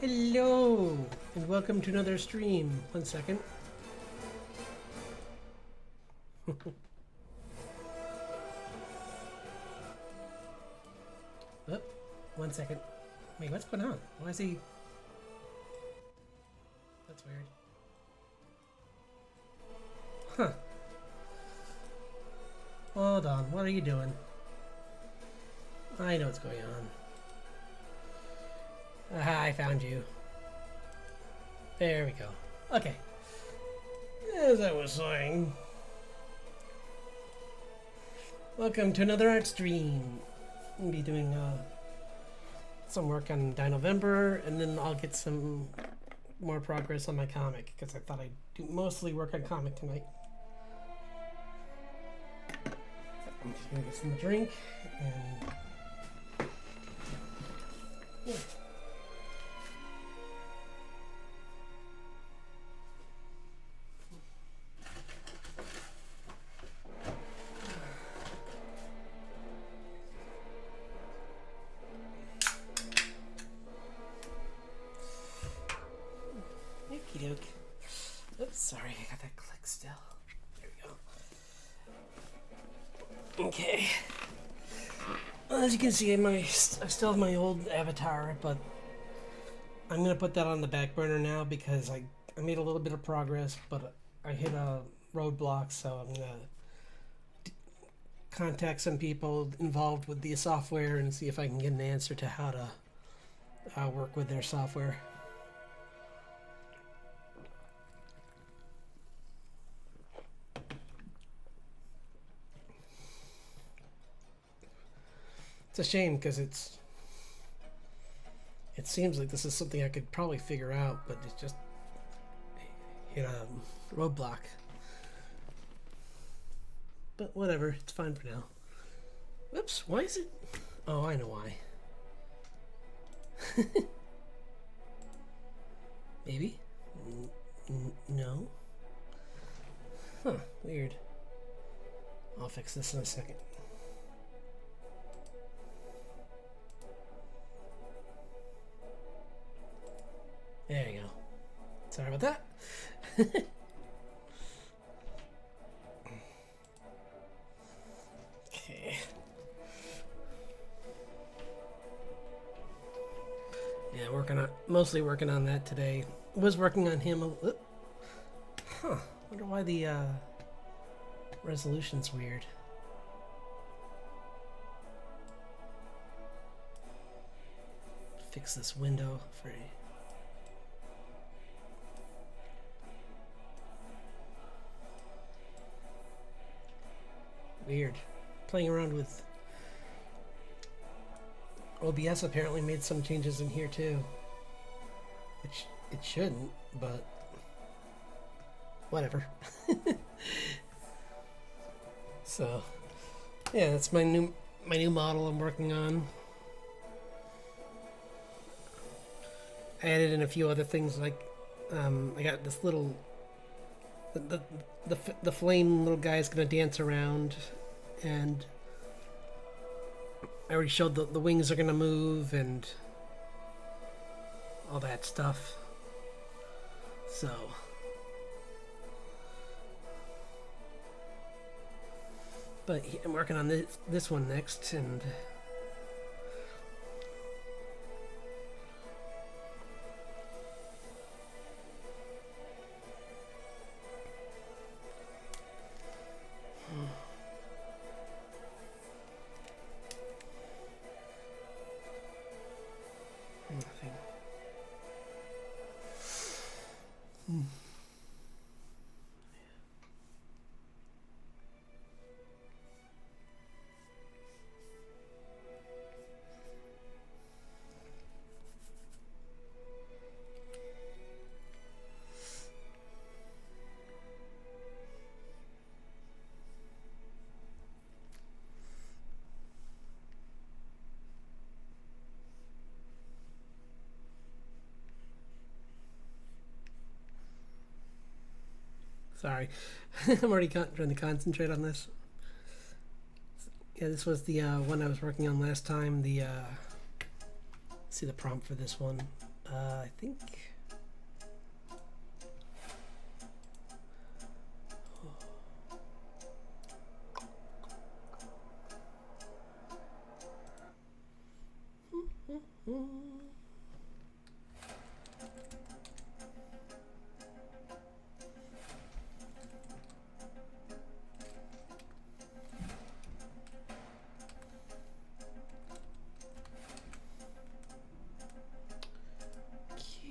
Hello, and welcome to another stream. 1 second. Oh, 1 second. Wait, what's going on? Why is he... That's weird. Huh. Hold on, what are you doing? I know what's going on. Aha, I found you. There we go. Okay. As I was saying, welcome to another art stream. I'll be doing some work on Dinovember, and then I'll get some more progress on my comic, because I thought I'd do mostly work on comic tonight. I'm just gonna get some drink, and yeah. Okie doke. Oops, sorry, I got that click still. There we go. Okay. Well, as you can see, I still have my old avatar, but I'm gonna put that on the back burner now because I made a little bit of progress, but I hit a roadblock, so I'm gonna contact some people involved with the software and see if I can get an answer to how to work with their software. It's a shame because it seems like this is something I could probably figure out, but it's just hit a roadblock. But whatever, it's fine for now. Whoops, why is it? Oh, I know why. Maybe? No? Huh, weird. I'll fix this in a second. There you go. Sorry about that. Okay. Yeah, mostly working on that today. Was working on him. Wonder why the resolution's weird. Fix this window for you. Weird. Playing around with OBS apparently made some changes in here too. Which it shouldn't, but whatever. So yeah, that's my new model I'm working on. I added in a few other things like I got this little the flame little guy is gonna dance around, and I already showed the wings are gonna move and all that stuff. So but I'm working on this one next, and nothing. Sorry, I'm already trying to concentrate on this. Yeah, this was the one I was working on last time. The see the prompt for this one. I think.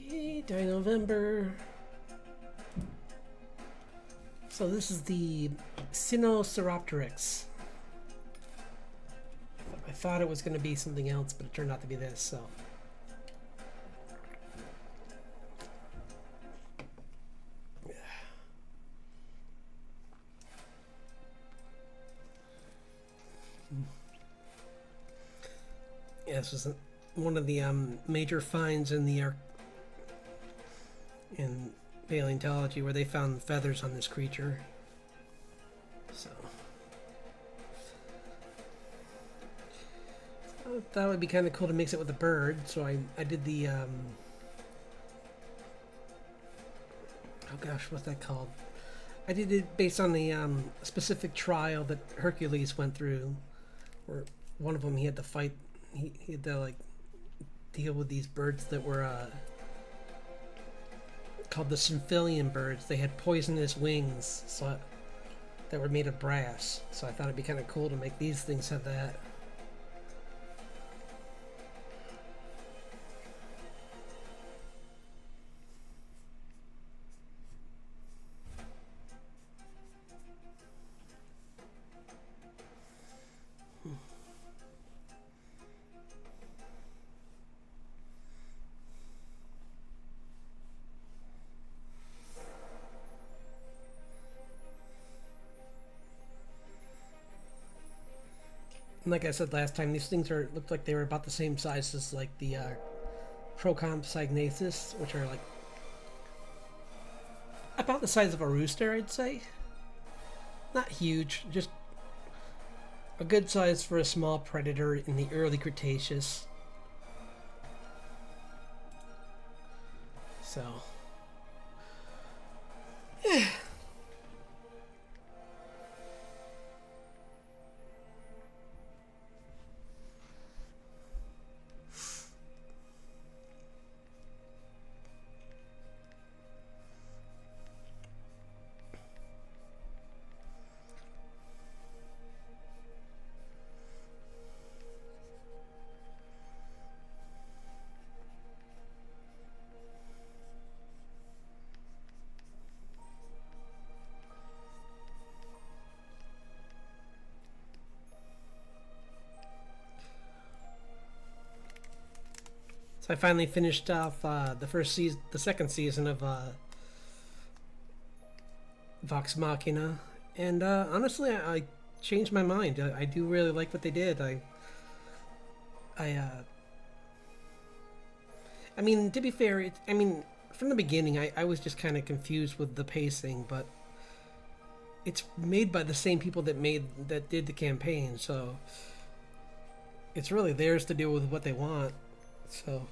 Okay, Dinovember. So this is the Sinosauropteryx. I thought it was going to be something else, but it turned out to be this, so. Yeah, this was one of the major finds in the in paleontology where they found feathers on this creature. So I thought it would be kind of cool to mix it with a bird, so I did the oh gosh, what's that called? I did it based on the specific trial that Hercules went through, where one of them he had to fight. He had to like deal with these birds that were called the Symphilian birds. They had poisonous wings, so that were made of brass. So I thought it'd be kind of cool to make these things have that. And like I said last time, these things looked like they were about the same size as like the Procompsognathus, which are like about the size of a rooster, I'd say. Not huge, just a good size for a small predator in the early Cretaceous. So, yeah. So I finally finished off the second season of Vox Machina, and honestly, I changed my mind. I do really like what they did. I mean, to be fair, from the beginning, I was just kind of confused with the pacing, but it's made by the same people that did the campaign, so it's really theirs to deal with what they want. So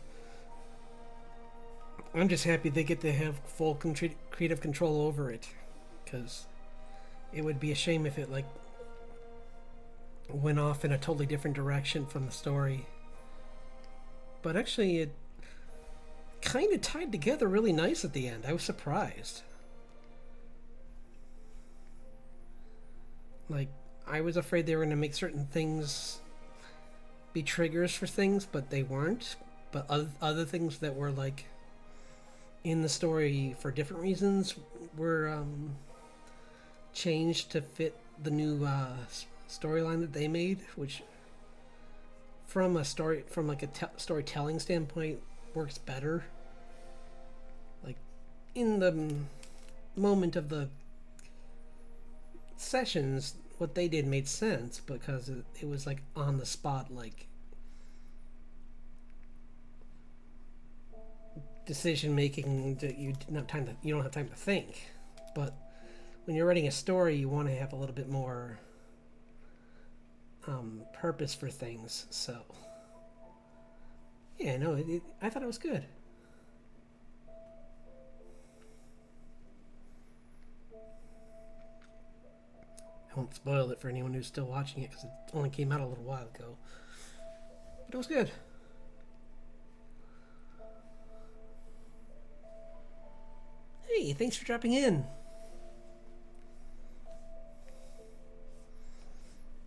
I'm just happy they get to have full creative control over it, because it would be a shame if it like went off in a totally different direction from the story. But actually, it kind of tied together really nice at the end. I was surprised. Like, I was afraid they were going to make certain things be triggers for things, but they weren't. But other things that were like in the story for different reasons were changed to fit the new storyline that they made, which from a storytelling standpoint works better. Like, in the moment of the sessions, what they did made sense because it was like on the spot, like decision making that you don't have time to think. But when you're writing a story, you want to have a little bit more purpose for things. So yeah, no, I thought it was good. I won't spoil it for anyone who's still watching it because it only came out a little while ago. But it was good. Hey, thanks for dropping in.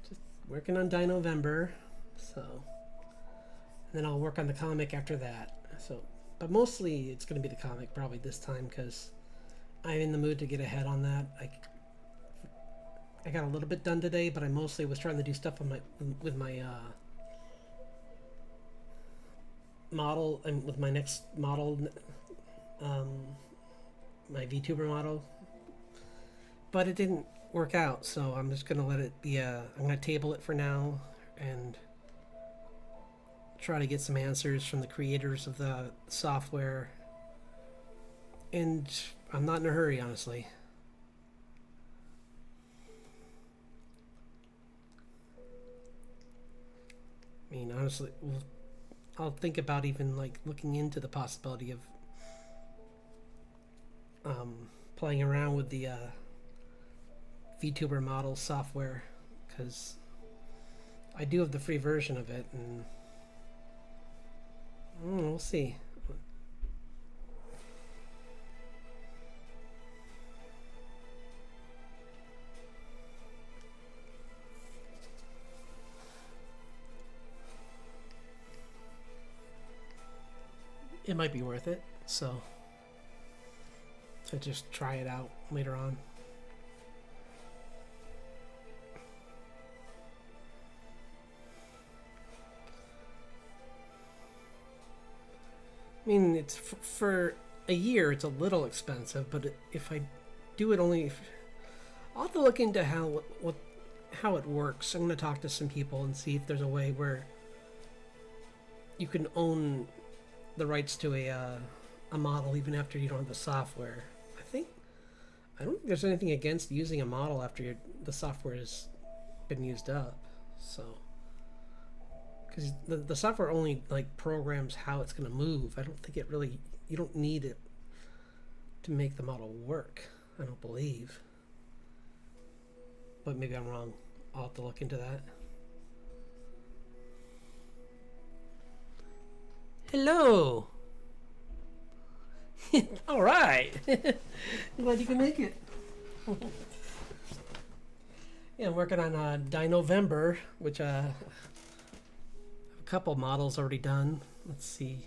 Just working on Dinovember, so, and then I'll work on the comic after that. So, but mostly it's going to be the comic probably this time because I'm in the mood to get ahead on that. I got a little bit done today, but I mostly was trying to do stuff on with my model and with my next model. My VTuber model, but it didn't work out, so I'm just gonna let it be I'm gonna table it for now and try to get some answers from the creators of the software, and I'm not in a hurry, honestly. I mean, honestly, I'll think about even like looking into the possibility of playing around with the VTuber model software, because I do have the free version of it, and we'll see. It might be worth it, so to just try it out later on. I mean, it's for a year, it's a little expensive, but if I do it only, I'll have to look into how it works. I'm going to talk to some people and see if there's a way where you can own the rights to a model even after you don't have the software. I don't think there's anything against using a model after the software has been used up. So, because the software only like programs how it's going to move. I don't think it really, you don't need it to make the model work, I don't believe. But maybe I'm wrong. I'll have to look into that. Hello. All right. Glad you can make it. Yeah, I'm working on Dinovember, which I have a couple models already done. Let's see.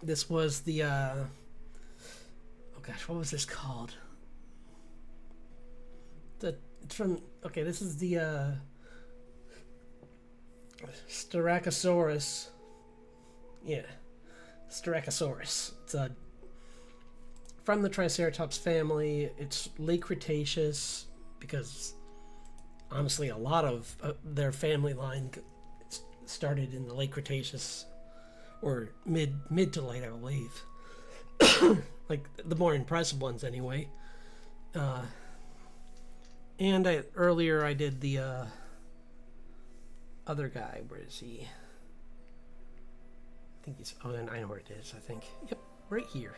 This was the oh gosh, what was this called? It's from, okay, this is the Styracosaurus. Yeah, Styracosaurus. It's from the Triceratops family. It's late Cretaceous because honestly a lot of their family line started in the late Cretaceous or mid to late, I believe. Like the more impressive ones anyway. And earlier I did the other guy. Where is he? I think he's, oh, I know where it is, I think. Yep, right here.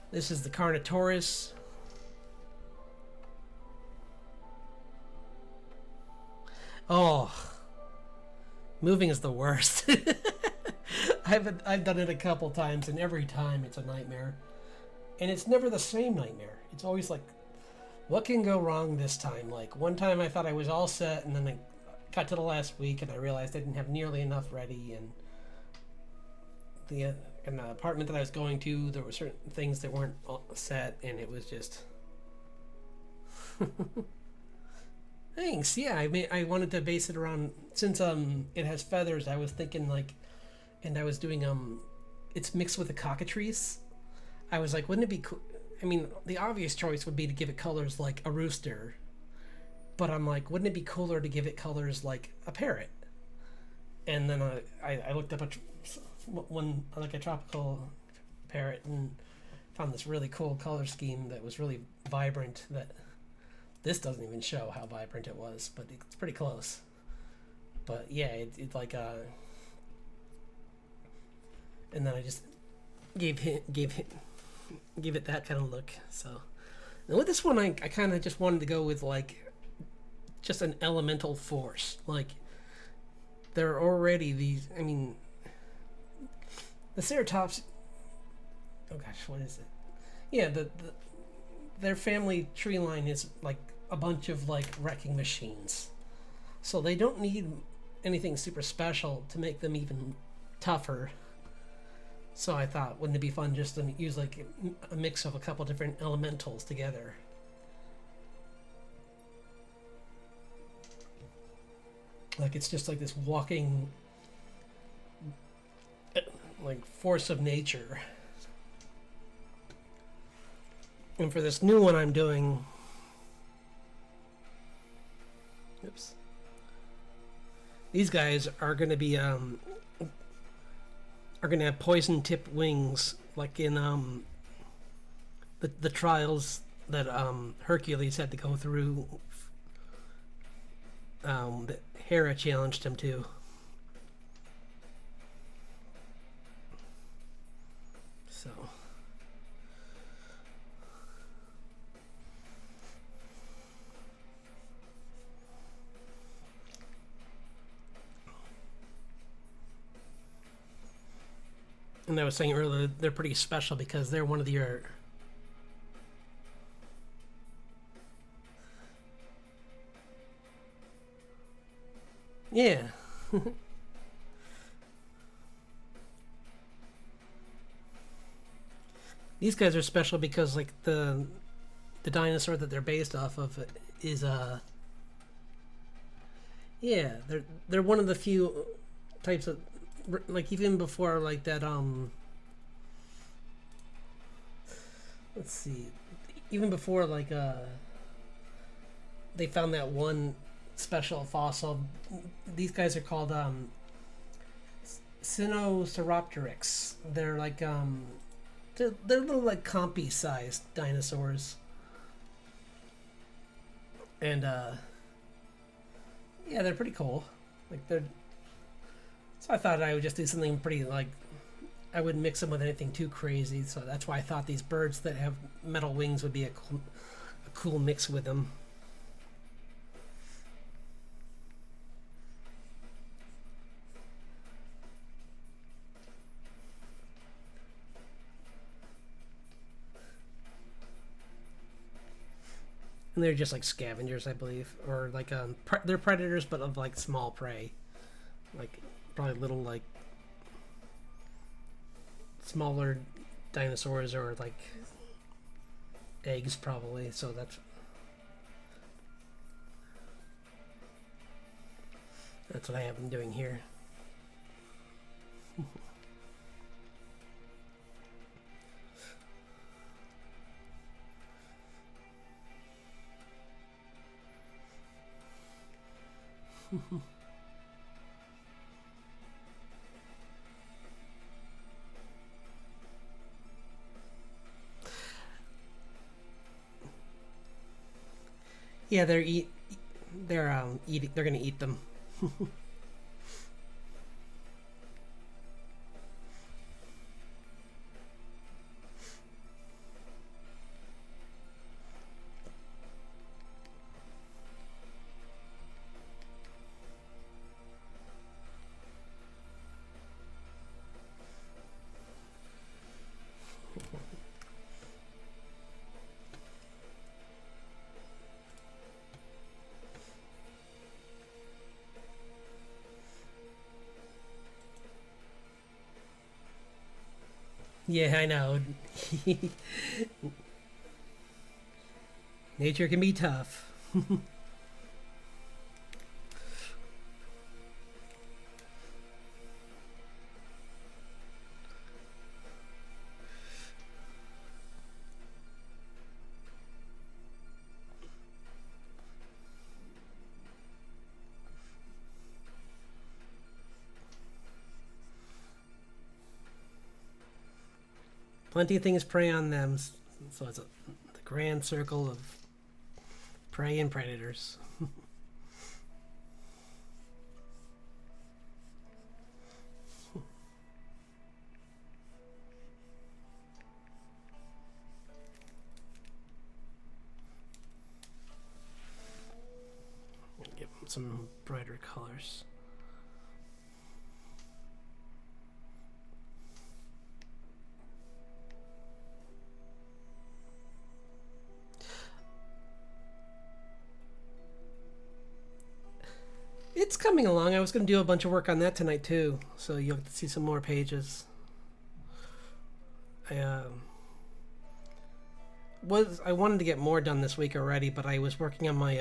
This is the Carnotaurus. Oh, moving is the worst. I've done it a couple times, and every time it's a nightmare. And it's never the same nightmare. It's always like, what can go wrong this time? Like, one time I thought I was all set, and then I got to the last week, and I realized I didn't have nearly enough ready, and in the apartment that I was going to, there were certain things that weren't all set, and it was just... Thanks, yeah, I wanted to base it around, since it has feathers, I was thinking, like, and I was doing, it's mixed with a cockatrice. I was like, wouldn't it be cool? I mean, the obvious choice would be to give it colors like a rooster, but I'm like, wouldn't it be cooler to give it colors like a parrot? And then I looked up one like a tropical parrot and found this really cool color scheme that was really vibrant. That this doesn't even show how vibrant it was, but it's pretty close. But yeah, it's like and then I just gave it that kind of look. So, and with this one, I kind of just wanted to go with like just an elemental force. Like there are already these. I mean, the Ceratops. Oh gosh, what is it? Yeah, their family tree line is like a bunch of like wrecking machines, so they don't need anything super special to make them even tougher. So I thought, wouldn't it be fun just to use like a mix of a couple different elementals together? Like it's just like this walking, like force of nature. And for this new one I'm doing, oops, these guys are going to be are going to have poison tipped wings, like in the trials that Hercules had to go through, that Hera challenged him to. So and I was saying earlier, they're pretty special because they're one of your yeah. These guys are special because like the dinosaur that they're based off of is yeah, they're one of the few types of, like, even before like that let's see, even before like they found that one special fossil, these guys are called Sinosauropteryx. They're like they're little like compy sized dinosaurs. And yeah, they're pretty cool. Like they're, so I thought I would just do something pretty, like, I wouldn't mix them with anything too crazy. So that's why I thought these birds that have metal wings would be a cool mix with them. And they're just like scavengers, I believe, or like they're predators, but of like small prey, like probably little like smaller dinosaurs or like eggs, probably. So that's what I have been doing here. Yeah, they're eating. They're gonna eat them. Yeah, I know. Nature can be tough. Plenty of things prey on them, so it's the grand circle of prey and predators. some brighter colors. It's coming along. I was going to do a bunch of work on that tonight too, so you'll get to see some more pages. I wanted to get more done this week already, but I was working on my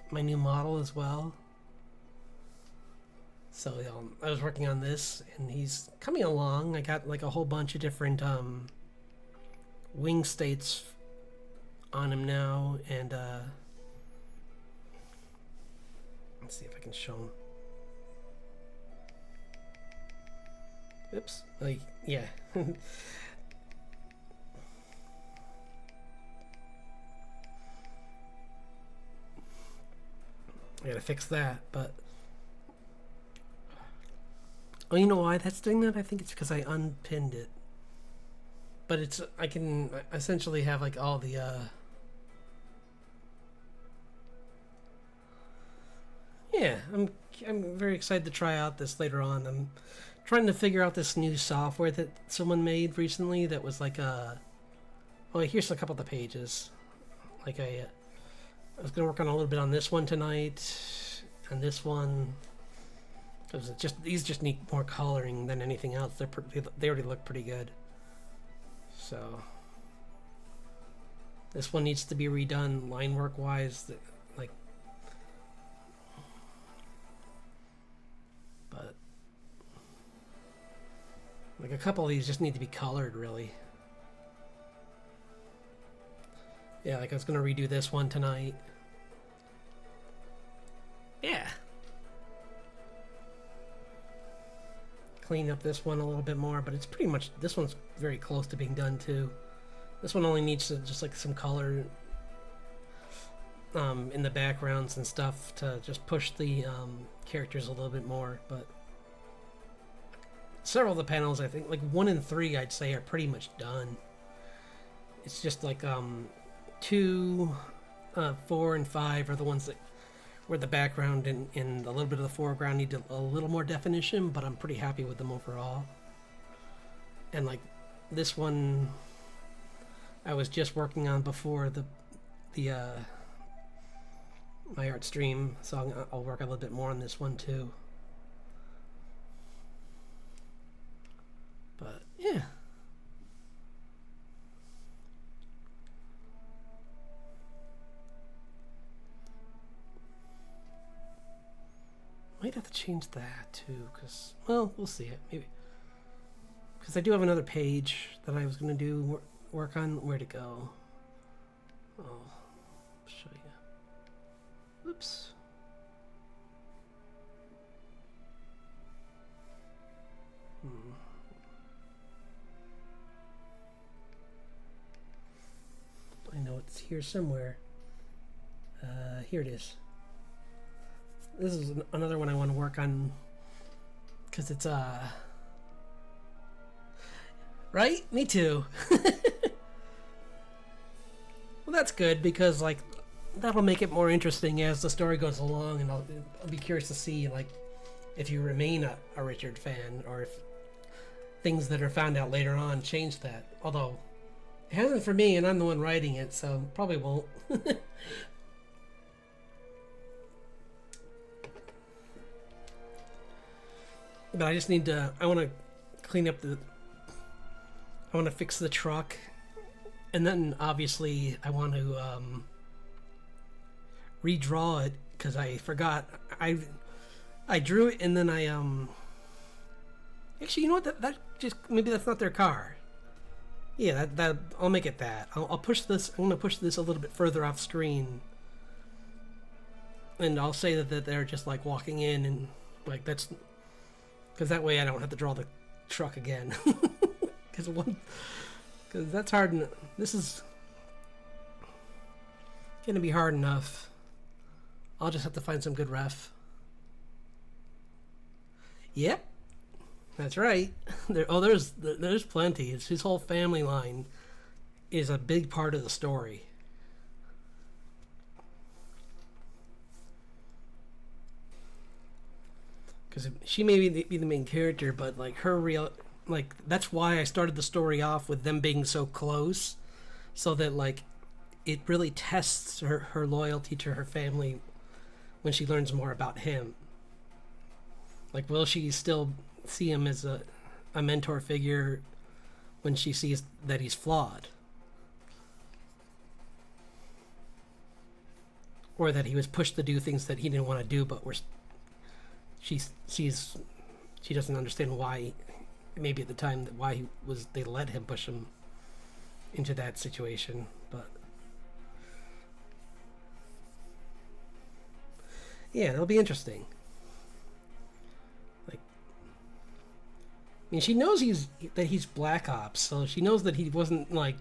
my new model as well. So I was working on this, and he's coming along. I got like a whole bunch of different wing states on him now, and let's see if I can show him. Oops. Like, yeah. I gotta fix that, but... Oh, you know why that's doing that? I think it's because I unpinned it. But it's... I can essentially have, like, all the, Yeah, I'm very excited to try out this later on. I'm trying to figure out this new software that someone made recently that was like a... Oh, here's a couple of the pages. Like I was going to work on a little bit on this one tonight, and this one. Because these just need more coloring than anything else. They already look pretty good. So this one needs to be redone line work wise. Like, but like a couple of these just need to be colored really. Yeah, like I was gonna redo this one tonight. Yeah. Clean up this one a little bit more, but it's pretty much, this one's very close to being done too. This one only needs to just like some color in the backgrounds and stuff to just push the characters a little bit more, but several of the panels, I think like 1 and 3 I'd say are pretty much done. It's just like 2, 4 and 5 are the ones that where the background and a little bit of the foreground need a little more definition, but I'm pretty happy with them overall. And like this one I was just working on before the my art stream, so I'll work a little bit more on this one too. But yeah. Might have to change that too, because, well, we'll see it, maybe. Because I do have another page that I was going to do work on. Where'd it go? Oh, I'll show you. Oops. I know it's here somewhere. Here it is. This is another one I want to work on because it's right? Me too. Well, that's good because like that'll make it more interesting as the story goes along, and I'll be curious to see like if you remain a Richard fan or if things that are found out later on change that. Although it hasn't for me, and I'm the one writing it, so probably won't. But I just need to, I want to clean up I want to fix the truck, and then obviously I want to redraw it because I forgot. I drew it and then I actually, you know what, that just, maybe that's not their car. Yeah, that I'll make it that. I'll push this, I'm going to push this a little bit further off screen, and I'll say that they're just like walking in, and like that's because that way I don't have to draw the truck again. Because that's hard. This is gonna be hard enough. I'll just have to find some good ref. Yep, that's right. There's plenty. It's his whole family line is a big part of the story. because she may be the main character, but like her real, like that's why I started the story off with them being so close, so that like it really tests her loyalty to her family when she learns more about him. Like, will she still see him as a mentor figure when she sees that he's flawed? Or that he was pushed to do things that he didn't want to do, but she doesn't understand why, maybe at the time, that why they let him push him into that situation. But yeah, it'll be interesting. Like, I mean, she knows that he's Black Ops, so she knows that he wasn't like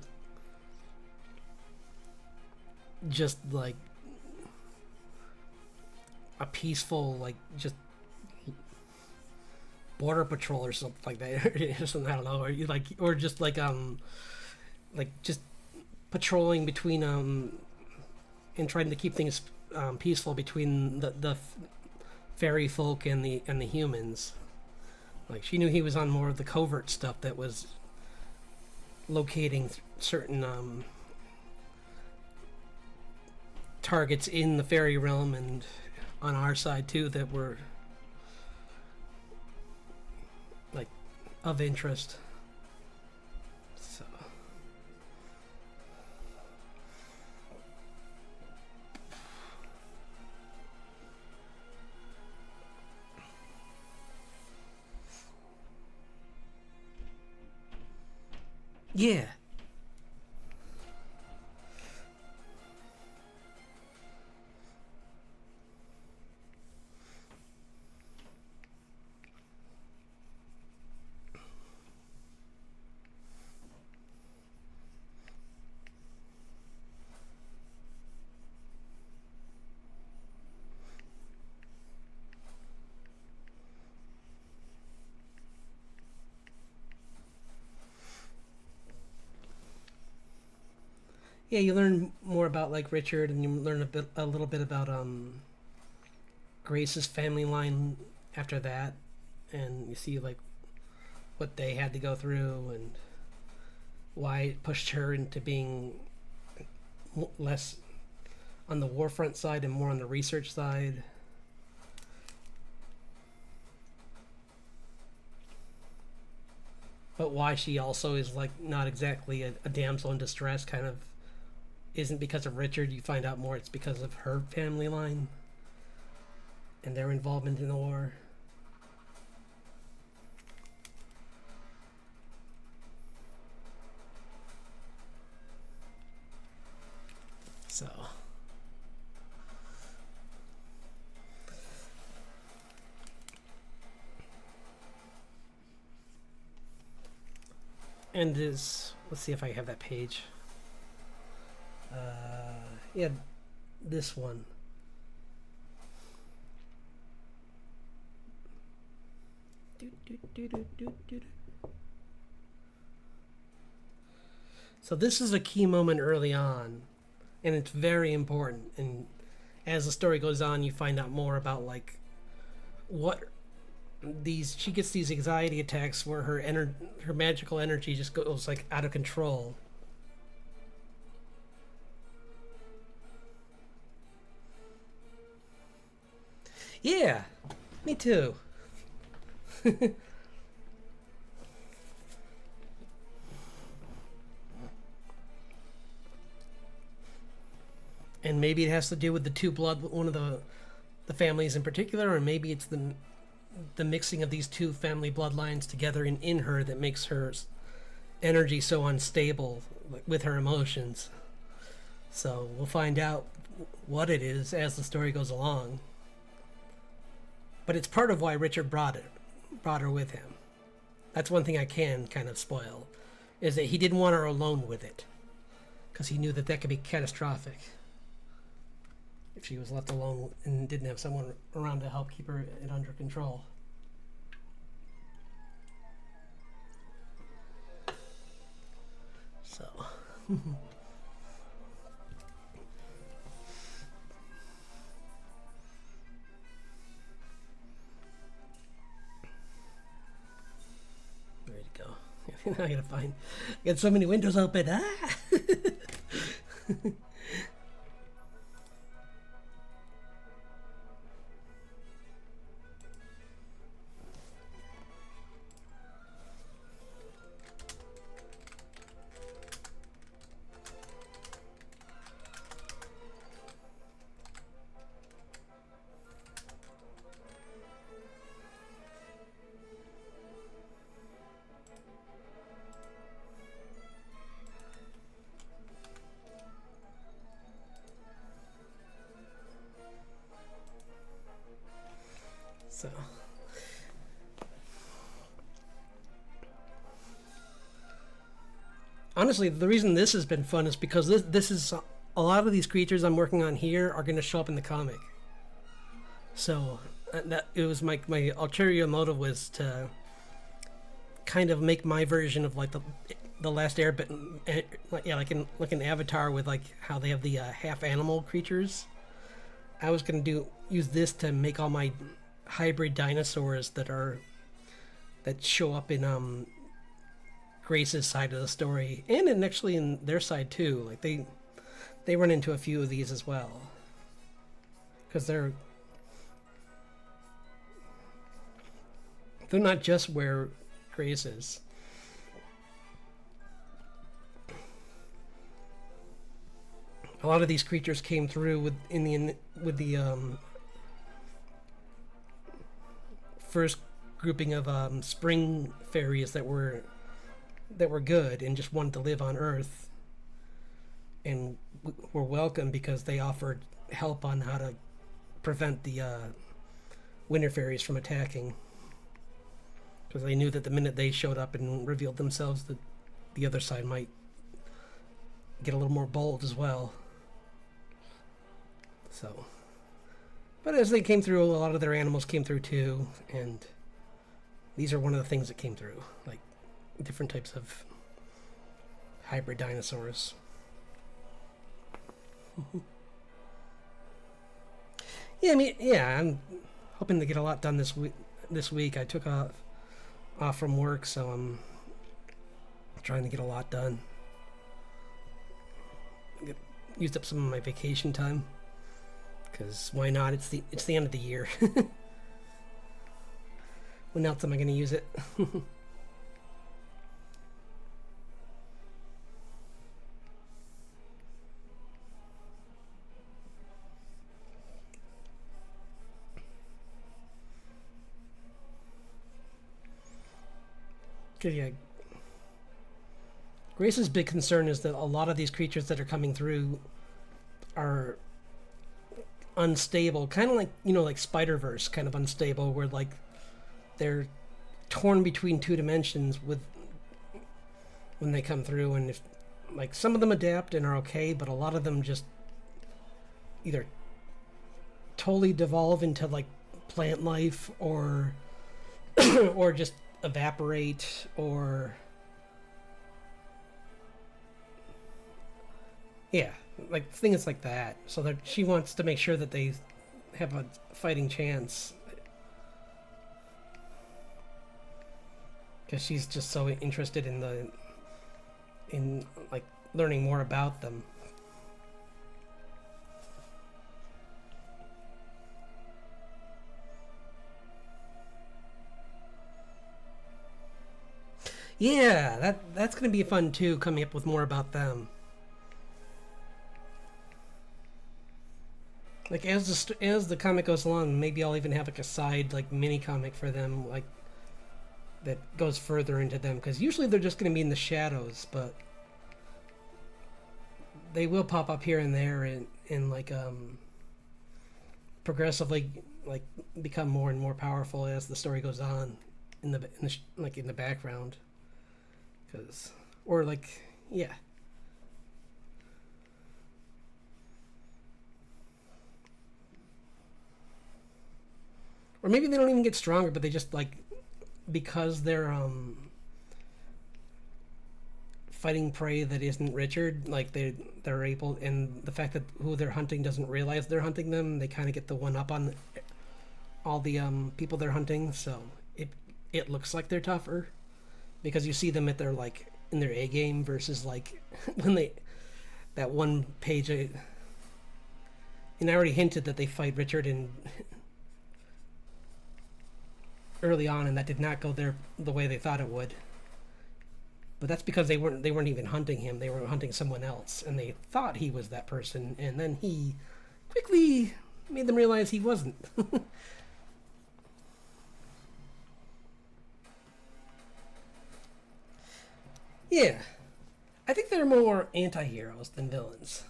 just like a peaceful, like, just border patrol or something like that, or something, I don't know, or just like just patrolling between and trying to keep things peaceful between the fairy folk and the humans. Like, she knew he was on more of the covert stuff that was locating certain targets in the fairy realm and on our side too that were like of interest. So yeah. Yeah, you learn more about like Richard, and you learn a little bit about Grace's family line after that, and you see like what they had to go through and why it pushed her into being less on the warfront side and more on the research side. But why she also is like not exactly a damsel in distress, kind of isn't because of Richard. You find out more it's because of her family line and their involvement in the war. So and let's see if I have that page. Yeah, this one. So this is a key moment early on, and it's very important. And as the story goes on, you find out more about like what she gets these anxiety attacks where her magical energy just goes like out of control. Yeah, me too. And maybe it has to do with the two blood, one of the families in particular, or maybe it's the mixing of these two family bloodlines together in her that makes her energy so unstable with her emotions. So we'll find out what it is as the story goes along. But it's part of why Richard brought her with him. That's one thing I can kind of spoil, is that he didn't want her alone with it, because he knew that could be catastrophic if she was left alone and didn't have someone around to help keep it under control. So I gotta find. Got so many windows open. Ah! So, honestly, the reason this has been fun is because this is a lot of these creatures I'm working on here are going to show up in the comic. So that it was my ulterior motive was to kind of make my version of like the last Airbender, like an Avatar with like how they have the half animal creatures. I was going to use this to make all my hybrid dinosaurs that show up in Grace's side of the story, and actually in their side too. Like they run into a few of these as well, because they're not just where Grace is. A lot of these creatures came through with the first grouping of spring fairies that were good and just wanted to live on Earth, and were welcome because they offered help on how to prevent the winter fairies from attacking. Because they knew that the minute they showed up and revealed themselves, that the other side might get a little more bold as well. So, but as they came through, a lot of their animals came through too, and these are one of the things that came through, like different types of hybrid dinosaurs. Yeah, I mean, yeah, I'm hoping to get a lot done this week. I took off from work, so I'm trying to get a lot done. Used up some of my vacation time, because why not? It's the end of the year. When else am I going to use it? Yeah, Grace's big concern is that a lot of these creatures that are coming through are unstable, kind of like, like Spider-Verse, kind of unstable, where like they're torn between two dimensions when they come through, and if like some of them adapt and are okay, but a lot of them just either totally devolve into like plant life or or just evaporate, or yeah, like things like that. So that she wants to make sure that they have a fighting chance, because she's just so interested in like learning more about them. Yeah, that's gonna be fun too, coming up with more about them. Like as the comic goes along, maybe I'll even have like a side like mini comic for them, like that goes further into them, because usually they're just gonna be in the shadows, but they will pop up here and there and like progressively like become more and more powerful as the story goes on in the background. Or like, yeah. Or maybe they don't even get stronger, but they just like, because they're fighting prey that isn't Richard, like they're able, and the fact that who they're hunting doesn't realize they're hunting them, they kind of get the one up on all the people they're hunting, so it looks like they're tougher, because you see them at their like in their A game versus like when they that one page. And I already hinted that they fight Richard in early on, and that did not go the way they thought it would. But that's because they weren't even hunting him; they were hunting someone else, and they thought he was that person, and then he quickly made them realize he wasn't. Yeah, I think they're more anti-heroes than villains,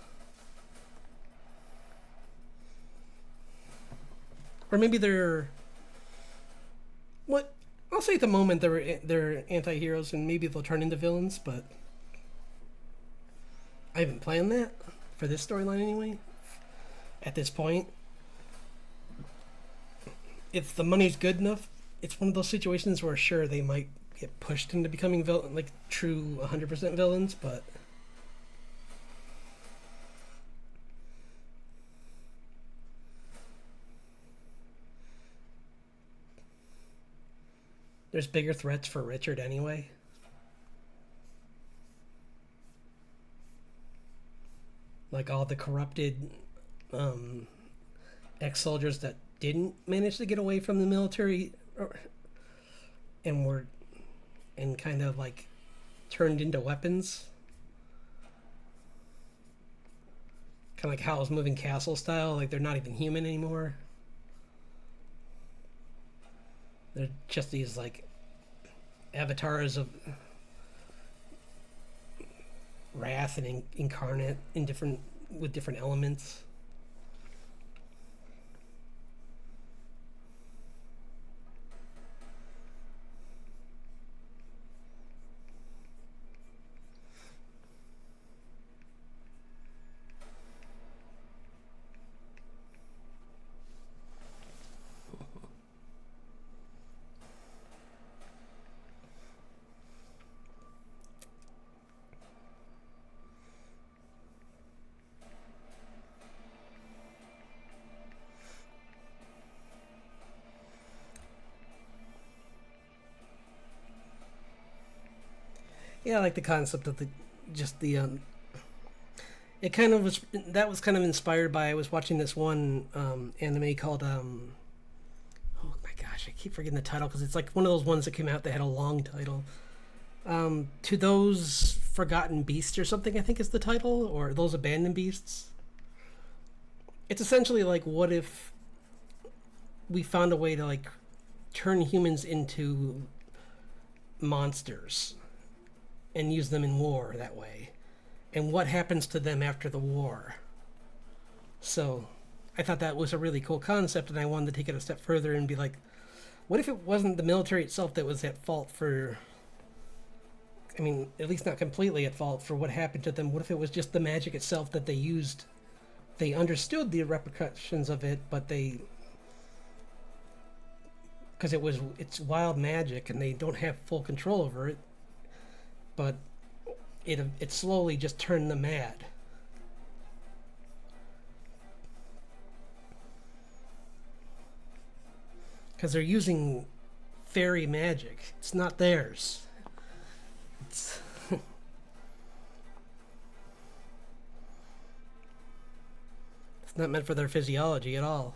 or maybe they're what I'll say at the moment they're anti-heroes, and maybe they'll turn into villains. But I haven't planned that for this storyline anyway. At this point, if the money's good enough, it's one of those situations where sure they might get pushed into becoming villain, like true 100% villains, but there's bigger threats for Richard anyway. Like all the corrupted ex-soldiers that didn't manage to get away from the military and were and kind of like turned into weapons. Kind of like Howl's Moving Castle style, like they're not even human anymore. They're just these like avatars of wrath and incarnate in different with different elements. Yeah, I like the concept of the just the it kind of was that was kind of inspired by I was watching this one anime called oh my gosh, I keep forgetting the title because it's like one of those ones that came out that had a long title. To Those Forgotten Beasts or something, I think is the title, or Those Abandoned Beasts. It's essentially like, what if we found a way to like turn humans into monsters and use them in war that way, and what happens to them after the war. So I thought that was a really cool concept, and I wanted to take it a step further and be like, what if it wasn't the military itself that was at fault for, I mean, at least not completely at fault for what happened to them? What if it was just the magic itself that they used? They understood the repercussions of it, but they, because it's wild magic and they don't have full control over it, but it slowly just turned them mad. Because they're using fairy magic. It's not theirs. It's it's not meant for their physiology at all.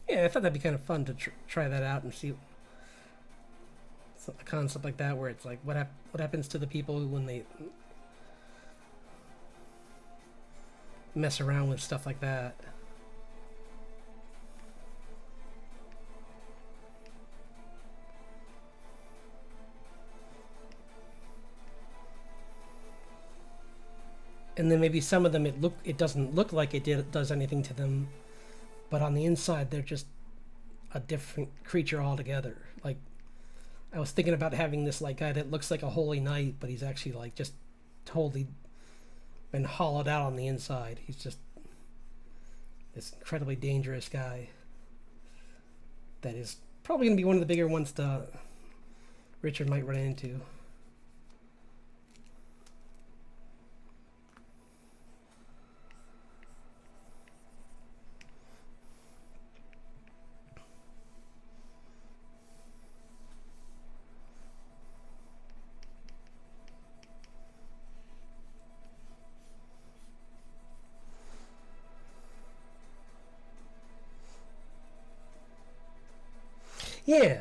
Yeah, I thought that'd be kind of fun to try that out and see a concept like that, where it's like, what happens to the people when they mess around with stuff like that. And then maybe some of them it doesn't look like does anything to them, but on the inside they're just a different creature altogether. Like, I was thinking about having this like guy that looks like a holy knight, but he's actually like just totally been hollowed out on the inside. He's just this incredibly dangerous guy that is probably going to be one of the bigger ones Richard might run into. Yeah.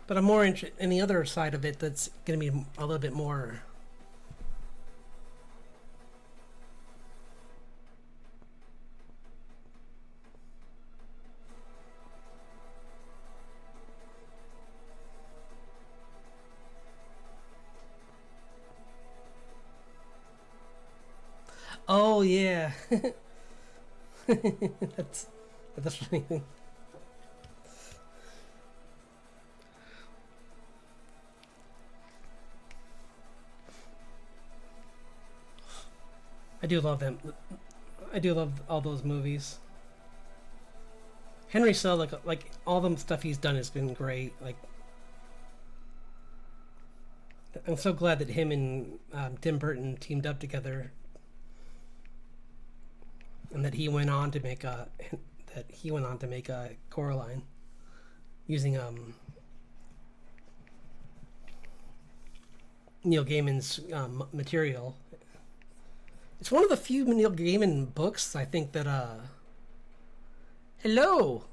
But I'm more interested in the other side of it that's going to be a little bit more. Oh, yeah. that's, that's funny. I do love them. I do love all those movies. Henry Selick, like all the stuff he's done has been great. Like, I'm so glad that him and Tim Burton teamed up together, and that he went on to make a Coraline using Neil Gaiman's material. It's one of the few Neil Gaiman books I think that hello.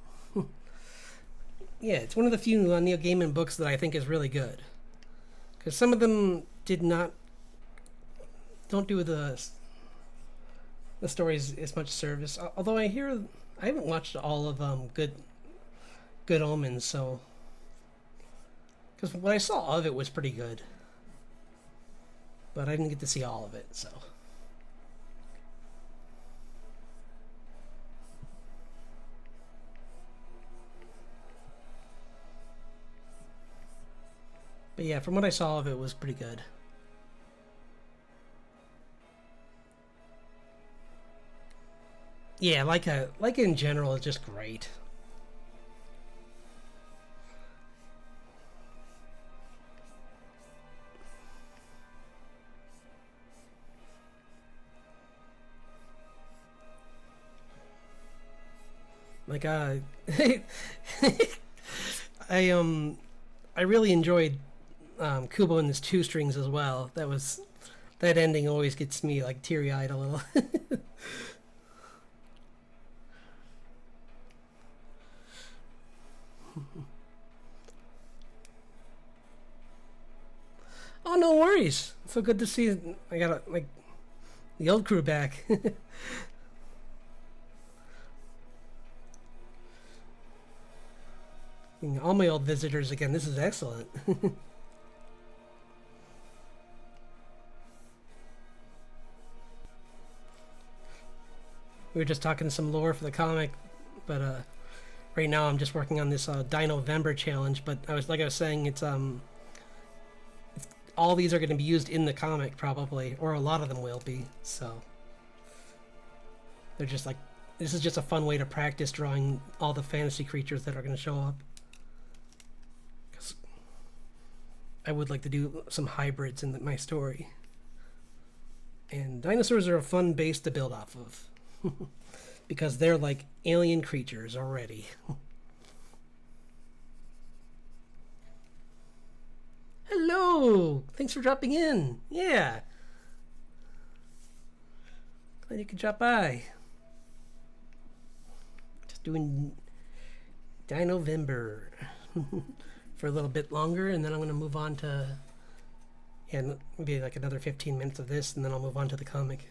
Yeah, it's one of the few Neil Gaiman books that I think is really good. Because some of them don't do the stories as much service. Although I haven't watched all of Good Omens, so because what I saw of it was pretty good, but I didn't get to see all of it, so. But yeah, from what I saw of it was pretty good. Yeah, like in general, it's just great. Like I I really enjoyed Kubo and his two strings as well. That ending always gets me like teary eyed a little. Oh, no worries. So good to see. I got like the old crew back. All my old visitors again. This is excellent. We were just talking some lore for the comic, but right now I'm just working on this Dinovember challenge. But I was saying, all these are going to be used in the comic probably, or a lot of them will be. So they're just like, this is just a fun way to practice drawing all the fantasy creatures that are going to show up. Because I would like to do some hybrids in my story. And dinosaurs are a fun base to build off of. Because they're like alien creatures already. Hello! Thanks for dropping in. Yeah. Glad you could drop by. Just doing Dinovember for a little bit longer, and then I'm going to move on to, yeah, maybe like another 15 minutes of this, and then I'll move on to the comic.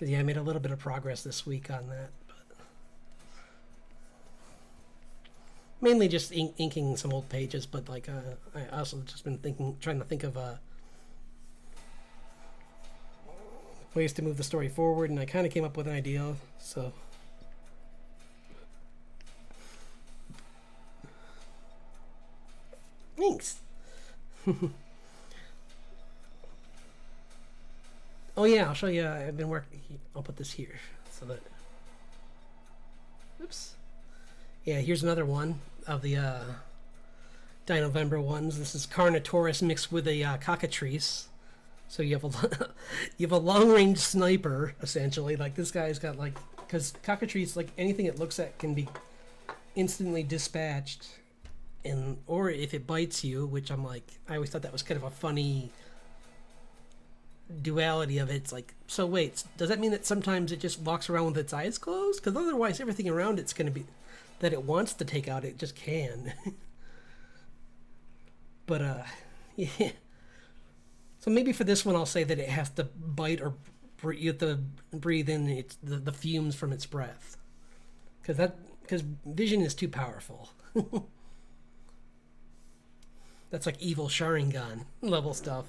Yeah, I made a little bit of progress this week on that, but mainly just inking some old pages. But like, I also just been trying to think of ways to move the story forward, and I kind of came up with an idea. So Oh yeah, I'll show you. I've been working. I'll put this here so that. Oops. Yeah, here's another one of the Dinovember ones. This is Carnotaurus mixed with a cockatrice. So you have a you have a long range sniper essentially. Like this guy's got like because cockatrice like anything it looks at can be instantly dispatched, and or if it bites you, which I'm like I always thought that was kind of a funny duality of it. It's like so wait, does that mean that sometimes it just walks around with its eyes closed? Because otherwise everything around it's going to be that it wants to take out it just can. But yeah. So maybe for this one, I'll say that it has to bite or you have to breathe in the fumes from its breath, because vision is too powerful. That's like evil Sharingan level stuff.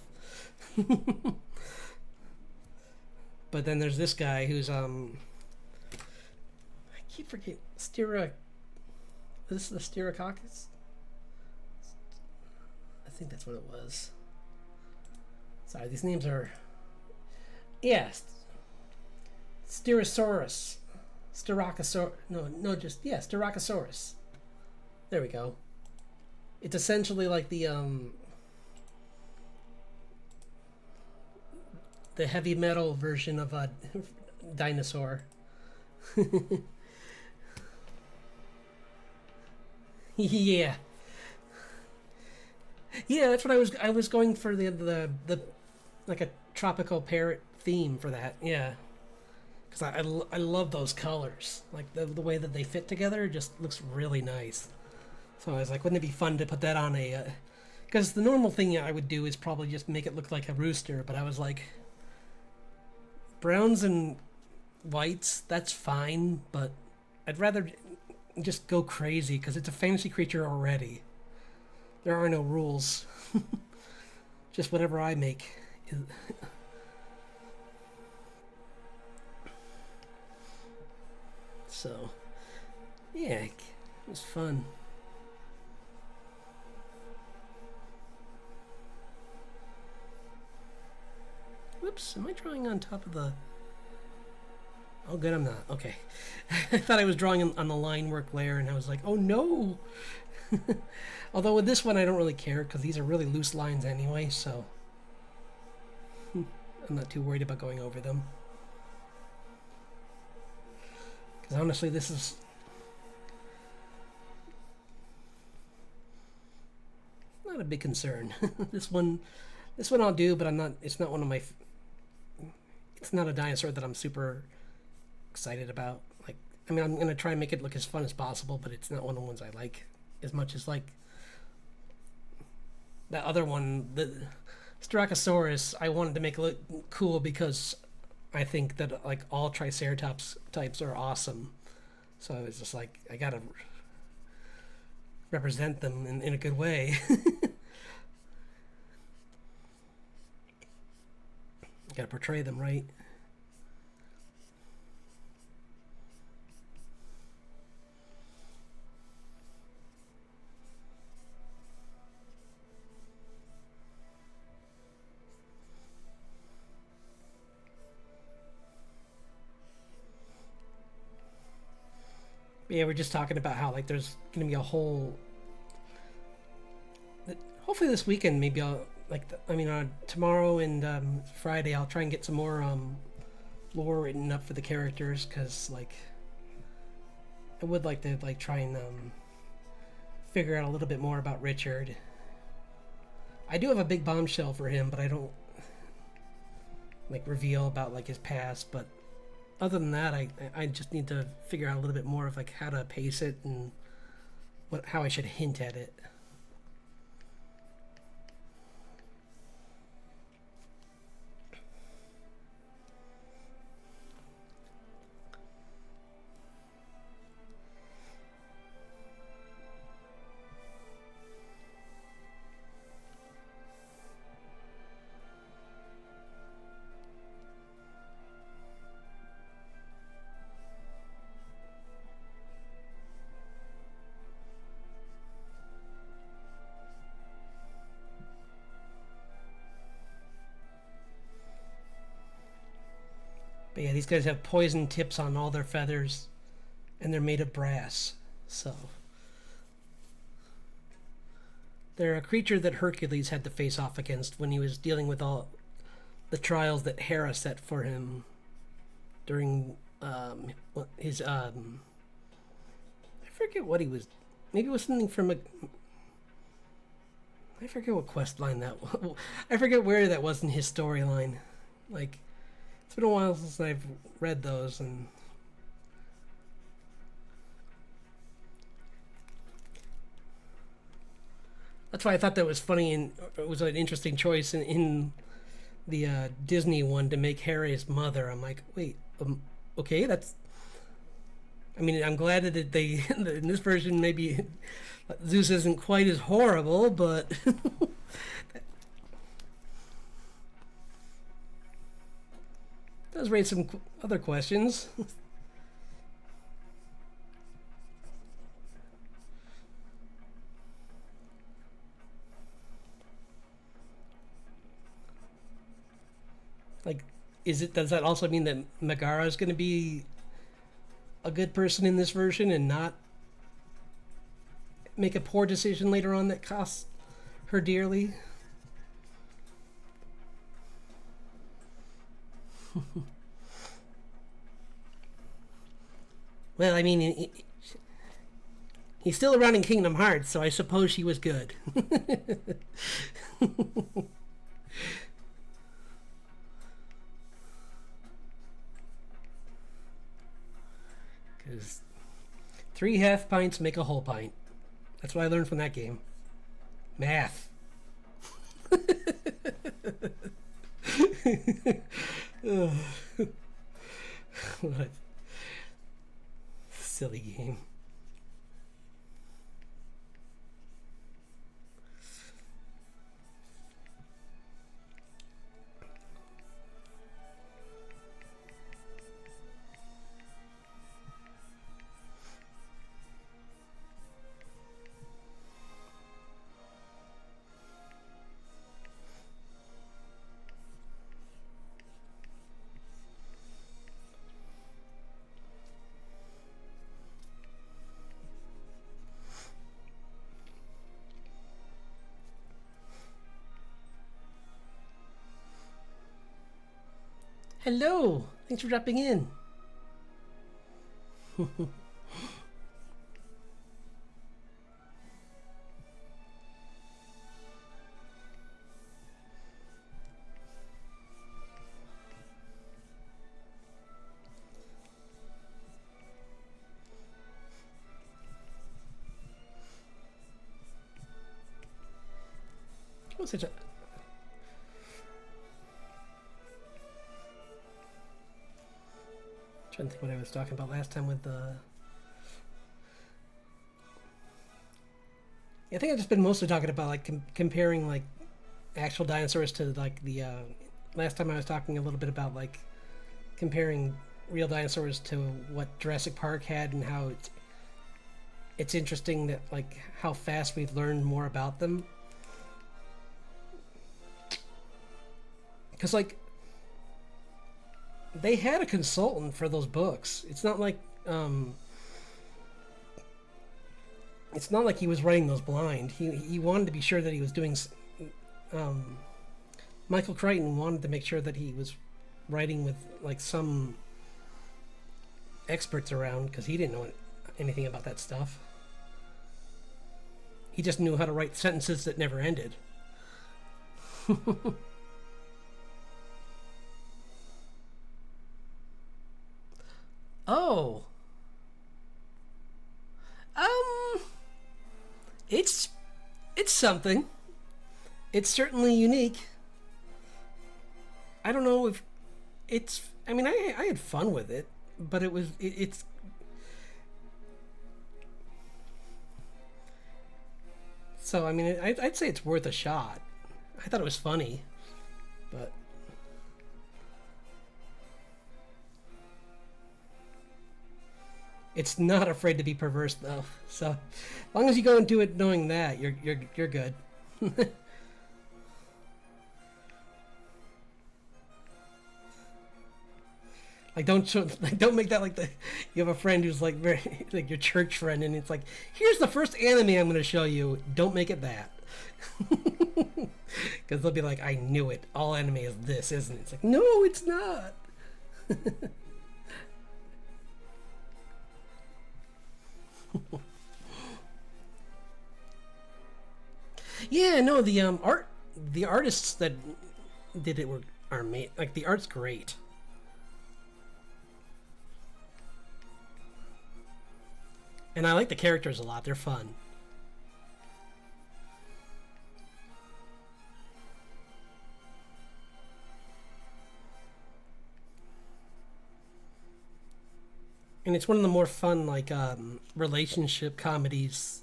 But then there's this guy who's I keep forgetting Stira. Is this the Styracoccus? I think that's what it was. Sorry, these names are... Yes. Styrasaurus. Styracosaurus. No, just... Yeah, Styracosaurus. There we go. It's essentially like the heavy metal version of a dinosaur. Yeah. Yeah, that's what I was going for the like a tropical parrot theme for that. Yeah, because I love those colors. Like the way that they fit together just looks really nice. So I was like, wouldn't it be fun to put that on a? Because the normal thing I would do is probably just make it look like a rooster. But I was like, browns and whites, that's fine. But I'd rather just go crazy because it's a fantasy creature already. There are no rules. Just whatever I make. So, yeah, it was fun. Whoops, am I drawing on top of the... Oh, good, I'm not. Okay. I thought I was drawing on the line work layer, and I was like, oh no! Although with this one I don't really care because these are really loose lines anyway, so I'm not too worried about going over them. Because honestly, this is not a big concern. This one I'll do, but I'm not. It's not one of my. It's not a dinosaur that I'm super excited about. Like, I mean, I'm gonna try and make it look as fun as possible, but it's not one of the ones I like as much as like that other one, the Styracosaurus. I wanted to make it look cool because I think that like all Triceratops types are awesome. So I was just like, I gotta represent them in a good way. Gotta portray them right. Yeah, we're just talking about how like there's gonna be a whole. Hopefully this weekend, maybe I'll like. Tomorrow and Friday, I'll try and get some more lore written up for the characters because like I would like to like try and figure out a little bit more about Richard. I do have a big bombshell for him, but I don't like reveal about like his past, but other than that, I just need to figure out a little bit more of like how to pace it and how I should hint at it. But yeah, these guys have poison tips on all their feathers, and they're made of brass. So they're a creature that Hercules had to face off against when he was dealing with all the trials that Hera set for him during his I forget what he was. Maybe it was something from a. I forget what quest line that was. I forget where that was in his storyline. Like, it's been a while since I've read those, and that's why I thought that was funny, and it was an interesting choice in the Disney one to make Hera his mother. I'm like, wait, okay, that's. I mean, I'm glad that they in this version maybe Zeus isn't quite as horrible, but does raise some other questions. Like, does that also mean that Megara is going to be a good person in this version and not make a poor decision later on that costs her dearly? Well, I mean, he's still around in Kingdom Hearts, so I suppose she was good. Because 3 half pints make a whole pint. That's what I learned from that game. Math. What a silly game. Hello! Thanks for dropping in. What's such a... Trying to think what I was talking about last time with the... I think I've just been mostly talking about like comparing like actual dinosaurs to like the last time I was talking a little bit about like comparing real dinosaurs to what Jurassic Park had, and how it's interesting that like how fast we've learned more about them. Because like they had a consultant for those books. It's not like he was writing those blind. He wanted to be sure that he was doing. Michael Crichton wanted to make sure that he was writing with like some experts around, because he didn't know anything about that stuff. He just knew how to write sentences that never ended. Oh. It's something. It's certainly unique. I don't know if it's... I mean, I had fun with it, but it's... So, I mean, I'd say it's worth a shot. I thought it was funny, but... It's not afraid to be perverse, though. So, as long as you go and do it knowing that, you're good. Like don't show, like don't make that like the you have a friend who's like very like your church friend, and it's like, here's the first anime I'm going to show you. Don't make it that. Because they'll be like, I knew it. All anime is this, isn't it? It's like, no, it's not. Yeah, no, the artists that did it are made like the art's great, and I like the characters a lot. They're fun. And it's one of the more fun like relationship comedies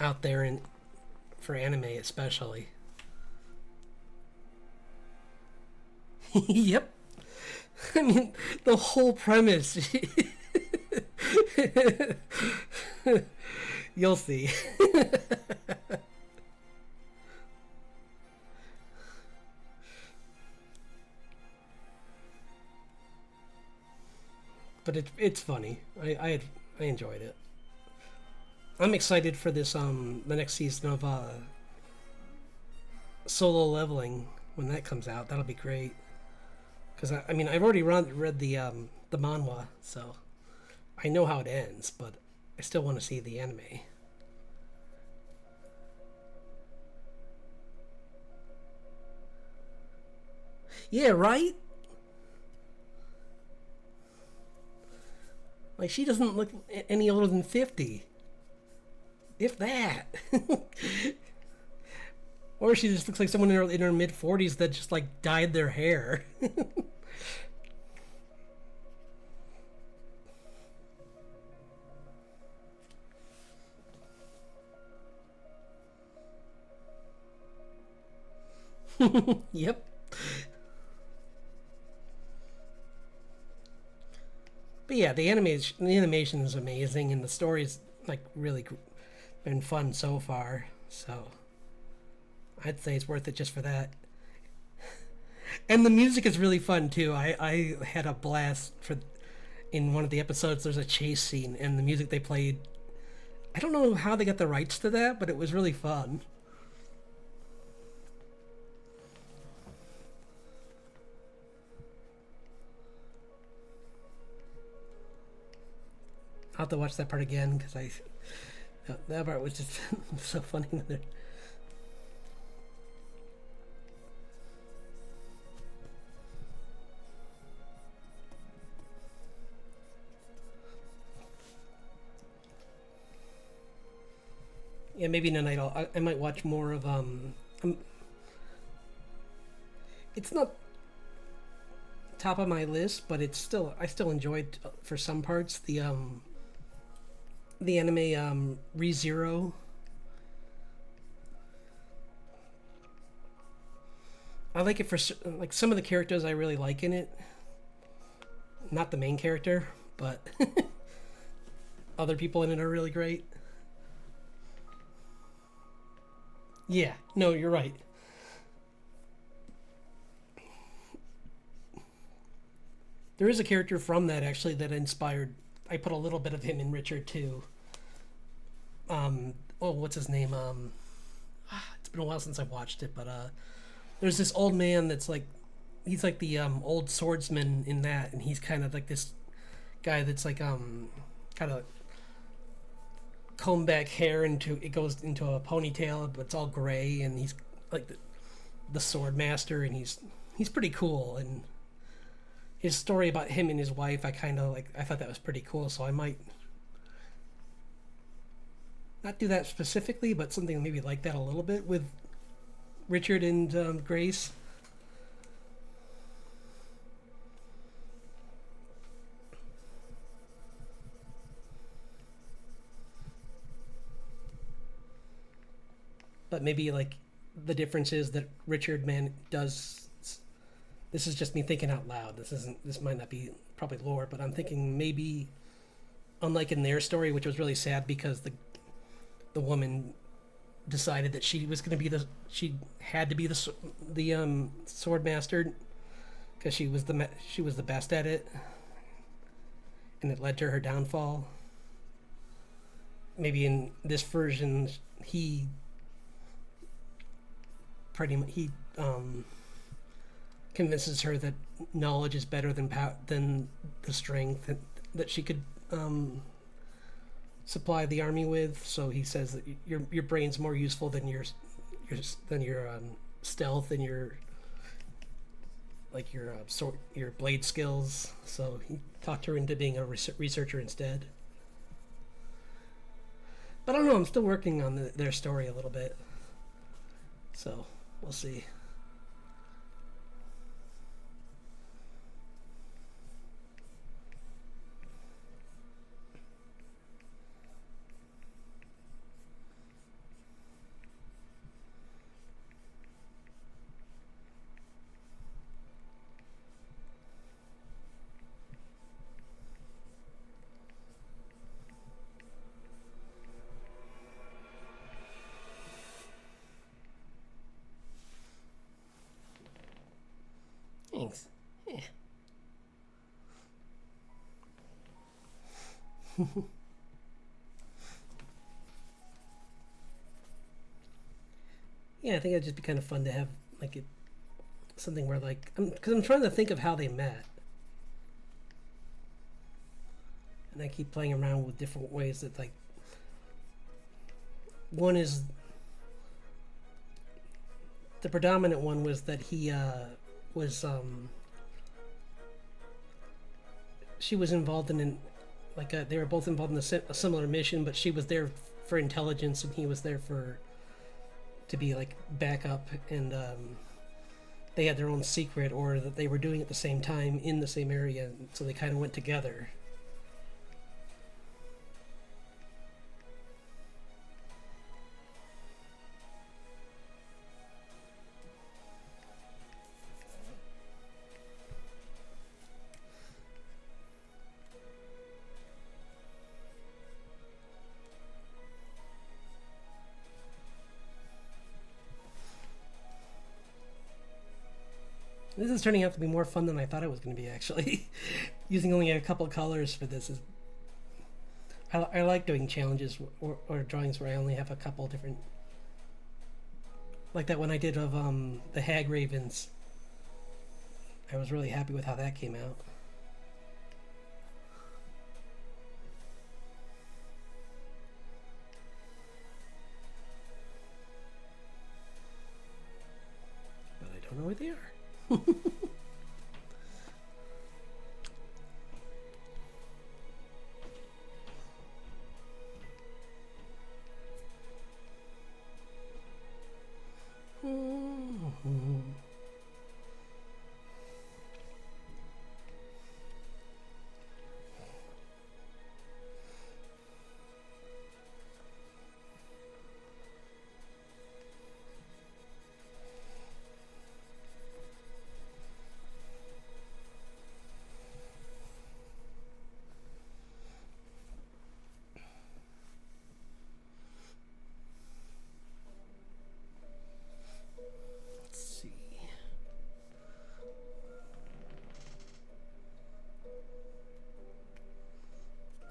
out there, and for anime especially. Yep. I mean, the whole premise. You'll see. But it's funny. I enjoyed it. I'm excited for this the next season of Solo Leveling when that comes out. That'll be great. Because I mean, I've already read the manhwa, so I know how it ends, but I still want to see the anime. Yeah, right? Like, she doesn't look any older than 50. If that. Or she just looks like someone in her mid 40s that just, like, dyed their hair. Yep. But yeah, the animation is amazing, and the story's like really been fun so far. So I'd say it's worth it just for that. And the music is really fun too. I had a blast for in one of the episodes. There's a chase scene, and the music they played. I don't know how they got the rights to that, but it was really fun. I'll have to watch that part again because that part was just so funny. Yeah, maybe tonight I might watch more of it's not top of my list, but I still enjoyed for some parts the anime ReZero. I like it for like some of the characters I really like in it. Not the main character, but other people in it are really great. Yeah, no, you're right. There is a character from that actually that inspired. I put a little bit of him in Richard too. Oh, what's his name? It's been a while since I watched it, but there's this old man that's like, he's like the old swordsman in that, and he's kind of like this guy that's like kind of comb back hair into it goes into a ponytail, but it's all gray, and he's like the sword master, and he's pretty cool, and his story about him and his wife, I kind of like. I thought that was pretty cool, so I might not do that specifically, but something maybe like that a little bit with Richard and Grace. But maybe like the difference is that Richard man does. This is just me thinking out loud. This might not be probably lore, but I'm thinking maybe, unlike in their story, which was really sad because the woman decided that she was going to be she had to be the sword master because she was the best at it, and it led to her downfall. Maybe in this version, he pretty much convinces her that knowledge is better than the strength that she could supply the army with. So he says that your brain's more useful than your stealth and your your blade skills. So he talked her into being a researcher instead. But I don't know. I'm still working on their story a little bit, so we'll see. Thanks. Yeah. Yeah, I think it'd just be kind of fun to have like something where like because I'm trying to think of how they met, and I keep playing around with different ways that like one is the predominant one was that he was she was involved in they were both involved in a similar mission, but she was there for intelligence and he was there to be like backup, and they had their own secret, or that they were doing it at the same time in the same area, so they kind of went together. This is turning out to be more fun than I thought it was going to be, actually. Using only a couple colors for this is... I like doing challenges or drawings where I only have a couple different... Like that one I did of the Hag Ravens. I was really happy with how that came out. But I don't know where they are.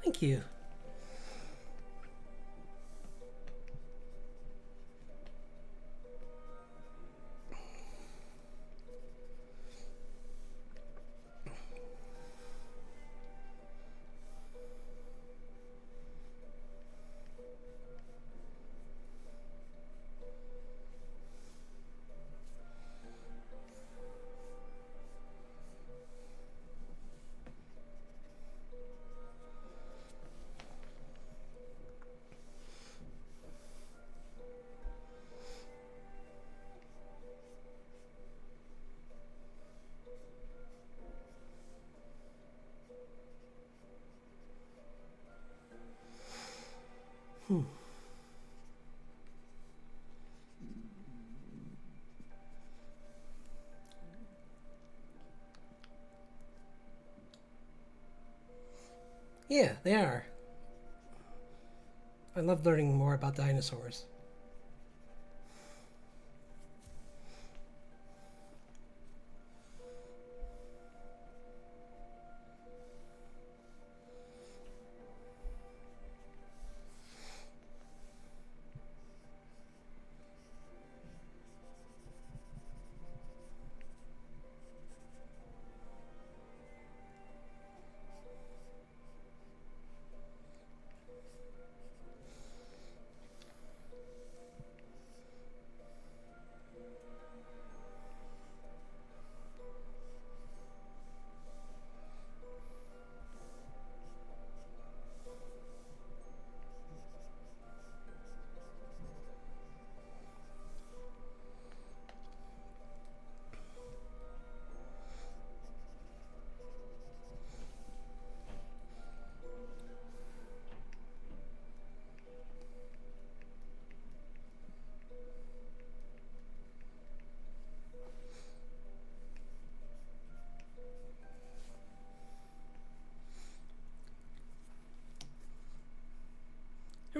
Thank you. Yeah, they are. I love learning more about dinosaurs.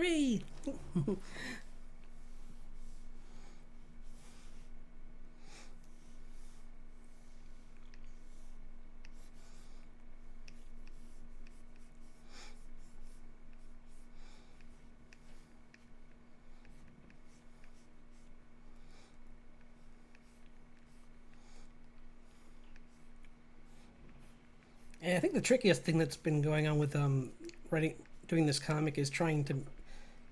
Hooray! And I think the trickiest thing that's been going on with doing this comic is trying to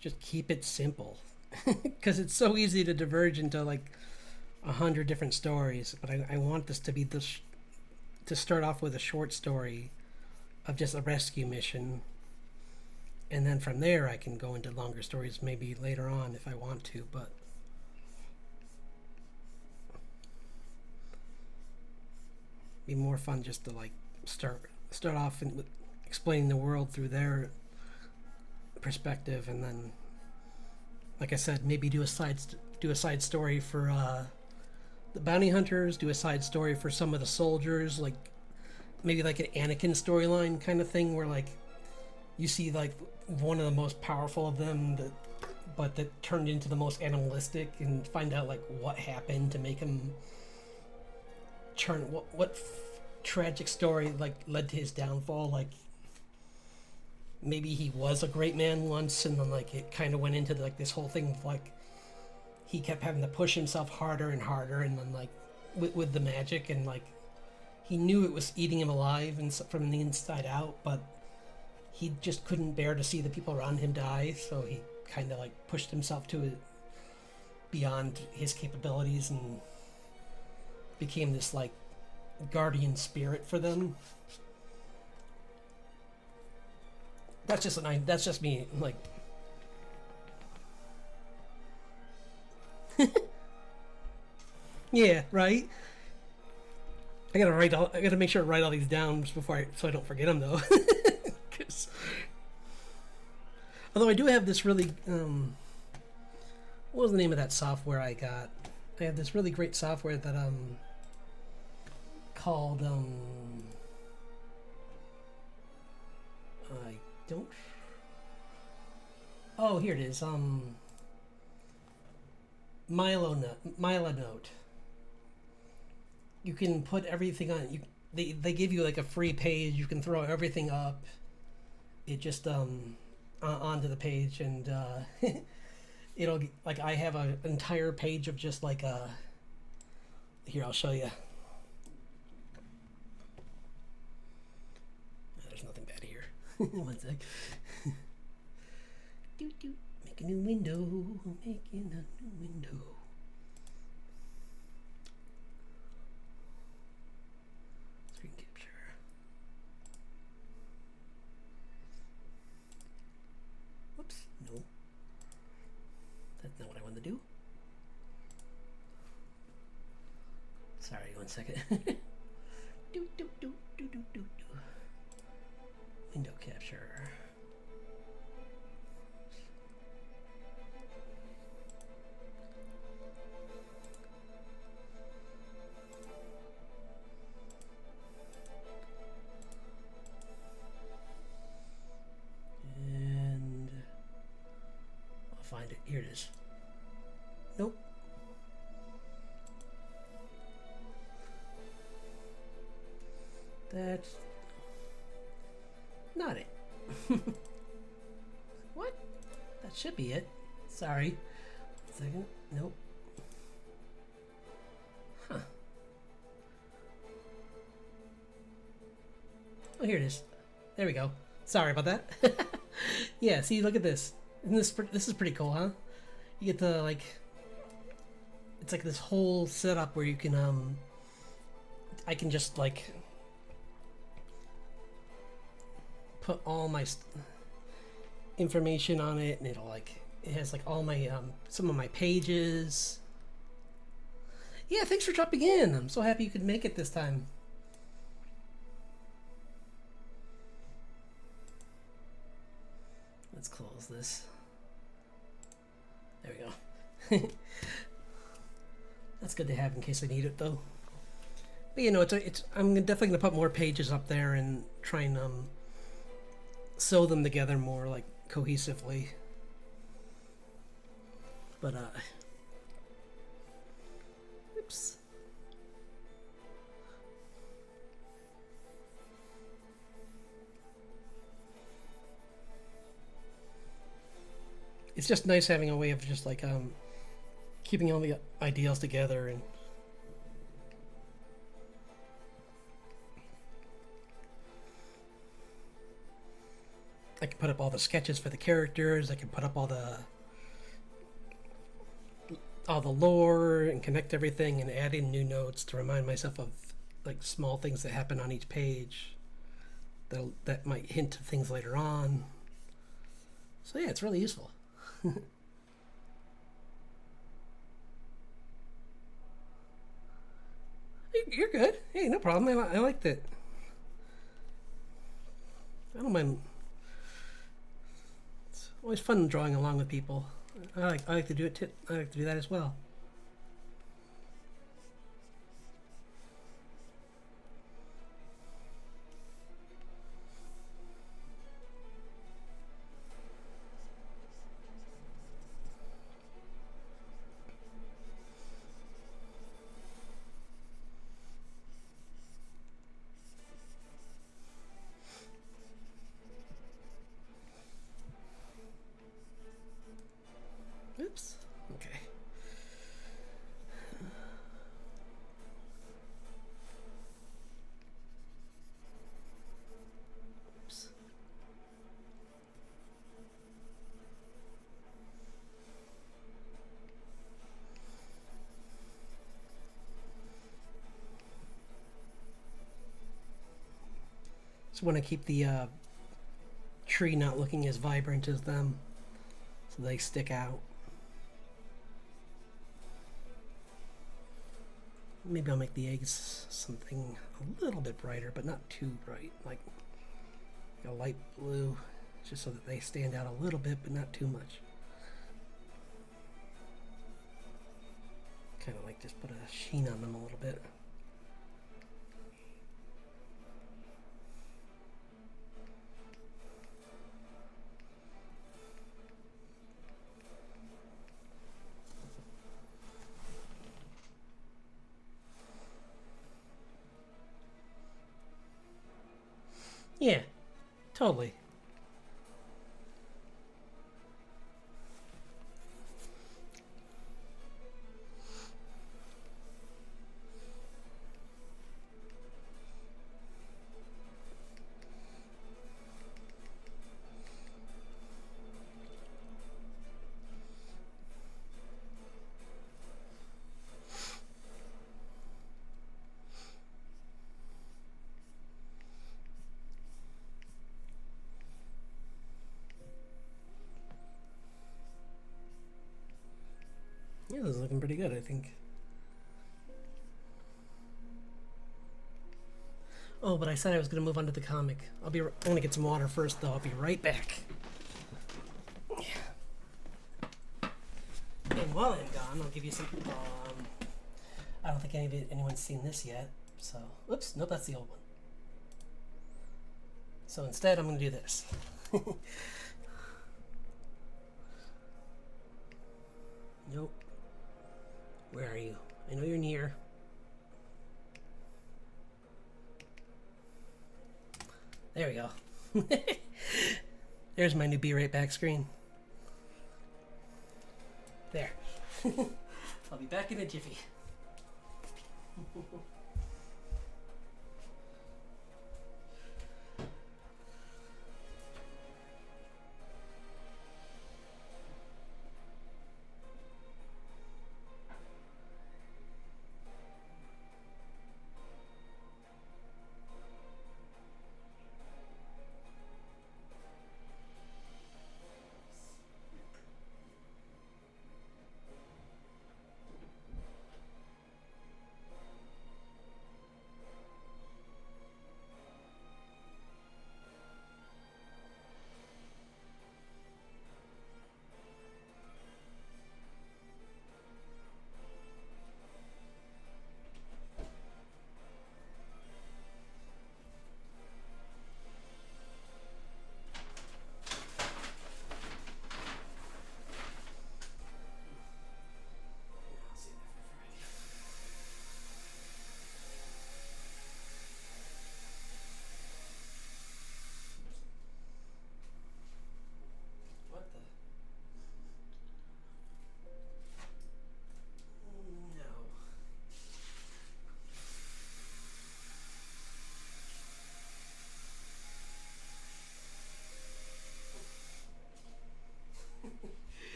just keep it simple, because it's so easy to diverge into like 100 different stories. But I want this to be to start off with a short story of just a rescue mission, and then from there I can go into longer stories maybe later on if I want to. But be more fun just to like start off with explaining the world through their perspective, and then, like I said, maybe do a side story for the bounty hunters, do a side story for some of the soldiers, like maybe like an Anakin storyline kind of thing, where like you see like one of the most powerful of them that turned into the most animalistic, and find out like what happened to make him turn, what tragic story like led to his downfall. Like maybe he was a great man once, and then like it kind of went into like this whole thing of like he kept having to push himself harder and harder, and then like with the magic, and like he knew it was eating him alive and from the inside out, but he just couldn't bear to see the people around him die, so he kind of like pushed himself to it beyond his capabilities and became this like guardian spirit for them. That's just me, like. Yeah, right. I gotta make sure to write all these down before so I don't forget them though. Although I do have this really what was the name of that software I got? I have this really great software that called I don't. Oh, here it is. Milanote. You can put everything on. They give you like a free page. You can throw everything up. It just onto the page, and it'll like I have an entire page of just like a. Here, I'll show you. There's nothing bad here. One sec. Make a new window. Making a new window. Screen capture. Whoops. No. That's not what I wanted to do. Sorry, 1 second. Window capture. And I'll find it. Here it is. Nope. That's not it. What? That should be it. Sorry. 1 second. Nope. Huh. Oh, here it is. There we go. Sorry about that. Yeah, see, look at this. Isn't this is pretty cool, huh? You get the, like... It's like this whole setup where you can, I can just, like... put all my information on it, and it'll like it has like all my some of my pages. Yeah, thanks for dropping in. I'm so happy you could make it this time. Let's close this. There we go. That's good to have in case I need it though. But you know, I'm definitely gonna put more pages up there and try and sew them together more like cohesively. But oops. It's just nice having a way of just like keeping all the ideals together. And I can put up all the sketches for the characters. I can put up all the lore and connect everything and add in new notes to remind myself of like small things that happen on each page that might hint to things later on. So yeah, it's really useful. You're good. Hey, no problem. I like that. I don't mind. It's always fun drawing along with people. I like to do it too. I like to do that as well. Oops. Okay. Oops. Just want to keep the tree not looking as vibrant as them, so they stick out. Maybe I'll make the eggs something a little bit brighter, but not too bright, like a light blue, just so that they stand out a little bit, but not too much. Kind of like just put a sheen on them a little bit. Yeah, totally. Yeah, this is looking pretty good, I think. Oh, but I said I was going to move on to the comic. I'm going to get some water first, though. I'll be right back. And while I'm gone, I'll give you some. I don't think anyone's seen this yet. So, oops, nope, that's the old one. So instead, I'm going to do this. Nope. Where are you? I know you're near. There we go. There's my new Be Right Back screen. There. I'll be back in a jiffy.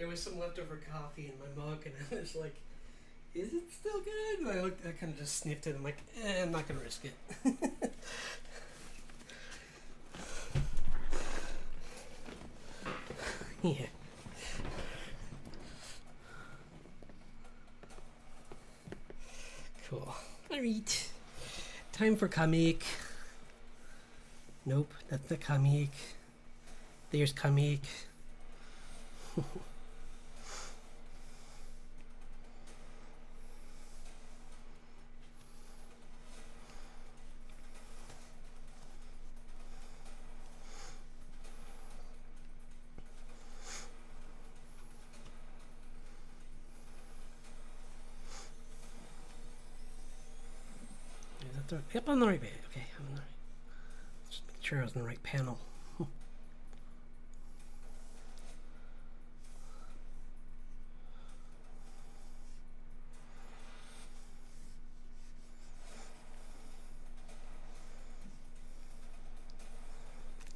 there was some leftover coffee in my mug, and I was like, "Is it still good?" And I kind of just sniffed it. I'm like, I'm not gonna risk it. Yeah. Cool. Alright. Time for comic. Nope, that's the comic. There's comic. Yep, on the right page. Okay, I'm on the right. Just make sure I was on the right panel.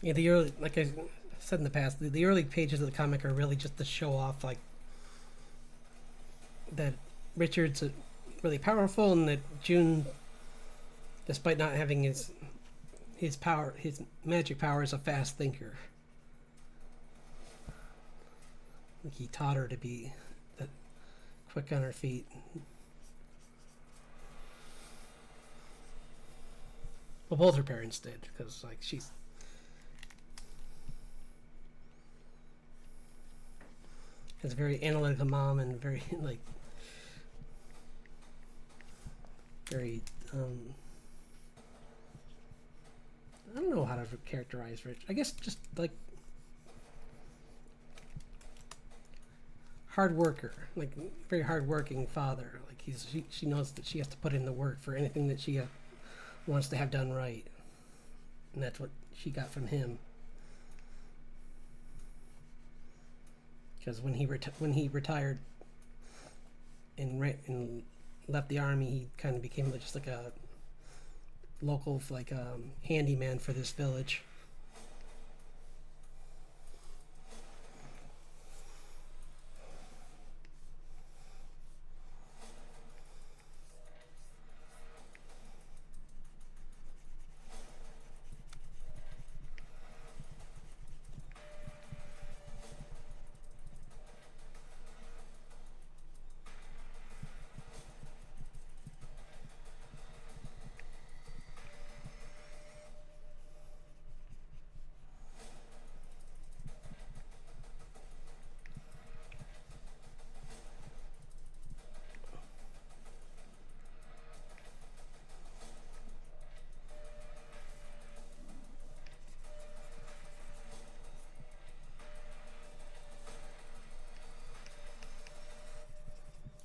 Yeah, the early, like I said in the past, the early pages of the comic are really just to show off, like, that Richard's really powerful, and that June, despite not having his power, his magic power, is a fast thinker. Like he taught her to be quick on her feet. Well, both her parents did, because like she's has a very analytical mom and very like very I don't know how to characterize Rich. I guess just like hard worker, like very hard working father. Like she knows that she has to put in the work for anything that she wants to have done right, and that's what she got from him. Because when he retired and left the army, he kind of became just like a local handyman for this village.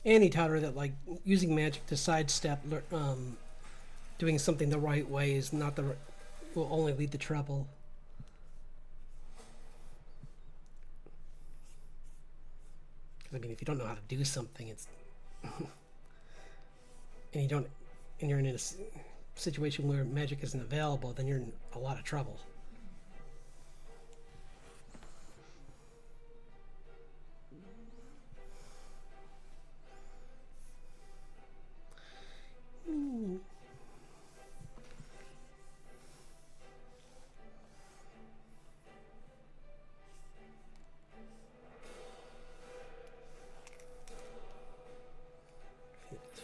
And he taught her that like using magic to sidestep doing something the right way is not will only lead to trouble. Because I mean, if you don't know how to do something, it's and you're in a situation where magic isn't available, then you're in a lot of trouble.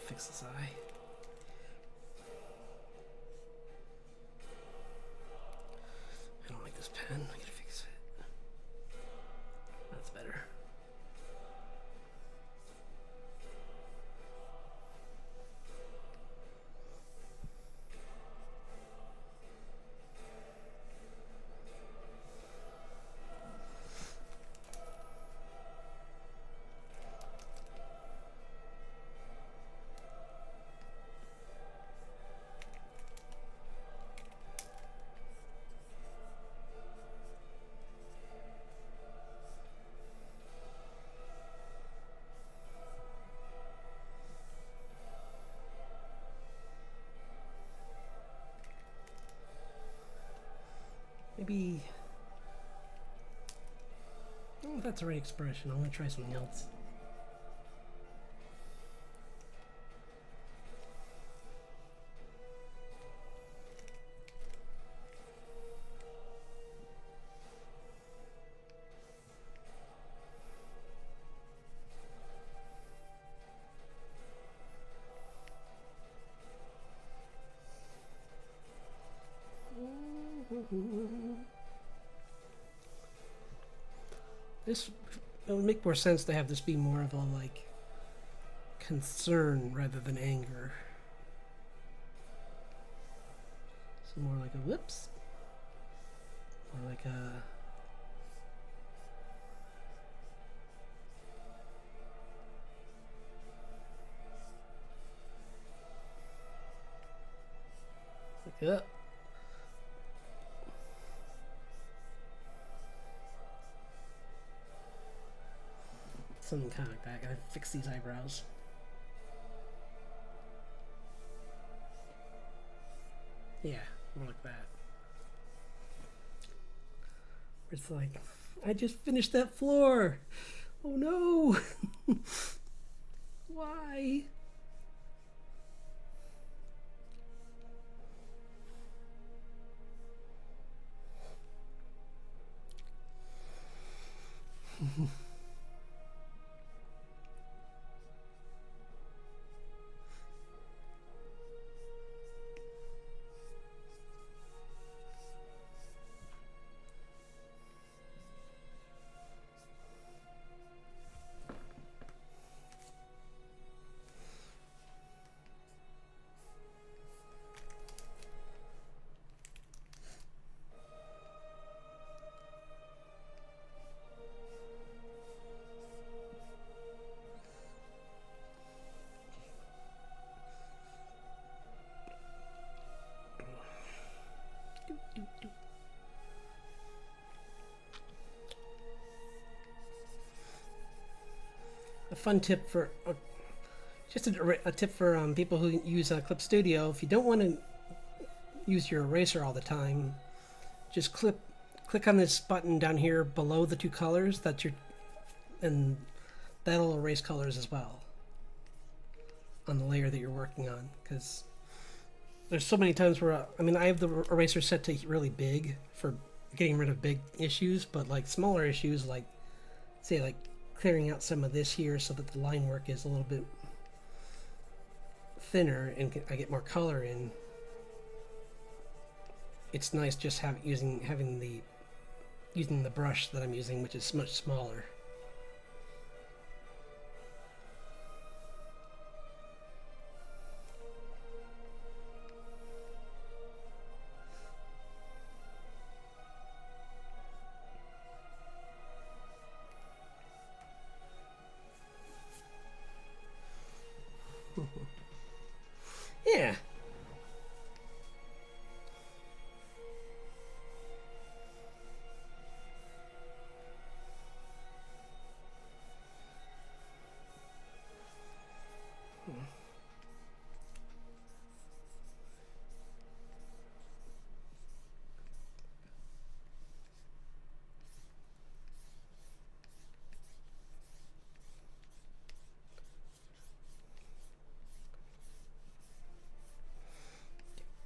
Fix this eye. I don't like this pen. I gotta fix it. That's better. Maybe that's the right expression. I want to try something else. This, it would make more sense to have this be more of a like concern rather than anger. So more like a whoops. More like a like a something kind of like that. I gotta fix these eyebrows. Yeah, more like that. It's like, I just finished that floor. Oh no. Why? A fun tip for just a tip for people who use Clip Studio. If you don't want to use your eraser all the time, just click on this button down here below the two colors and that'll erase colors as well on the layer that you're working on. Because there's so many times where I have the eraser set to really big for getting rid of big issues, but like smaller issues, like say like clearing out some of this here so that the line work is a little bit thinner and I get more color in. It's nice just using the brush that I'm using, which is much smaller. Yeah.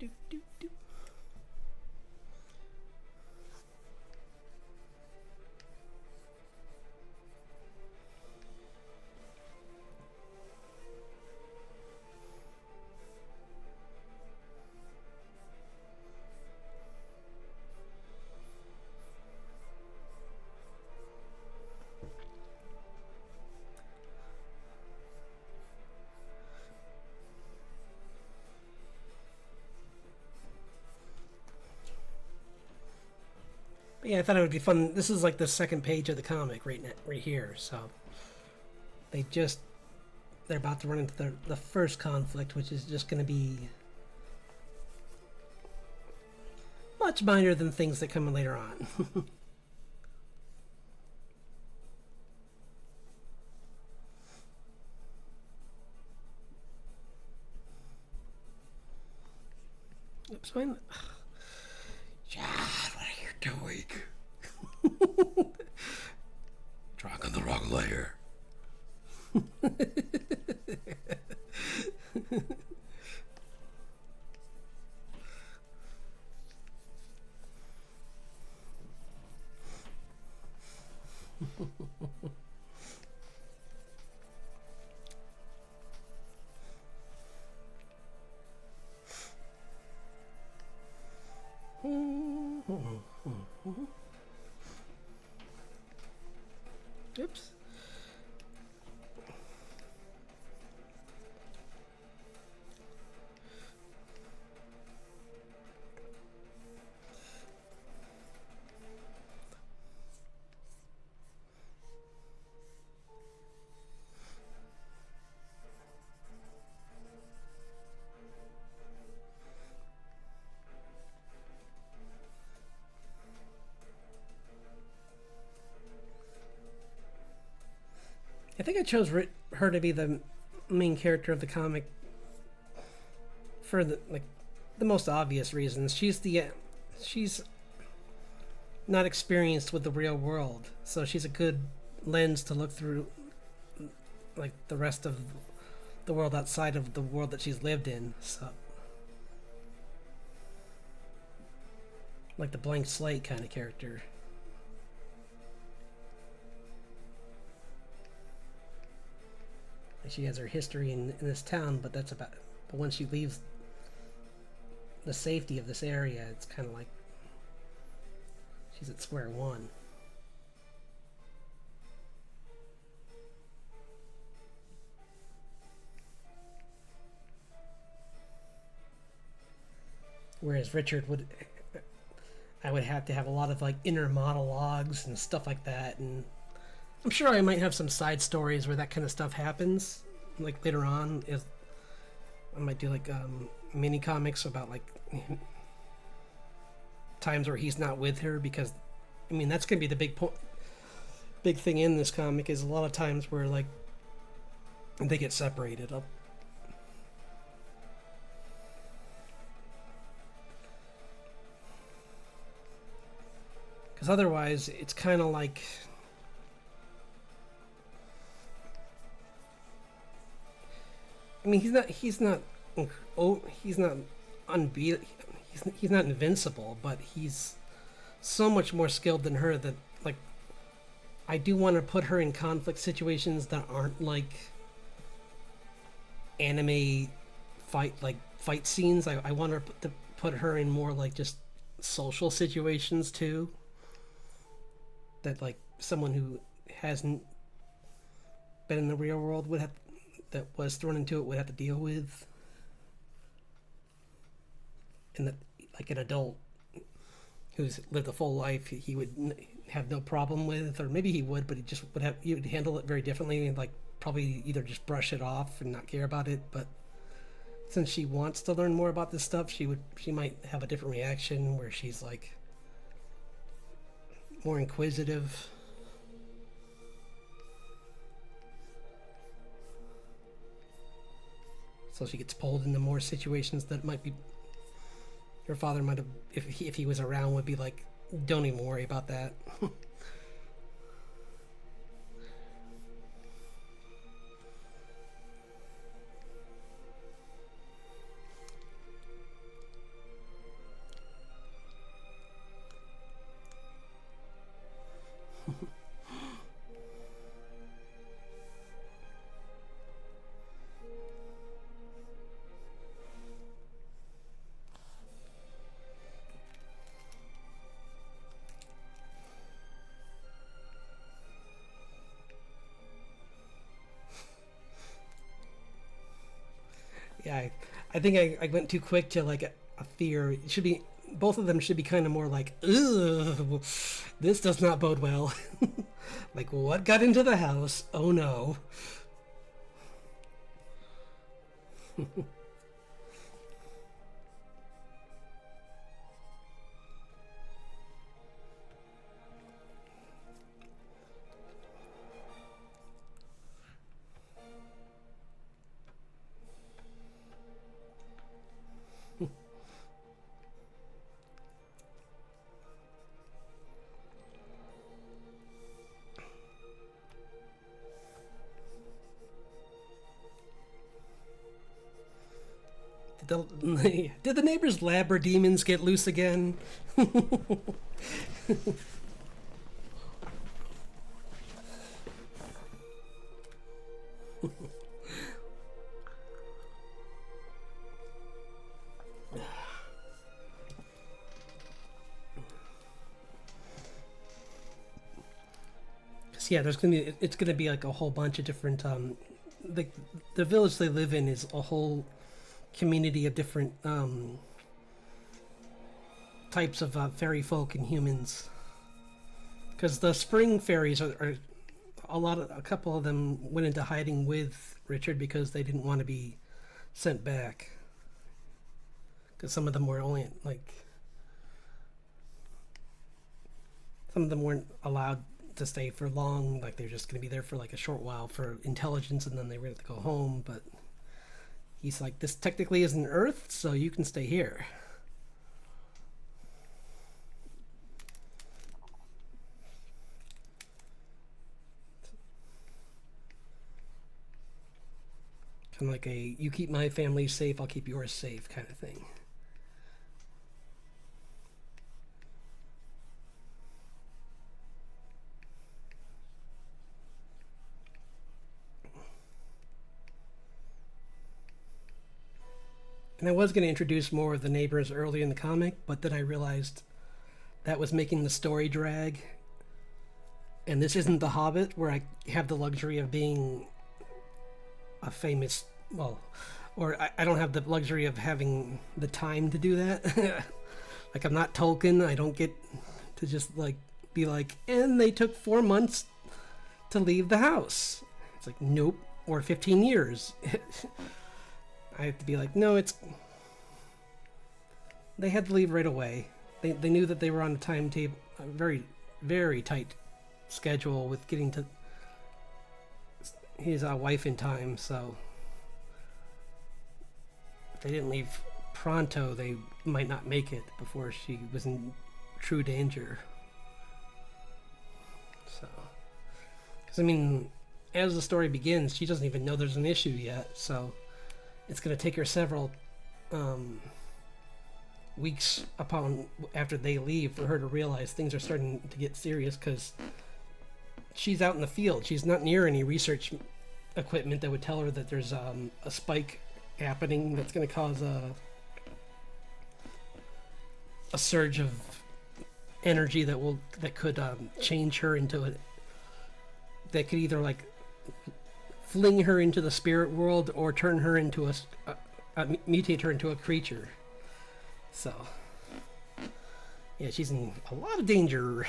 Do, do, do. But yeah, I thought it would be fun. This is like the second page of the comic right here. So they're about to run into the first conflict, which is just going to be much minor than things that come in later on. Oops, fine. John, what are you doing? layer. Oops. I think I chose her to be the main character of the comic for the most obvious reasons. She's not experienced with the real world, so she's a good lens to look through, like the rest of the world outside of the world that she's lived in. So, like the blank slate kind of character. She has her history in this town, but but when she leaves the safety of this area, it's kind of like she's at square one. Whereas I would have to have a lot of like inner monologues and stuff like that, and I'm sure I might have some side stories where that kind of stuff happens, like later on. I might do like mini comics about like times where he's not with her, because I mean that's gonna be the big thing in this comic is a lot of times where like they get separated up. Because otherwise, it's kind of like I mean, he's not unbeat. He's not invincible, but he's so much more skilled than her that like I do want to put her in conflict situations that aren't like anime fight scenes. I want her to put her in more like just social situations too. That like someone who hasn't been in the real world that was thrown into it would have to deal with, and that like an adult who's lived a full life he would have no problem with, or maybe he would, but he would handle it very differently, and like probably either just brush it off and not care about it. But since she wants to learn more about this stuff, she might have a different reaction where she's like more inquisitive. So she gets pulled into more situations that might be her father might have, if he was around, would be like, don't even worry about that. Yeah, I think I went too quick to like a fear. It should be, both of them should be kind of more like, ugh, this does not bode well. Like, what got into the house? Oh no. Did the neighbor's labra demons get loose again? Yeah, it's gonna be like a whole bunch of different the village they live in is a whole community of different types of fairy folk and humans. Because the spring fairies are a couple of them went into hiding with Richard because they didn't want to be sent back. Because some of them were only some of them weren't allowed to stay for long, like they're just going to be there for like a short while for intelligence and then they were going to go home. But he's like, this technically isn't Earth, so you can stay here. Kind of like a, you keep my family safe, I'll keep yours safe kind of thing. And I was going to introduce more of the neighbors early in the comic, but then I realized that was making the story drag. And this isn't The Hobbit, where I have the luxury of being a famous, well, or I don't have the luxury of having the time to do that. Like, I'm not Tolkien. I don't get to just, like, be like, and they took 4 months to leave the house. It's like, nope. Or 15 years. I have to be like, no, they had to leave right away. They knew that they were on a timetable, a very, very tight schedule with getting to his wife in time, so if they didn't leave pronto, they might not make it before she was in true danger. So, because I mean, as the story begins, she doesn't even know there's an issue yet, so it's going to take her several weeks after they leave for her to realize things are starting to get serious, because she's out in the field. She's not near any research equipment that would tell her that there's a spike happening that's going to cause a surge of energy that could change her into that could either like fling her into the spirit world or turn her into mutate her into a creature. So yeah, she's in a lot of danger.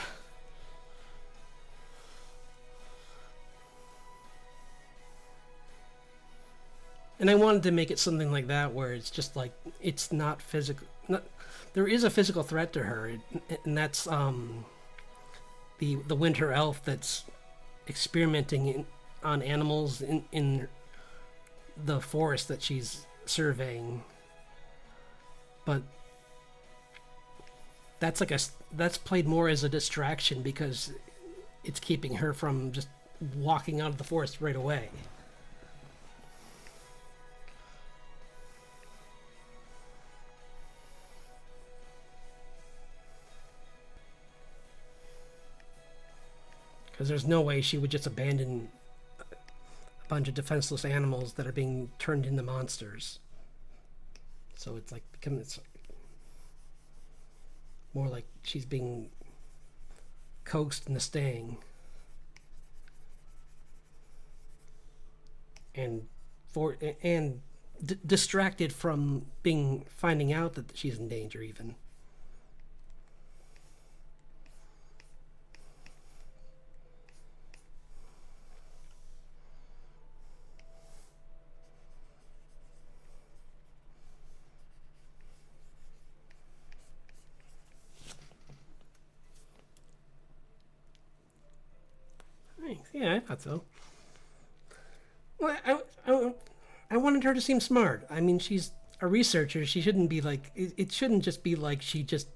And I wanted to make it something like that where it's just like, it's not physical. There is a physical threat to her, and that's the winter elf that's experimenting on animals in the forest that she's surveying. But that's played more as a distraction because it's keeping her from just walking out of the forest right away. Because there's no way she would just abandon a bunch of defenseless animals that are being turned into monsters. So it's like it's more like she's being coaxed into staying, and distracted from finding out that she's in danger even. Yeah, I thought so. Well, I wanted her to seem smart. I mean, she's a researcher. She shouldn't be like... It shouldn't just be like she just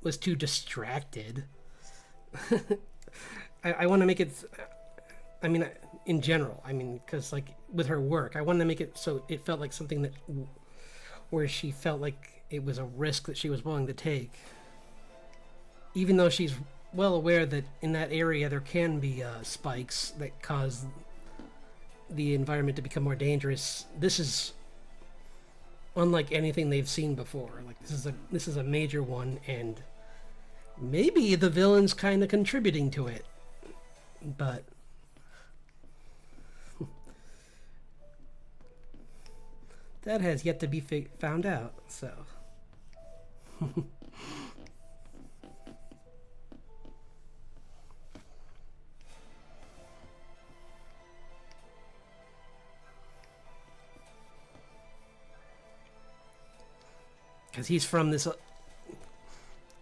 was too distracted. I want to make it... I mean, in general. I mean, because like with her work, I wanted to make it so it felt like something that where she felt like it was a risk that she was willing to take, even though she's well aware that in that area there can be spikes that cause the environment to become more dangerous. This is unlike anything they've seen before. Like this is a major one, and maybe the villain's kind of contributing to it, but that has yet to be found out. So. Because he's from this,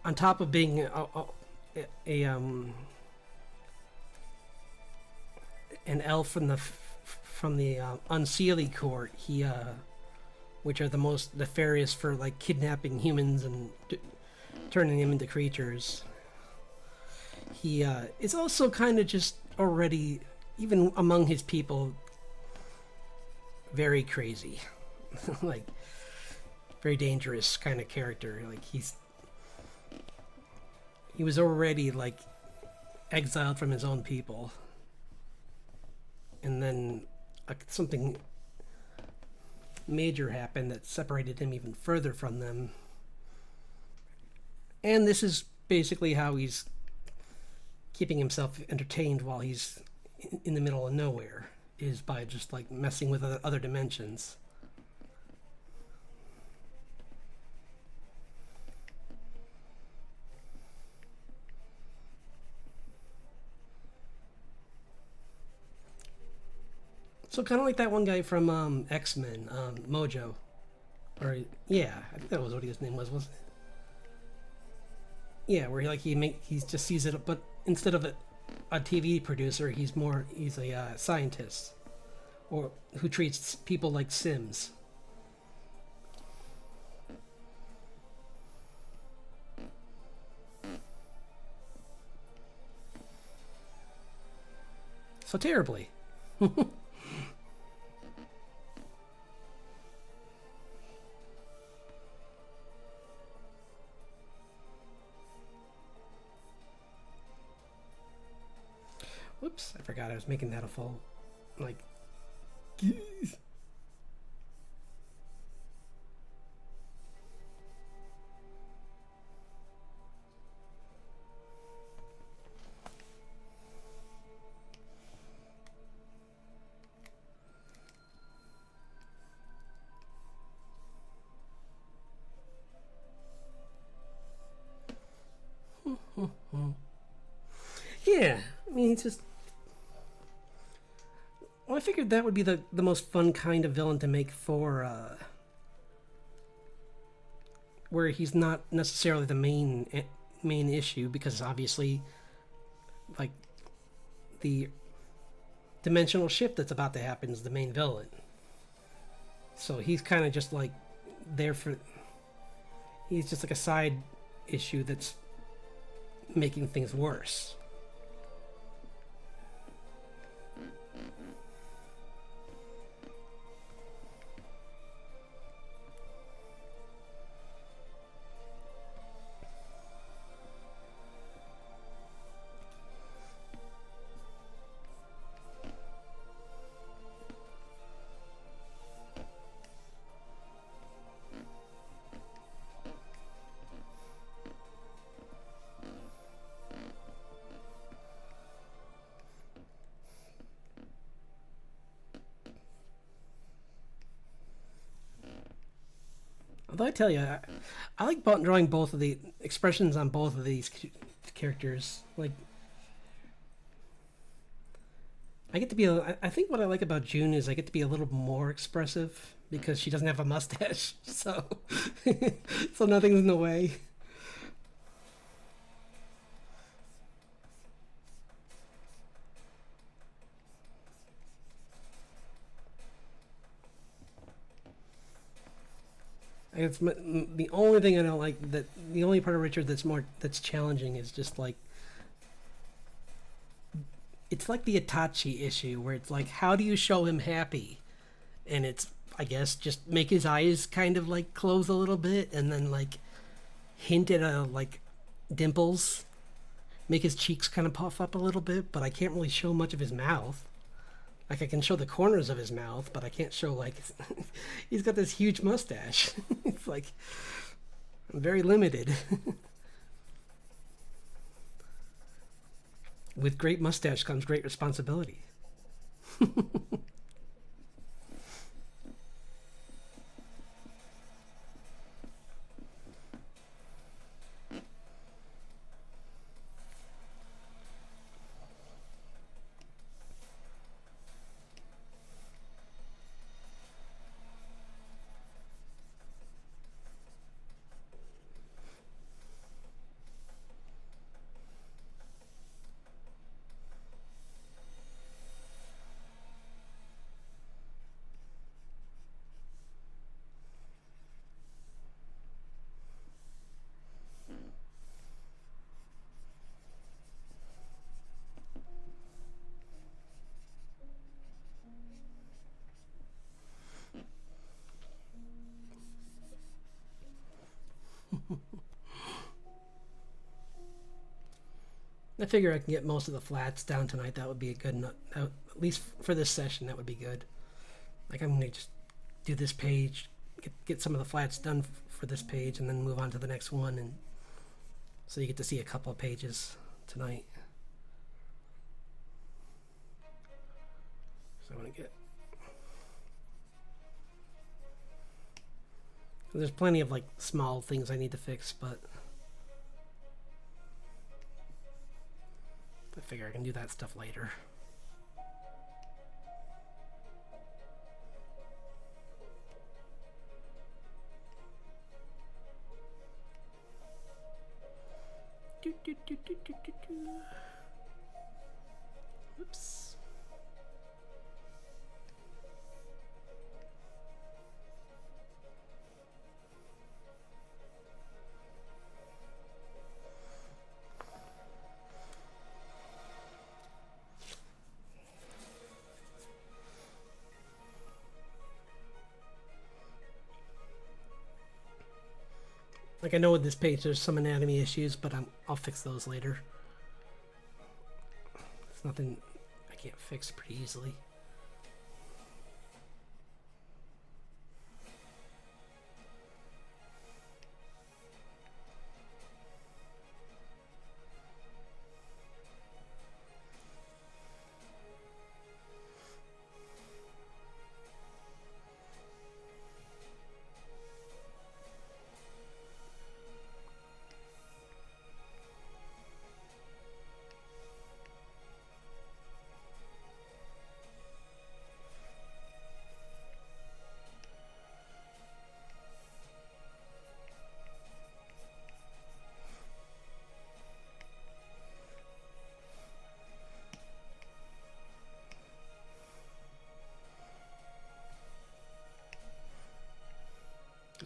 on top of being an elf from the Unseelie court, which are the most nefarious for like kidnapping humans and turning them into creatures. He is also kind of just already, even among his people, very crazy, like very dangerous kind of character. Like he was already like exiled from his own people, and then something major happened that separated him even further from them. And this is basically how he's keeping himself entertained while he's in the middle of nowhere, is by just like messing with other dimensions. So kind of like that one guy from X-Men, Mojo, or yeah, I think that was what his name was, wasn't it? Yeah, where he just sees it, but instead of a TV producer, he's a scientist, or who treats people like Sims. So terribly. Whoops, I forgot I was making that a full, like, geez. Yeah, I mean, it's just... Well, I figured that would be the most fun kind of villain to make for, where he's not necessarily the main issue, because obviously, like, the dimensional shift that's about to happen is the main villain. So he's kind of just, like, there for... He's just like a side issue that's making things worse. Although I tell you, I like drawing both of the expressions on both of these characters. Like, I get to be I think what I like about June is I get to be a little more expressive because she doesn't have a mustache, so so nothing's in the way. It's the only thing I don't like, that the only part of Richard that's challenging is just like, it's like the Itachi issue where it's like, how do you show him happy? And it's I guess just make his eyes kind of like close a little bit, and then like hint at like dimples, make his cheeks kind of puff up a little bit, but I can't really show much of his mouth. Like I can show the corners of his mouth, but I can't show like he's got this huge mustache. It's like I'm very limited. With great mustache comes great responsibility. I figure I can get most of the flats down tonight. That would be a good, at least for this session, that would be good. Like I'm gonna just do this page, get some of the flats done for this page, and then move on to the next one, and so you get to see a couple of pages tonight. So I want to get. There's plenty of like small things I need to fix, but I figure I can do that stuff later. Whoops. Like I know with this page there's some anatomy issues, but I'll fix those later. It's nothing I can't fix pretty easily.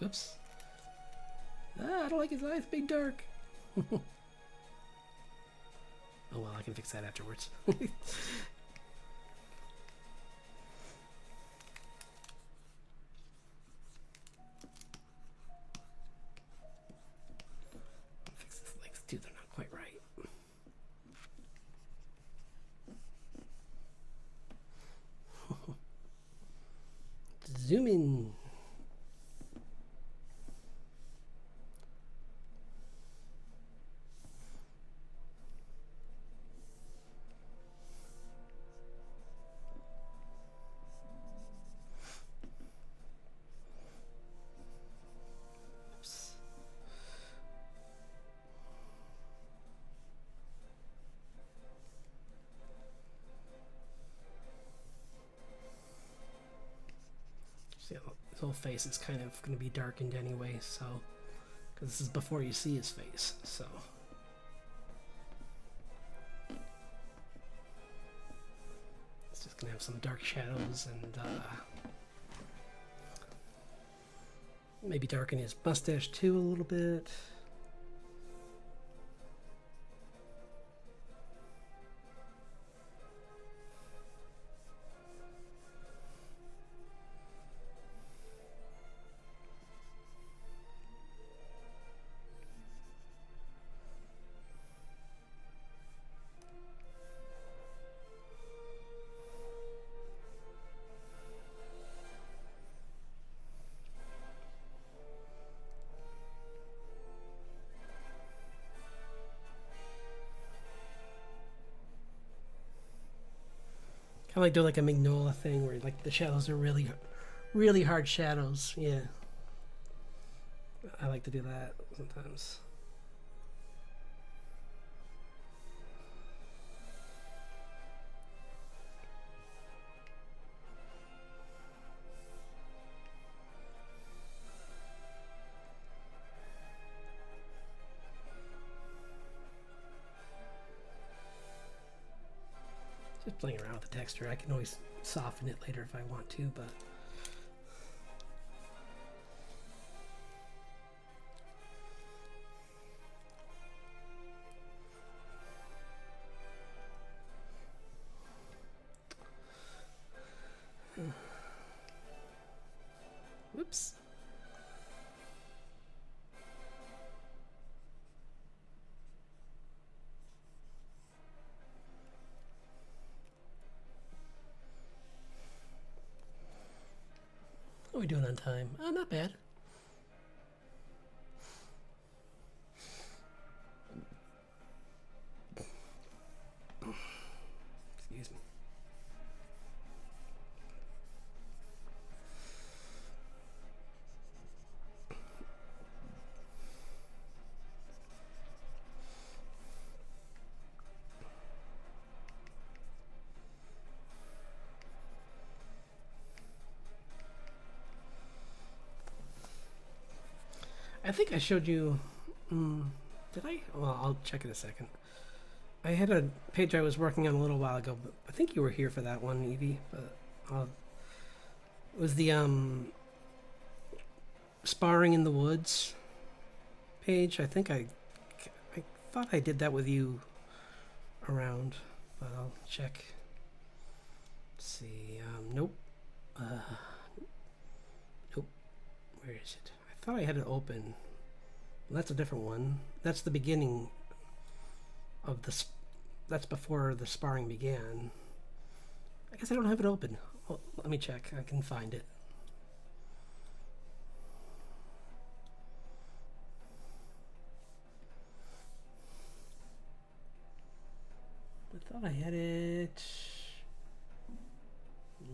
Oops. I don't like his eyes being dark. Oh well, I can fix that afterwards. Fix his legs too, they're not quite right. Zoom in. His whole face is kind of going to be darkened anyway, so because this is before you see his face, so it's just going to have some dark shadows and maybe darken his mustache too a little bit. Kind of like do like a Magnolia thing where like the shadows are really, really hard shadows. Yeah. I like to do that sometimes. Just playing around with the texture. I can always soften it later if I want to, but whoops. How are we doing on time? Not bad. Excuse me. I think I showed you. Did I? Well, I'll check in a second. I had a page I was working on a little while ago, but I think you were here for that one, Evie. But it was the sparring in the woods page. I think I thought I did that with you around, but I'll check. Let's see. Nope. Nope. Where is it? I thought I had it open. Well, that's a different one. That's the beginning of the. That's before the sparring began. I guess I don't have it open. Oh, let me check. I can find it. I thought I had it.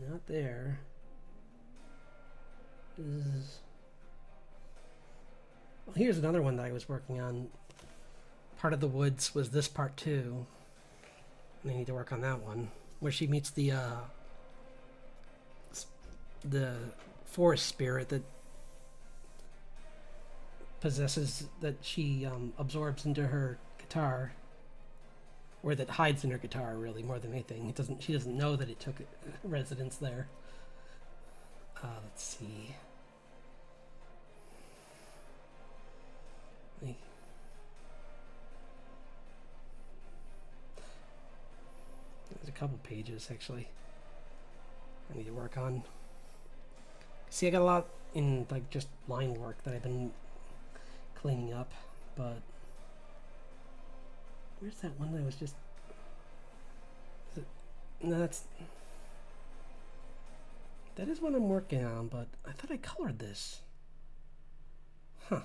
Not there. Well, here's another one that I was working on. Part of the woods was this part too. And I need to work on that one, where she meets the forest spirit that possesses, that she absorbs into her guitar, or that hides in her guitar, really, more than anything. She doesn't know that it took residence there. Let's see. There's a couple pages actually I need to work on. See, I got a lot in like just line work that I've been cleaning up, but where's that one that I was just... No, that is what I'm working on, but I thought I colored this. Huh.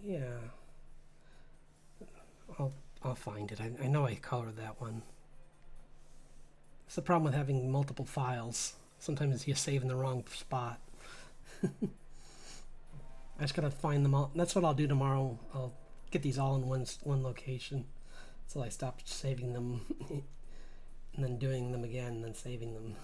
Yeah. I'll find it. I know I colored that one. It's the problem with having multiple files. Sometimes you save in the wrong spot. I just gotta find them all. That's what I'll do tomorrow. I'll get these all in one location. So I stopped saving them and then doing them again and then saving them.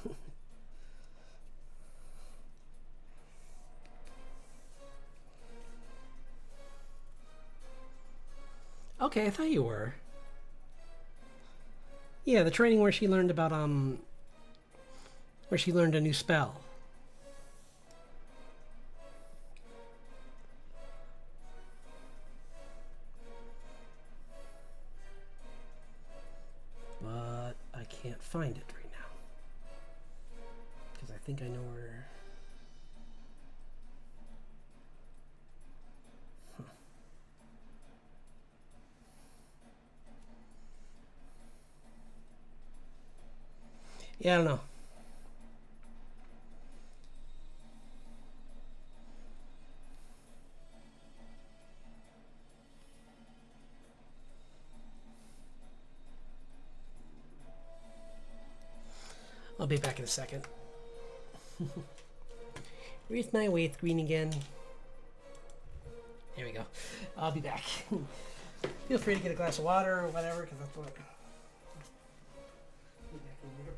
Okay, I thought you were. Yeah, the training where she learned about where she learned a new spell. But I can't find it right now. Because I think I know where... Yeah, I don't know. I'll be back in a second. Where's my weight screen again? There we go. I'll be back. Feel free to get a glass of water or whatever, because that's what... Be back in here.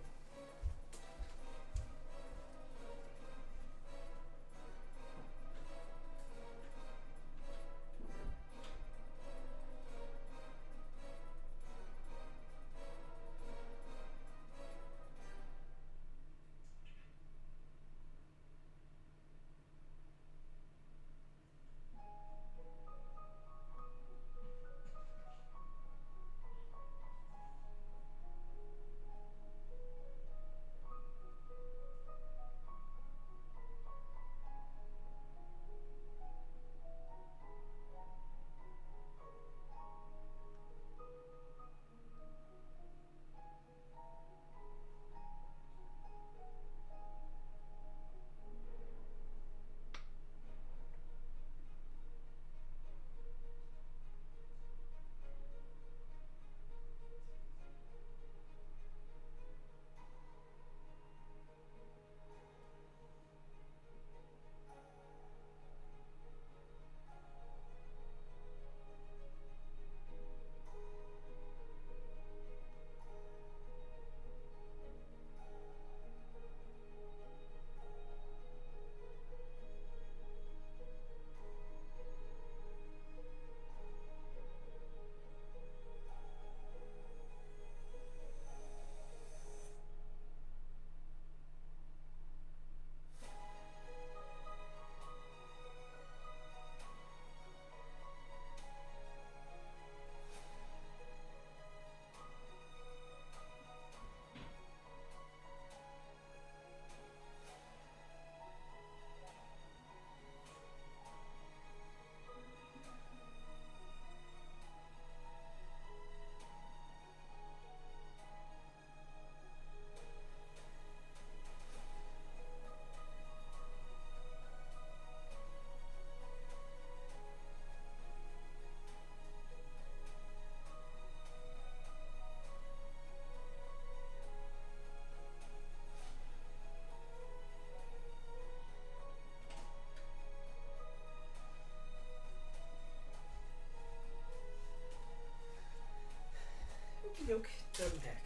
Yoke, done back.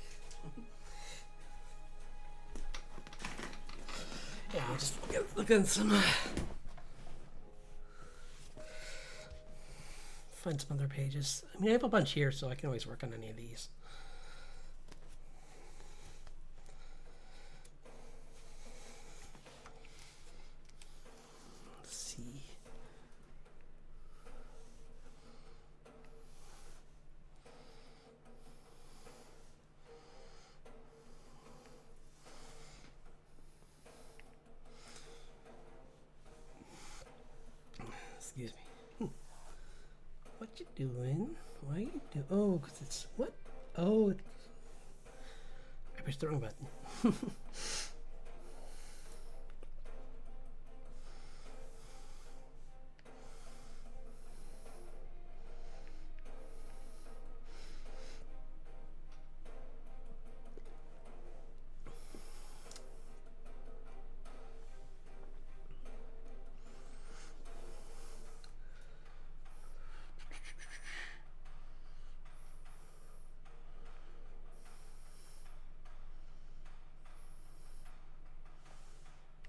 Yeah, I'll just look at some. Find some other pages. I mean, I have a bunch here, so I can always work on any of these. Let's see. Excuse me. What you doing? Why you do? Oh, because it's what? Oh, I pushed the wrong button.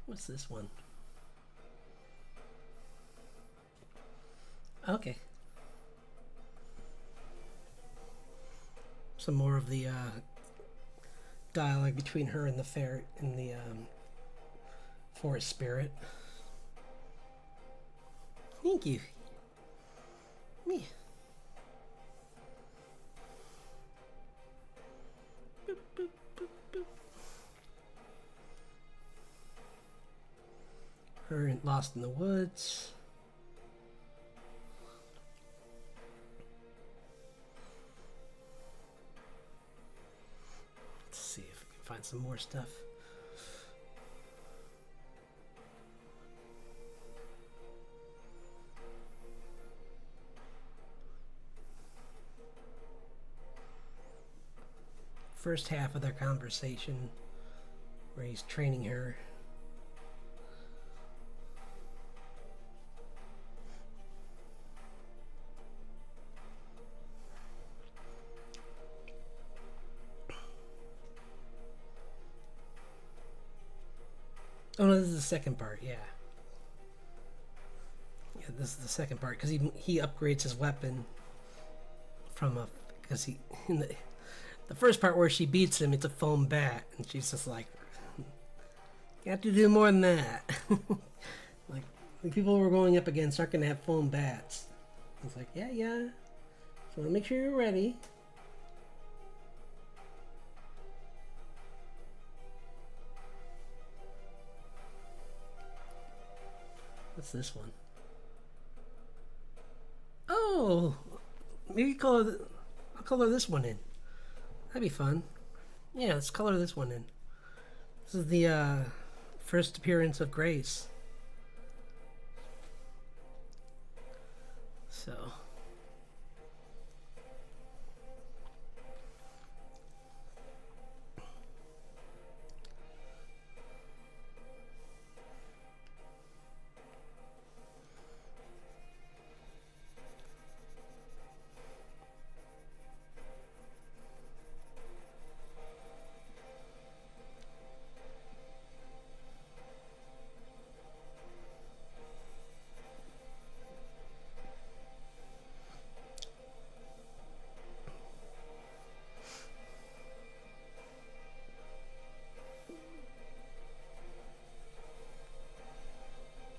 What's this one? Okay. Some more of the dialogue between her and the ferret and the forest spirit. Thank you. Me. Boop, boop, boop, boop. Her lost in the woods. Let's see if we can find some more stuff. First half of their conversation where he's training her. Oh no, this is the second part. Yeah. Yeah, this is the second part because he upgrades his weapon from a because he in the first part where she beats him, it's a foam bat, and she's just like, "You have to do more than that." like the people we're going up against aren't gonna have foam bats. It's like, yeah. So make sure you're ready. What's this one? Oh, maybe I'll color this one in. That'd be fun. Yeah, let's color this one in. This is the first appearance of Grace. So.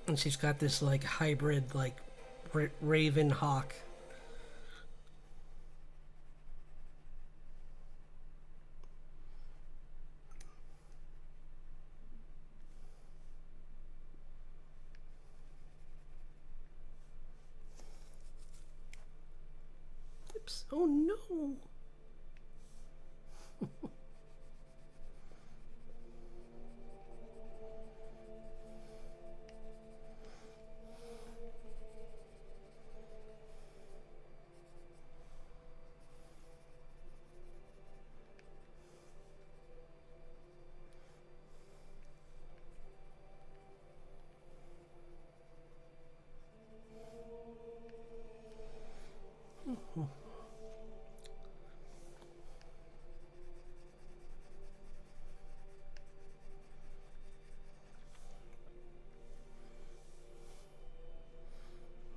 And she's got this like hybrid like raven hawk. Oops. Oh no.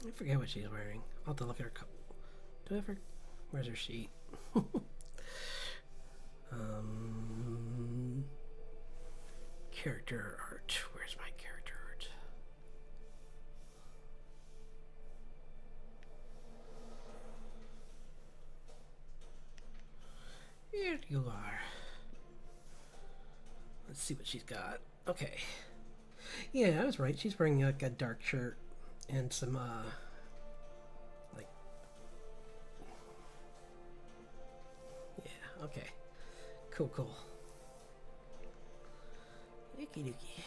I forget what she's wearing. I'll have to look at her cup. Do I ever? Where's her sheet? Character art. Where's my character art? Here you are. Let's see what she's got. Okay. Yeah, I was right. She's wearing like a dark shirt and some like yeah, okay. Cool. Icky dookie.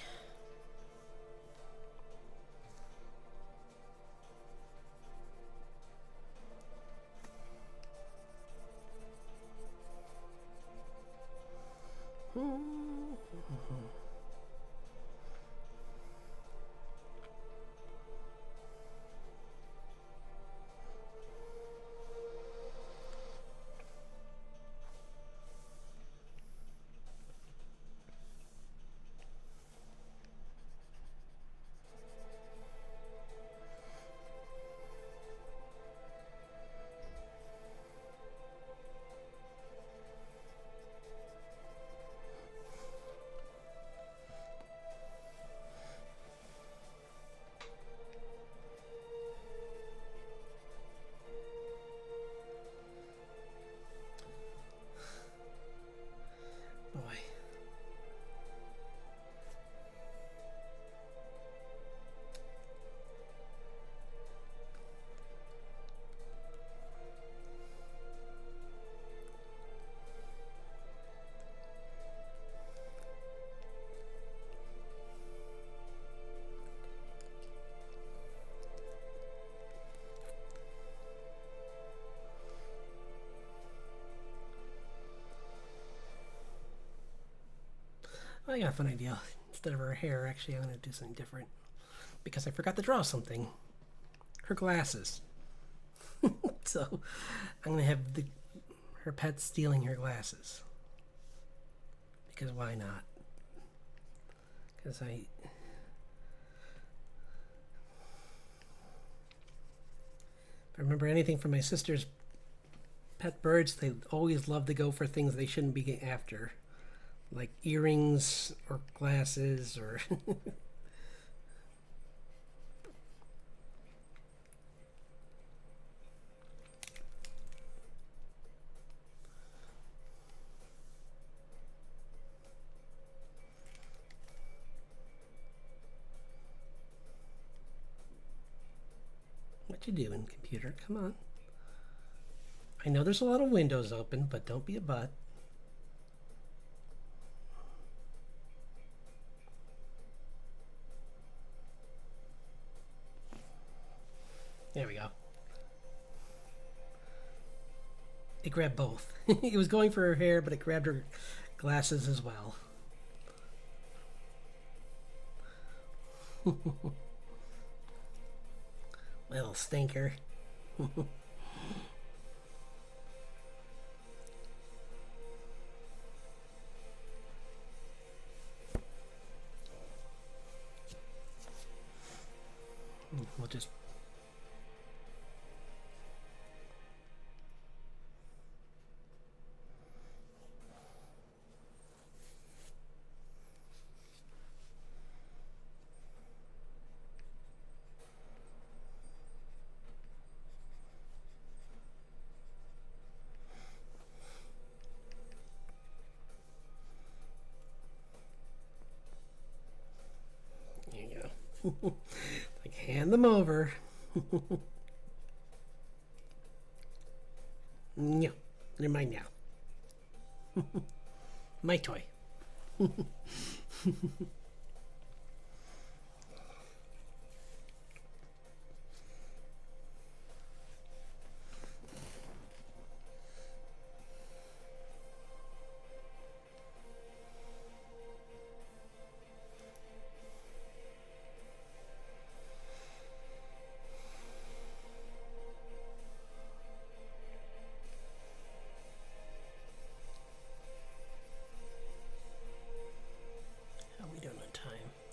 I got a fun idea. Instead of her hair, actually, I'm going to do something different. Because I forgot to draw something. Her glasses. So, I'm going to have her pet stealing her glasses. Because why not? Because if I remember anything from my sister's pet birds, they always love to go for things they shouldn't be after. Like earrings or glasses or... What you doing, computer? Come on. I know there's a lot of windows open, but don't be a butt. There we go. It grabbed both. It was going for her hair, but it grabbed her glasses as well. Little stinker. We'll just... There you go. Like, hand them over. No, they're mine now. My toy.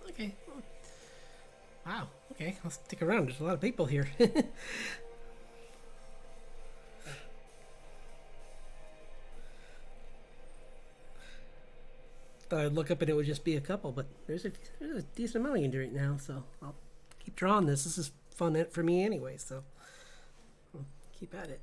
Okay. Wow. Okay, I'll stick around. There's a lot of people here. Thought I'd look up and it would just be a couple, but there's a decent amount I can do right now, so I'll keep drawing this. This is fun for me anyway, so I'll keep at it.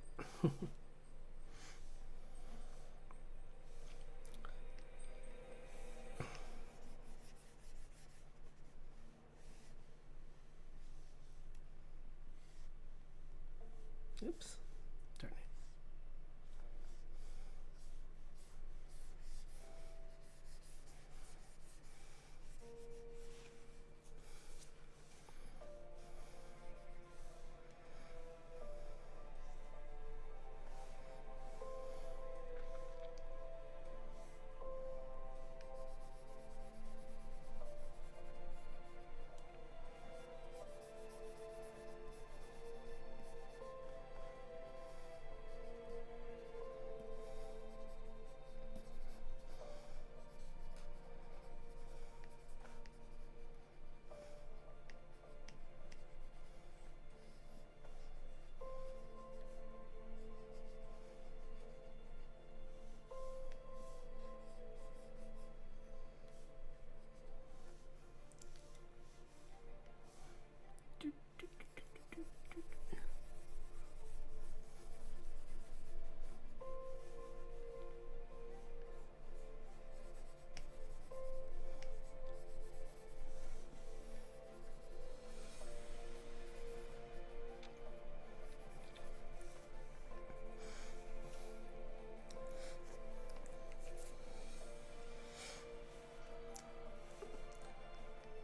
Oops. Darn it.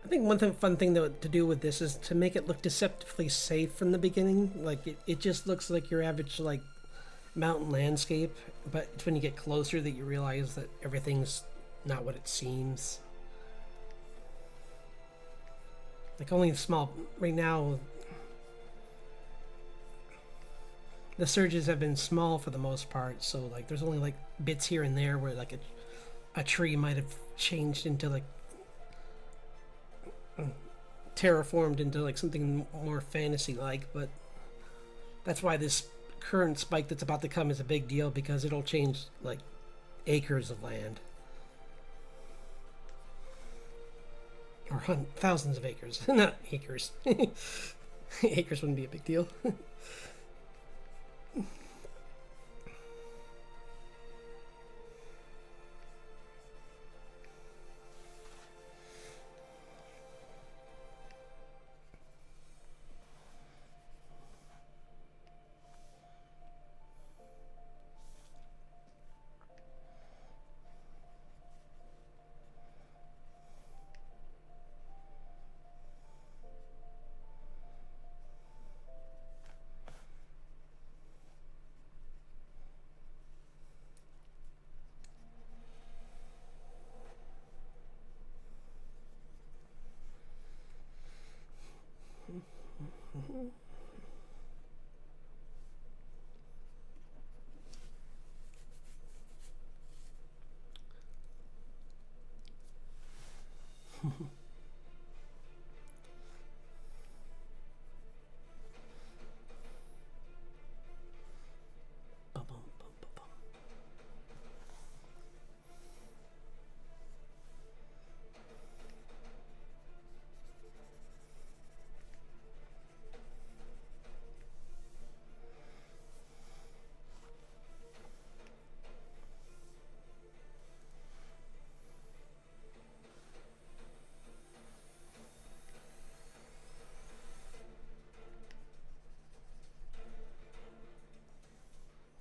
I think one fun thing to do with this is to make it look deceptively safe from the beginning. Like it just looks like your average like mountain landscape, but it's when you get closer that you realize that everything's not what it seems. Like only small right now. The surges have been small for the most part, so like there's only like bits here and there where like a tree might have changed into like terraformed into like something more fantasy like, but that's why this current spike that's about to come is a big deal, because it'll change like acres of land, or thousands of acres. Not acres. Acres wouldn't be a big deal.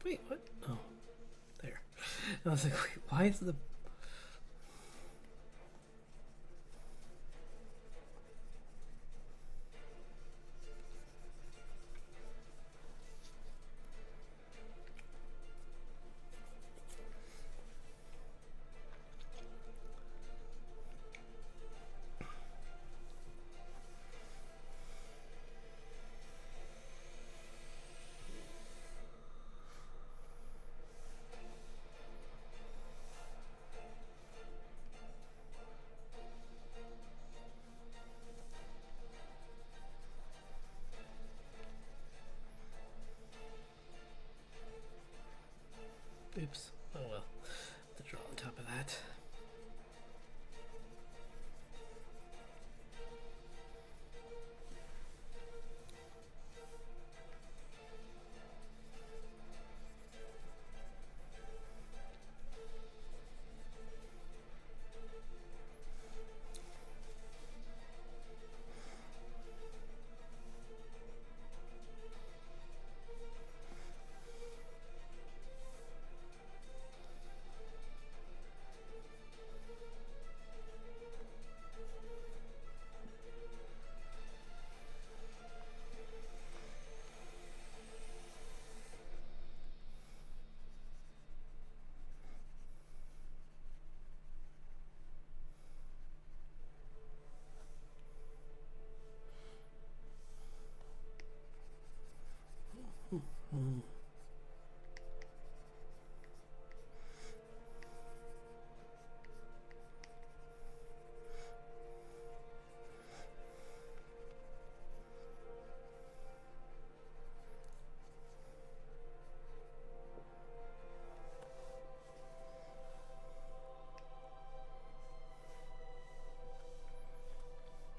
Wait, what? Oh, there. I was like, wait, why is the... Oops. Oh well. The draw on top of that.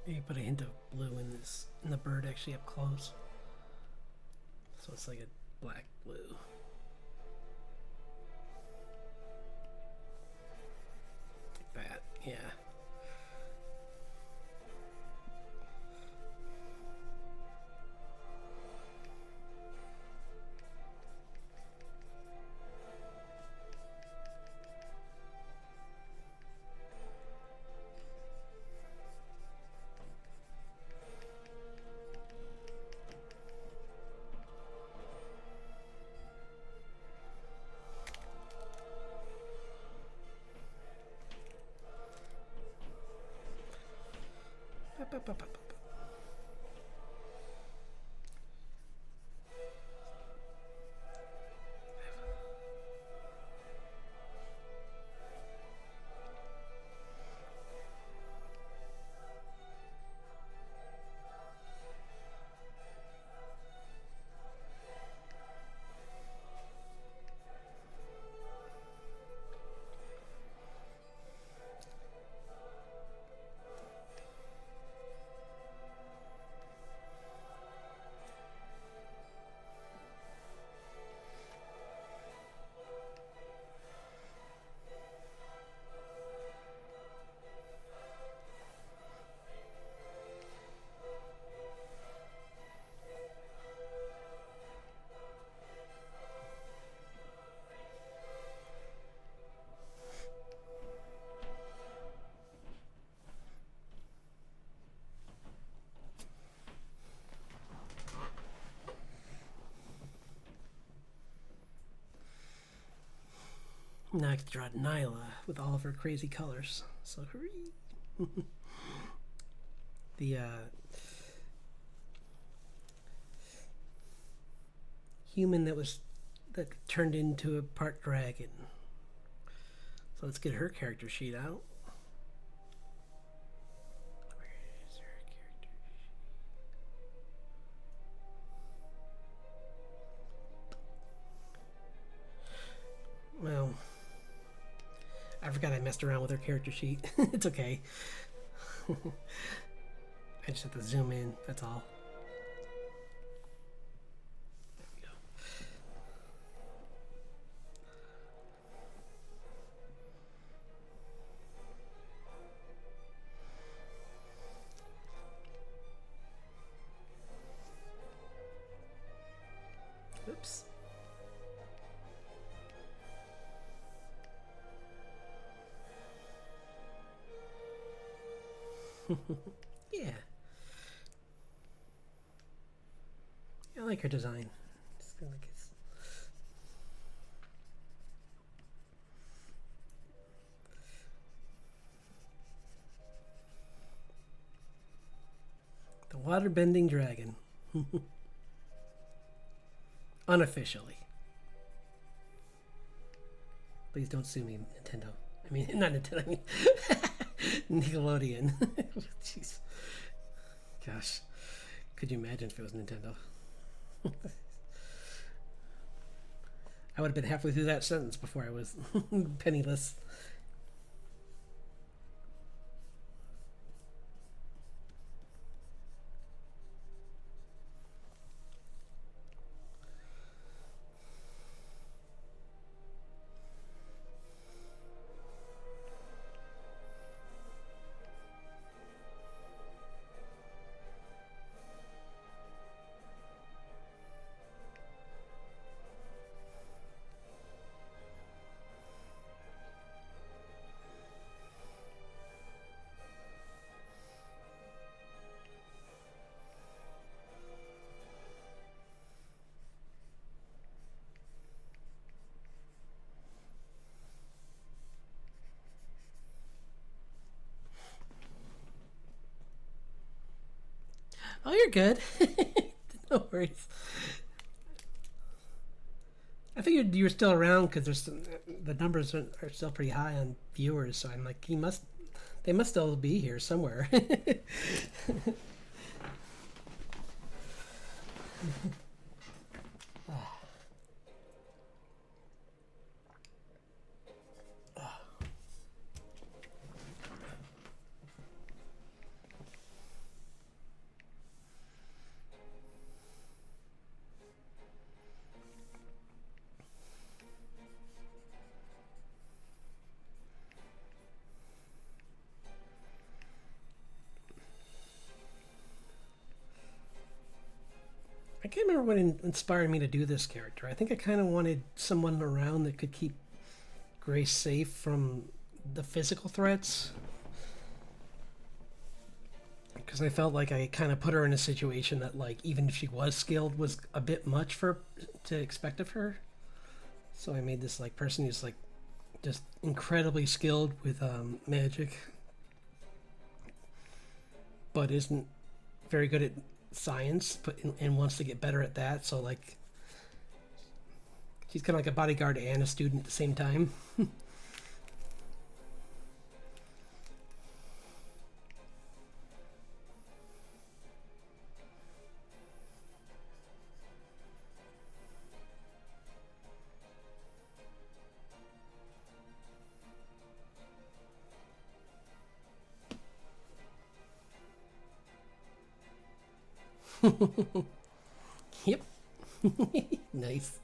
Maybe put a hint of blue in this, in the bird actually up close. So it's like a black blue. Like that, yeah. Up, up, up, up, up. Now I can draw Nyla with all of her crazy colors. So hurry. The human that turned into a part dragon. So let's get her character sheet out. Where is her character sheet? Well, I forgot I messed around with her character sheet. It's okay. I just have to zoom in, that's all. There we go. Oops. Yeah. I like her design. Just like it's... The water-bending dragon. Unofficially. Please don't sue me, Nintendo. I mean, not Nintendo, I mean Nickelodeon. Jeez. Gosh. Could you imagine if it was Nintendo? I would have been halfway through that sentence before I was penniless. Oh, you're good. No worries. I figured you were still around because the numbers are still pretty high on viewers. So I'm like, they must still be here somewhere. I can't remember what inspired me to do this character. I think I kind of wanted someone around that could keep Grace safe from the physical threats. Because I felt like I kind of put her in a situation that, like, even if she was skilled, was a bit much to expect of her. So I made this like person who's like just incredibly skilled with magic, but isn't very good at science, and wants to get better at that. So like, she's kind of like a bodyguard and a student at the same time. Yep. Nice.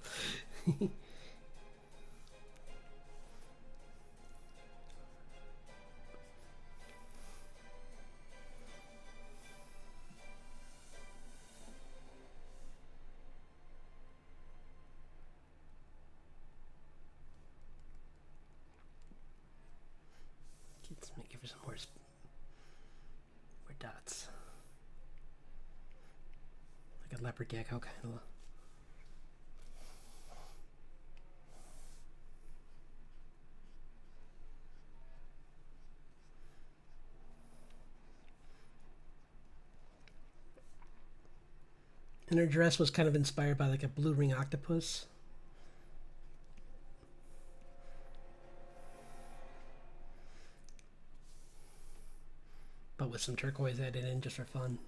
Let's give her some more dots. Like a leopard gecko kind of. And her dress was kind of inspired by like a blue ring octopus. But with some turquoise added in just for fun.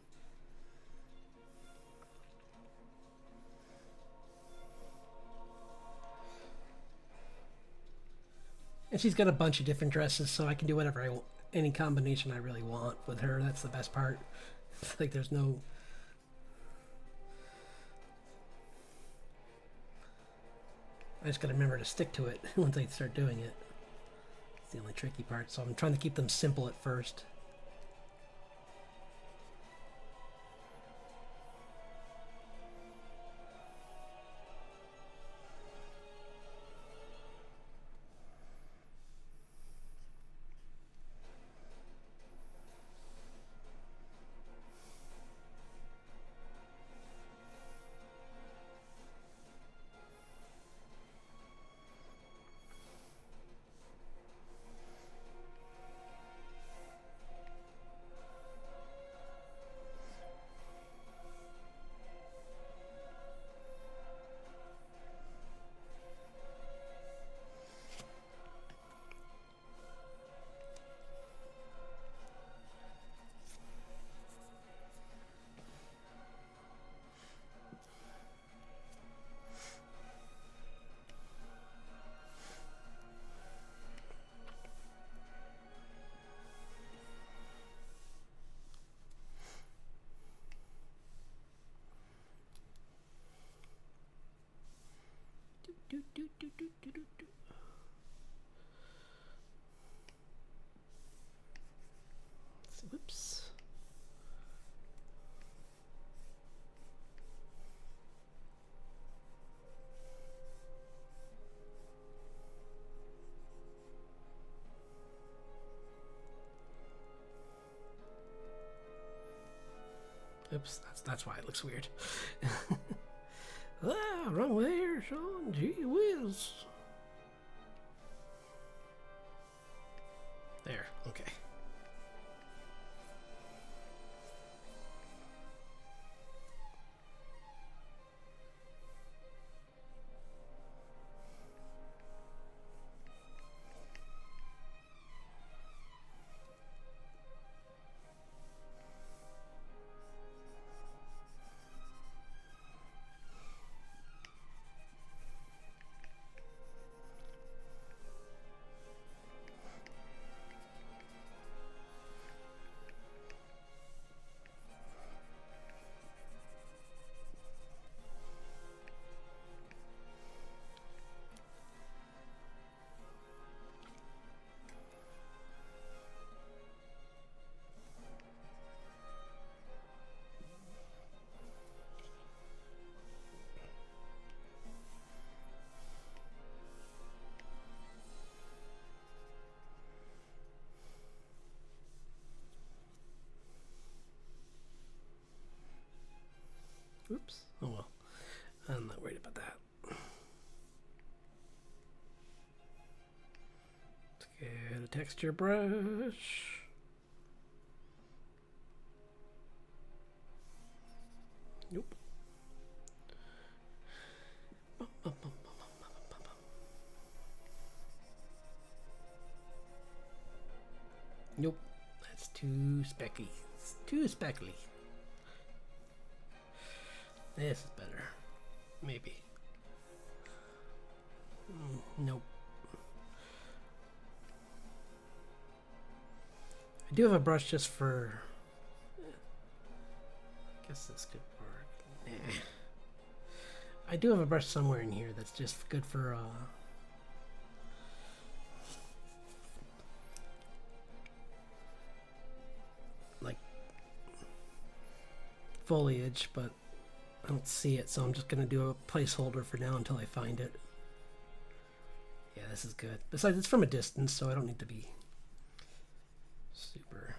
And she's got a bunch of different dresses, so I can do whatever I want, any combination I really want with her. That's the best part. Like there's no... I just gotta remember to stick to it once I start doing it. It's the only tricky part, so I'm trying to keep them simple at first. Whoops. Oops, that's why it looks weird. Wrong way here, Sean. Gee whiz. There, okay. Oops. Oh well. I'm not worried about that. Let's get a texture brush. Nope. Nope. That's too specky. It's too speckly. This is better. Maybe. Nope. I do have a brush just for... I guess this could work. Nah. I do have a brush somewhere in here that's just good for... like... foliage, but... I don't see it, so I'm just going to do a placeholder for now until I find it. Yeah, this is good. Besides, it's from a distance, so I don't need to be super...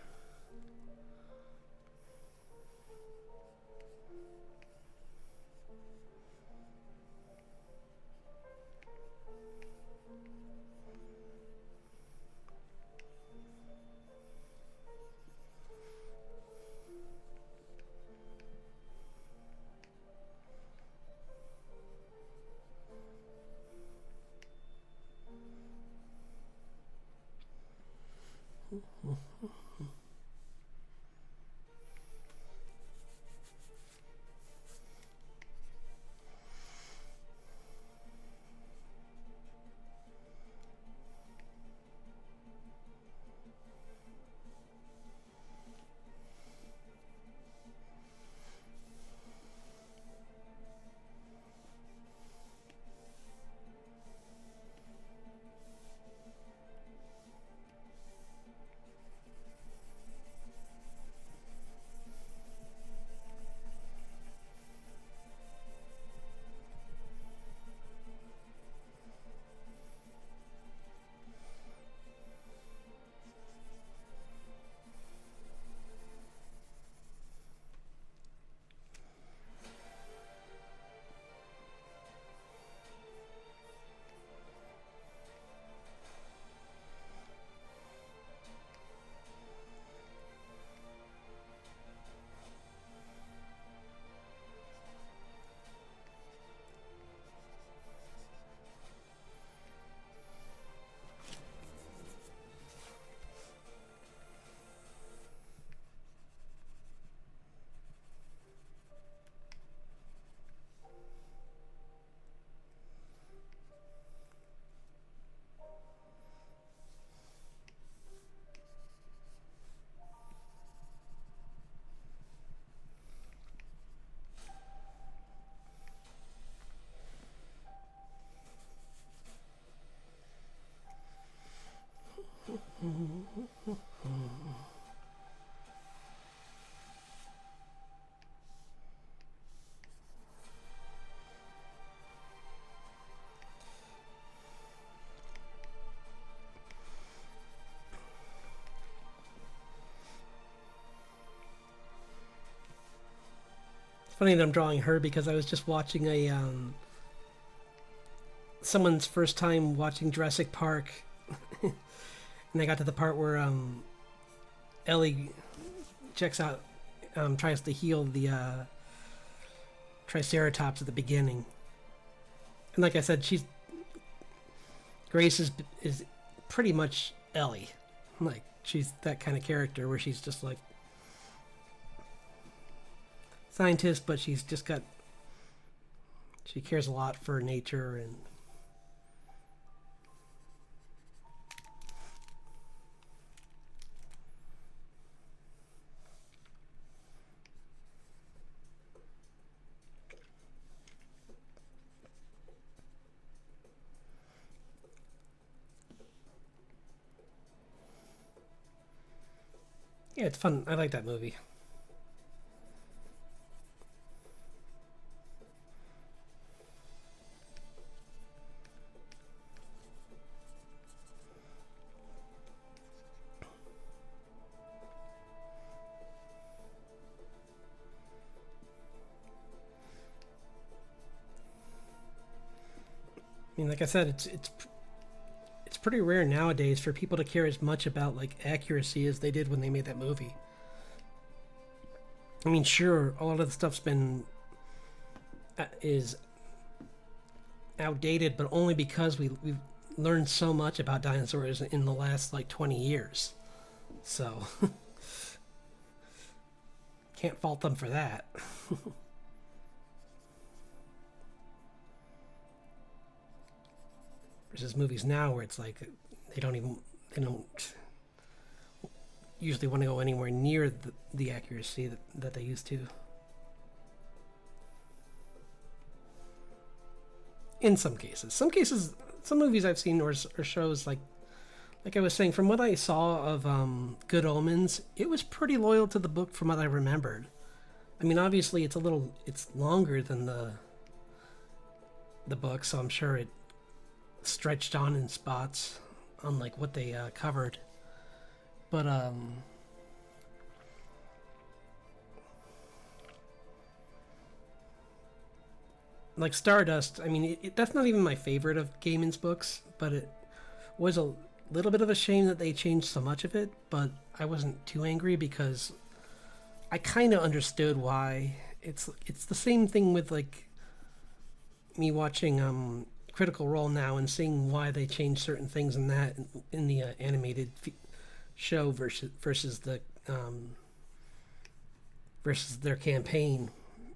It's funny that I'm drawing her because I was just watching a someone's first time watching Jurassic Park, and I got to the part where Ellie checks out, tries to heal the Triceratops at the beginning, and like I said, Grace is pretty much Ellie, like she's that kind of character where she's just like scientist, but she cares a lot for nature and yeah, it's fun. I like that movie. I mean, like I said, it's pretty rare nowadays for people to care as much about like accuracy as they did when they made that movie. I mean, sure, a lot of the stuff's been is outdated, but only because we've learned so much about dinosaurs in the last like 20 years. So can't fault them for that. Versus movies now where it's like they don't usually want to go anywhere near the accuracy that they used to. In some cases, some movies I've seen or shows like I was saying, from what I saw of Good Omens, it was pretty loyal to the book from what I remembered. I mean, obviously it's longer than the book, so I'm sure it stretched on in spots on like what they covered, but like Stardust, I mean, that's not even my favorite of Gaiman's books, but it was a little bit of a shame that they changed so much of it, but I wasn't too angry because I kind of understood why. It's the same thing with like me watching Critical Role now and seeing why they changed certain things in that in the animated show versus their campaign,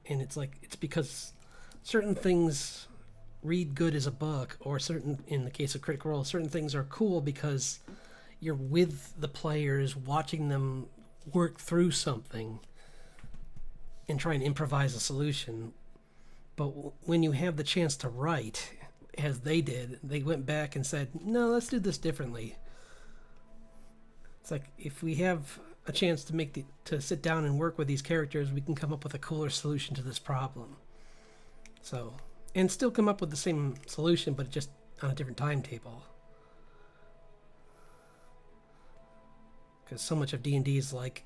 and it's like it's because certain things read good as a book, or certain, in the case of Critical Role, certain things are cool because you're with the players watching them work through something and try and improvise a solution. But when you have the chance to write, as they did, they went back and said, no, let's do this differently. It's like, if we have a chance to sit down and work with these characters, we can come up with a cooler solution to this problem. So, and still come up with the same solution, but just on a different timetable. Because so much of D&D is like,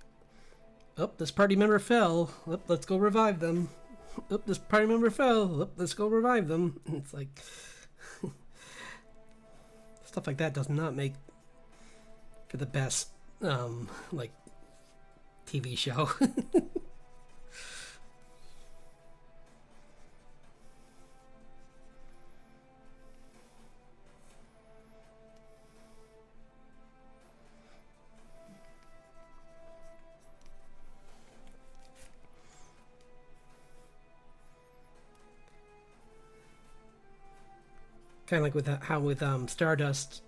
oh, this party member fell, oh, let's go revive them. Oh, this party member fell, oh, let's go revive them. And it's like, stuff like that does not make for the best, like, TV show. Kind of like with how with Stardust.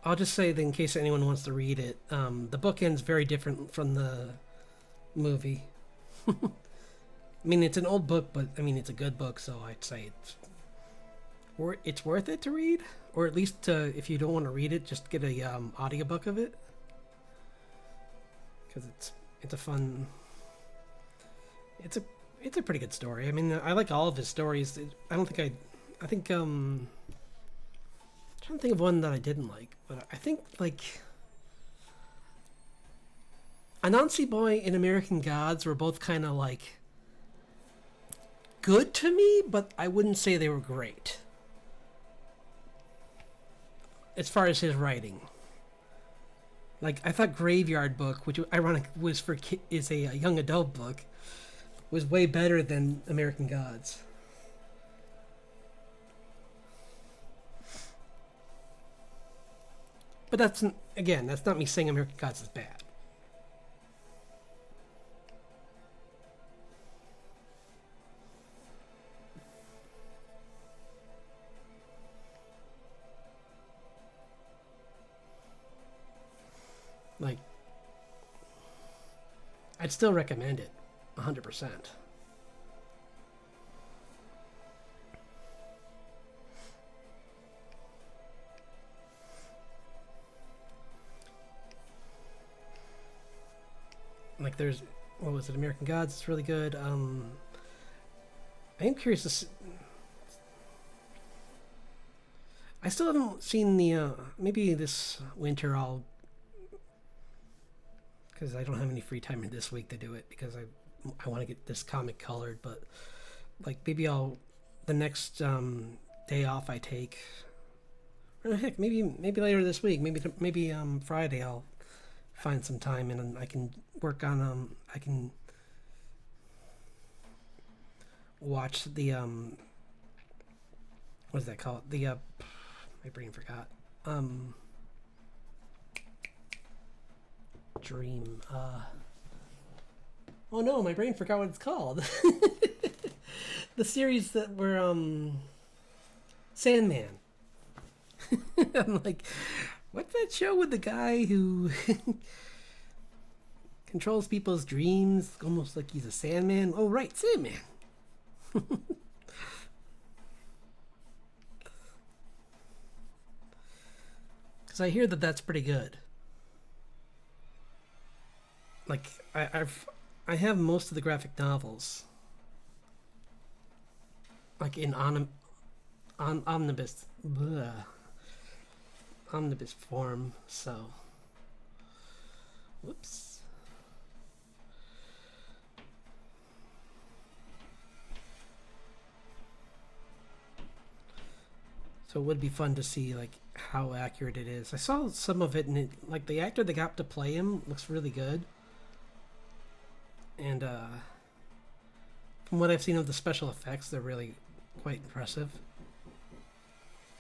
I'll just say that in case anyone wants to read it, the book ends very different from the movie. I mean, it's an old book, but I mean, it's a good book, so I'd say it's worth it to read, or at least if you don't want to read it, just get a audiobook of it, because it's a fun. It's a pretty good story. I mean, I like all of his stories. I think I'm trying to think of one that I didn't like, but I think like Anansi Boy and American Gods were both kind of like good to me, but I wouldn't say they were great as far as his writing. Like, I thought Graveyard Book, which ironic was is a young adult book, was way better than American Gods. But that's not me saying American Gods is bad. Like, I'd still recommend it 100%. Like, there's, what was it, American Gods? It's really good. I am curious to I still haven't seen the, maybe this winter I'll, because I don't have any free time this week to do it, because I want to get this comic colored, but like maybe the next day off I take, or heck, maybe later this week, maybe Friday I'll find some time and I can work on I can watch the what is that called, the my brain forgot, Dream, oh no, my brain forgot what it's called. The series that were Sandman. I'm like, what's that show with the guy who controls people's dreams almost like he's a Sandman? Oh right, Sandman. Because I hear that that's pretty good. Like, I have most of the graphic novels, like in omnibus form, so whoops. So it would be fun to see like how accurate it is. I saw some of it, and like the actor that got to play him looks really good. And from what I've seen of the special effects, they're really quite impressive.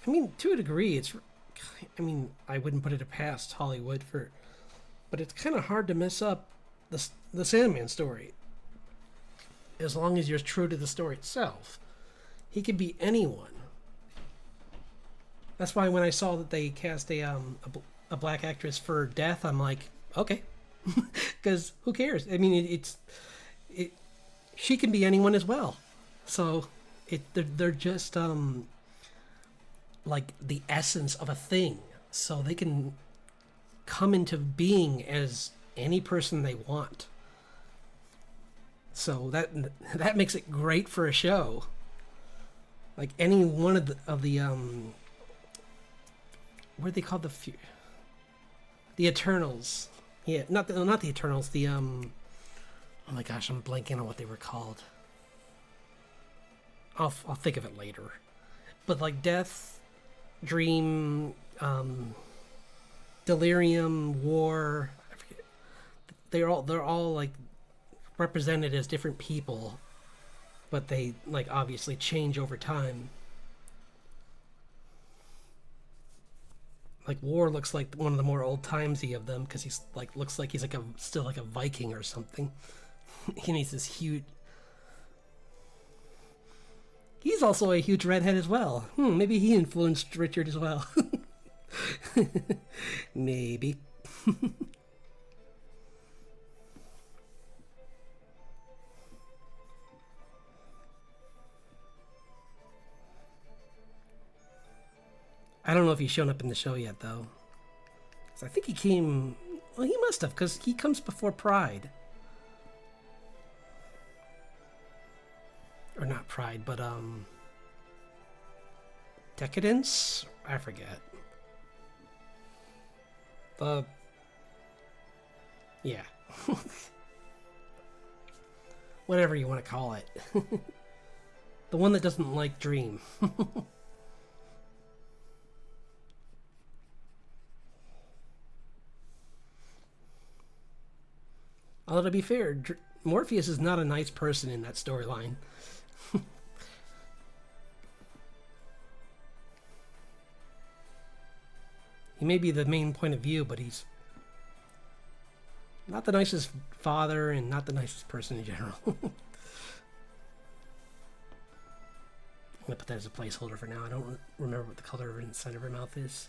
I mean, to a degree, it's. I mean, I wouldn't put it past Hollywood for, but it's kind of hard to mess up the Sandman story. As long as you're true to the story itself, he could be anyone. That's why when I saw that they cast a black actress for Death, I'm like, okay, because who cares? I mean, it she can be anyone as well. So they're just like the essence of a thing, so they can come into being as any person they want. So that makes it great for a show. Like any one of the what are they called, the Eternals? Yeah, not the Eternals. The oh my gosh, I'm blanking on what they were called. I'll think of it later. But like Death, Dream, Delirium, War, I forget. They're all like represented as different people, but they like obviously change over time. Like War looks like one of the more old timesy of them because he's like looks like he's like still like a Viking or something. And he's this huge. He's also a huge redhead as well. Maybe he influenced Richard as well. Maybe. I don't know if he's shown up in the show yet, though. 'Cause I think he came. Well, he must have, because he comes before Pride. Or not Pride, but Decadence? I forget. Yeah. Whatever you want to call it. The one that doesn't like Dream. Although to be fair, Morpheus is not a nice person in that storyline. He may be the main point of view, but he's not the nicest father and not the nicest person in general. I'm gonna put that as a placeholder for now. I don't remember what the color inside of her mouth is.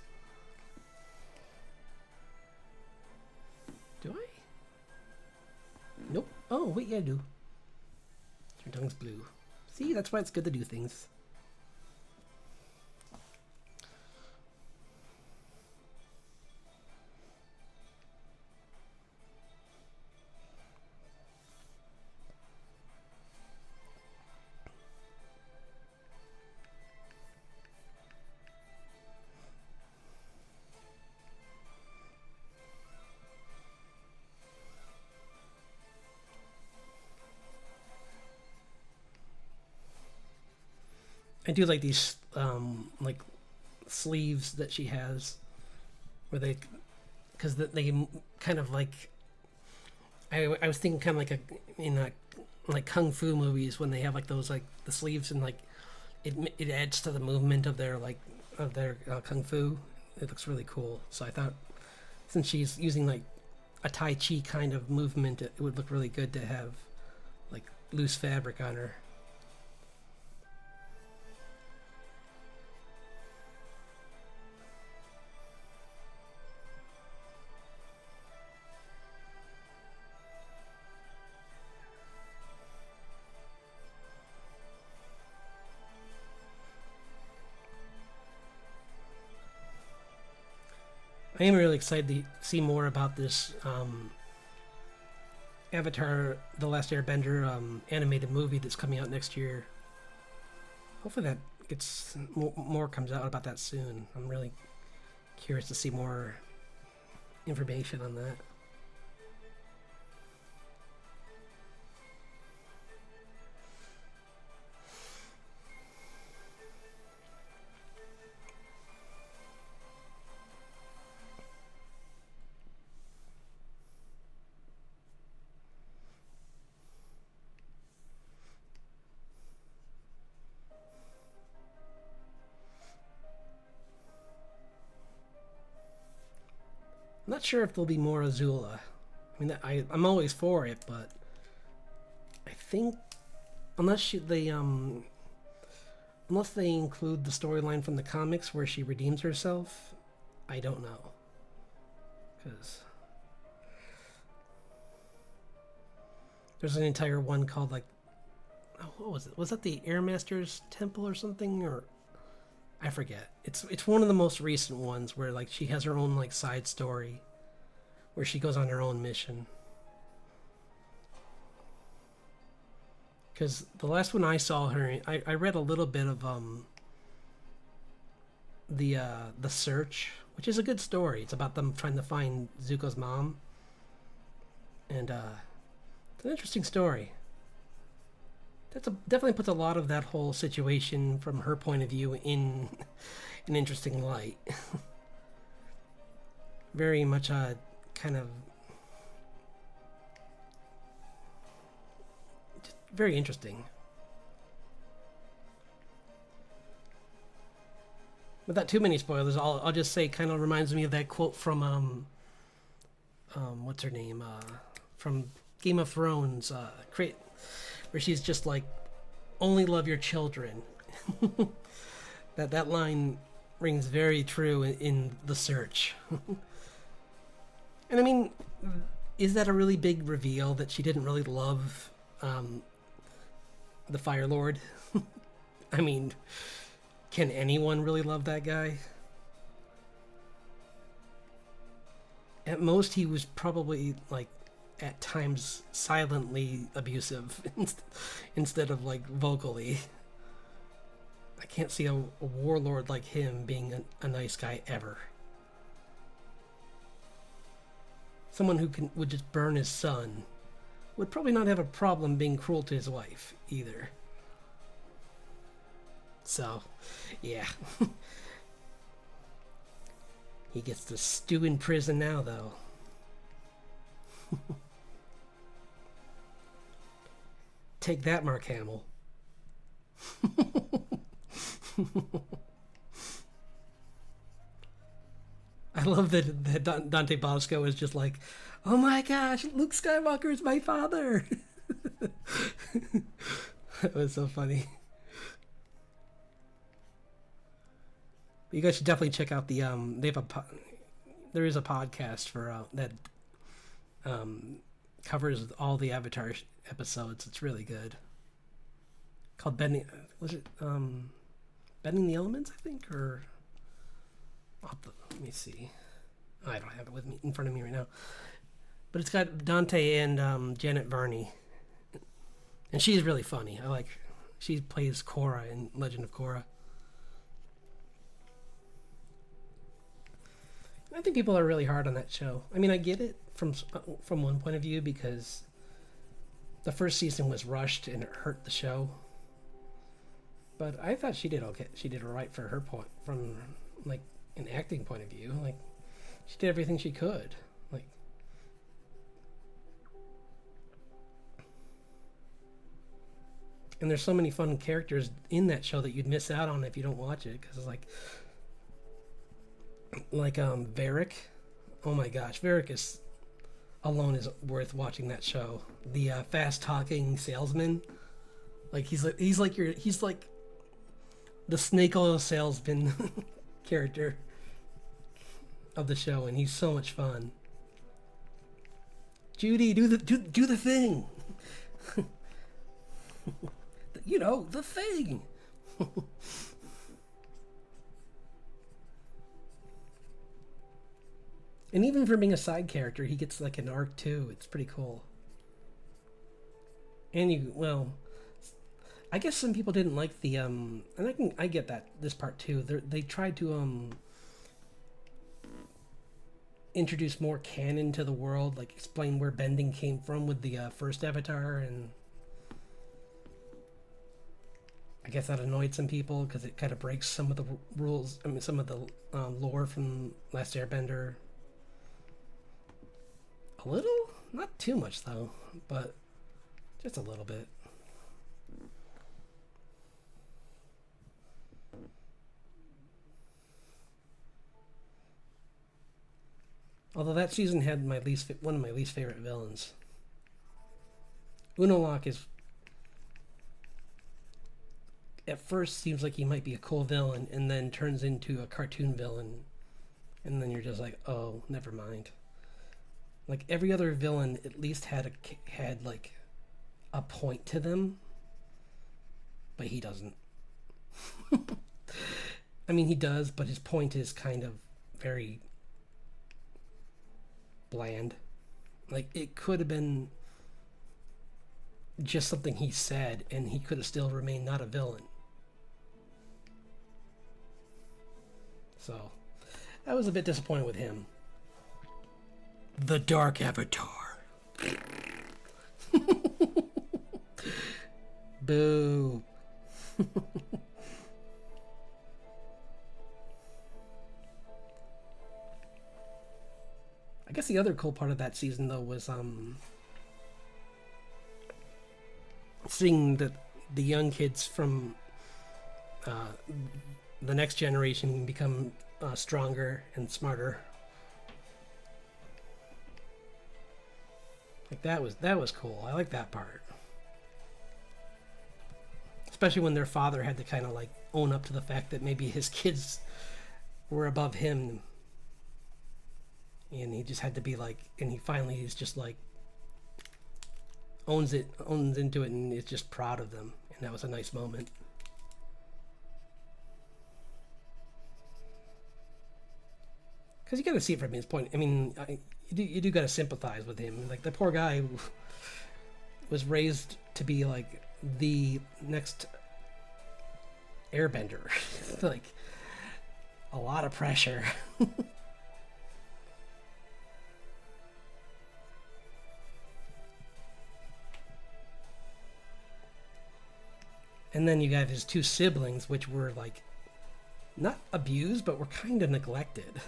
Do I? Nope. Oh, wait, yeah, I do. Your tongue's blue. See, that's why it's good to do things. I do like these like sleeves that she has, where they, because they kind of like. I was thinking kind of like like kung fu movies when they have like those like the sleeves and like it adds to the movement of their kung fu. It looks really cool. So I thought since she's using like a Tai Chi kind of movement, it would look really good to have like loose fabric on her. I am really excited to see more about this Avatar: The Last Airbender animated movie that's coming out next year. Hopefully that gets more comes out about that soon. I'm really curious to see more information on that. I'm not sure if there'll be more Azula. I mean, I'm always for it, but I think unless they include the storyline from the comics where she redeems herself, I don't know. Because there's an entire one called like, oh, what was it? Was that the Airmaster's Temple or something? Or I forget. It's one of the most recent ones where like she has her own like side story where she goes on her own mission. Because the last one I saw her, I read a little bit of the Search, which is a good story. It's about them trying to find Zuko's mom, and it's an interesting story. Definitely puts a lot of that whole situation from her point of view in an interesting light. Very much kind of just very interesting. Without too many spoilers, I'll just say kind of reminds me of that quote from what's her name from Game of Thrones, where she's just like, "Only love your children." that line rings very true in The Search. And I mean, is that a really big reveal that she didn't really love the Fire Lord? I mean, can anyone really love that guy? At most, he was probably like at times silently abusive instead of like vocally. I can't see a warlord like him being a nice guy ever. Someone who would just burn his son would probably not have a problem being cruel to his wife either. So, yeah. He gets to stew in prison now, though. Take that, Mark Hamill. I love that Dante Bosco is just like, "Oh my gosh, Luke Skywalker is my father." That was so funny. But you guys should definitely check out the there is a podcast for that covers all the Avatar episodes. It's really good. Called Bending, was it Bending the Elements, I think, or let me see. I don't have it with me in front of me right now. But it's got Dante and Janet Varney. And she's really funny. I like her. She plays Korra in Legend of Korra. I think people are really hard on that show. I mean, I get it from one point of view because the first season was rushed and it hurt the show. But I thought she did okay. She did all right for her point, from like an acting point of view. Like, she did everything she could. Like, and there's so many fun characters in that show that you'd miss out on if you don't watch it, because it's like Varric. Oh my gosh, Varric is alone is worth watching that show. The fast talking salesman, like he's like the snake oil salesman character of the show, and he's so much fun. Judy, do the thing. You know, the thing. And even for being a side character, he gets like an arc too. It's pretty cool. And I guess some people didn't like the and I get that this part too. They tried to introduce more canon to the world, like explain where bending came from with the first Avatar, and I guess that annoyed some people because it kind of breaks some of the rules. I mean, some of the lore from Last Airbender. A little, not too much though, but just a little bit. Although that season had one of my least favorite villains. Unalaq is at first seems like he might be a cool villain, and then turns into a cartoon villain, and then you're just like, oh, never mind. Like every other villain, at least had like a point to them, but he doesn't. I mean, he does, but his point is kind of very bland. Like it could have been just something he said, and he could have still remained not a villain. So I was a bit disappointed with him. The Dark Avatar. Boo. I guess the other cool part of that season though was seeing the young kids from the next generation become stronger and smarter. Like that was cool. I like that part. Especially when their father had to kind of like own up to the fact that maybe his kids were above him, and he just had to be like, and he finally is just like owns into it, and is just proud of them, and that was a nice moment. Because you got to see it from his point. I mean, you do got to sympathize with him. Like the poor guy was raised to be like the next airbender. Like a lot of pressure. And then you got his two siblings, which were like not abused, but were kind of neglected.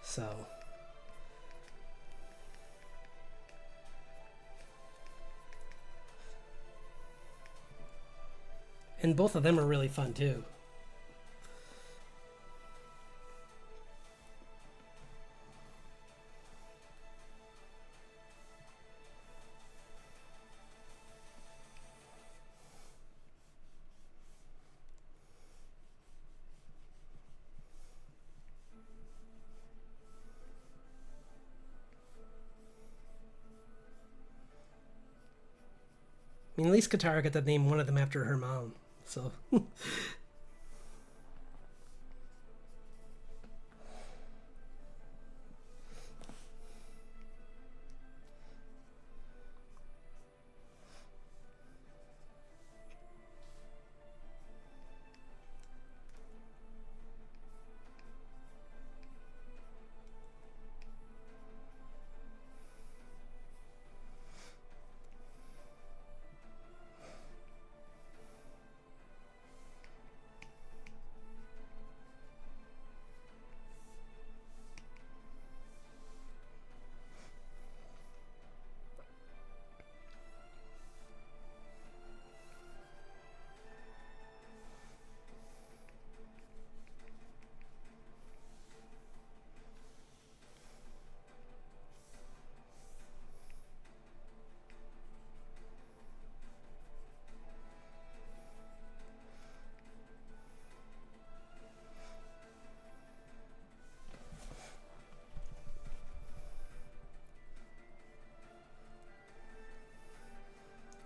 So and both of them are really fun too. I mean, at least Katara got to name one of them after her mom. So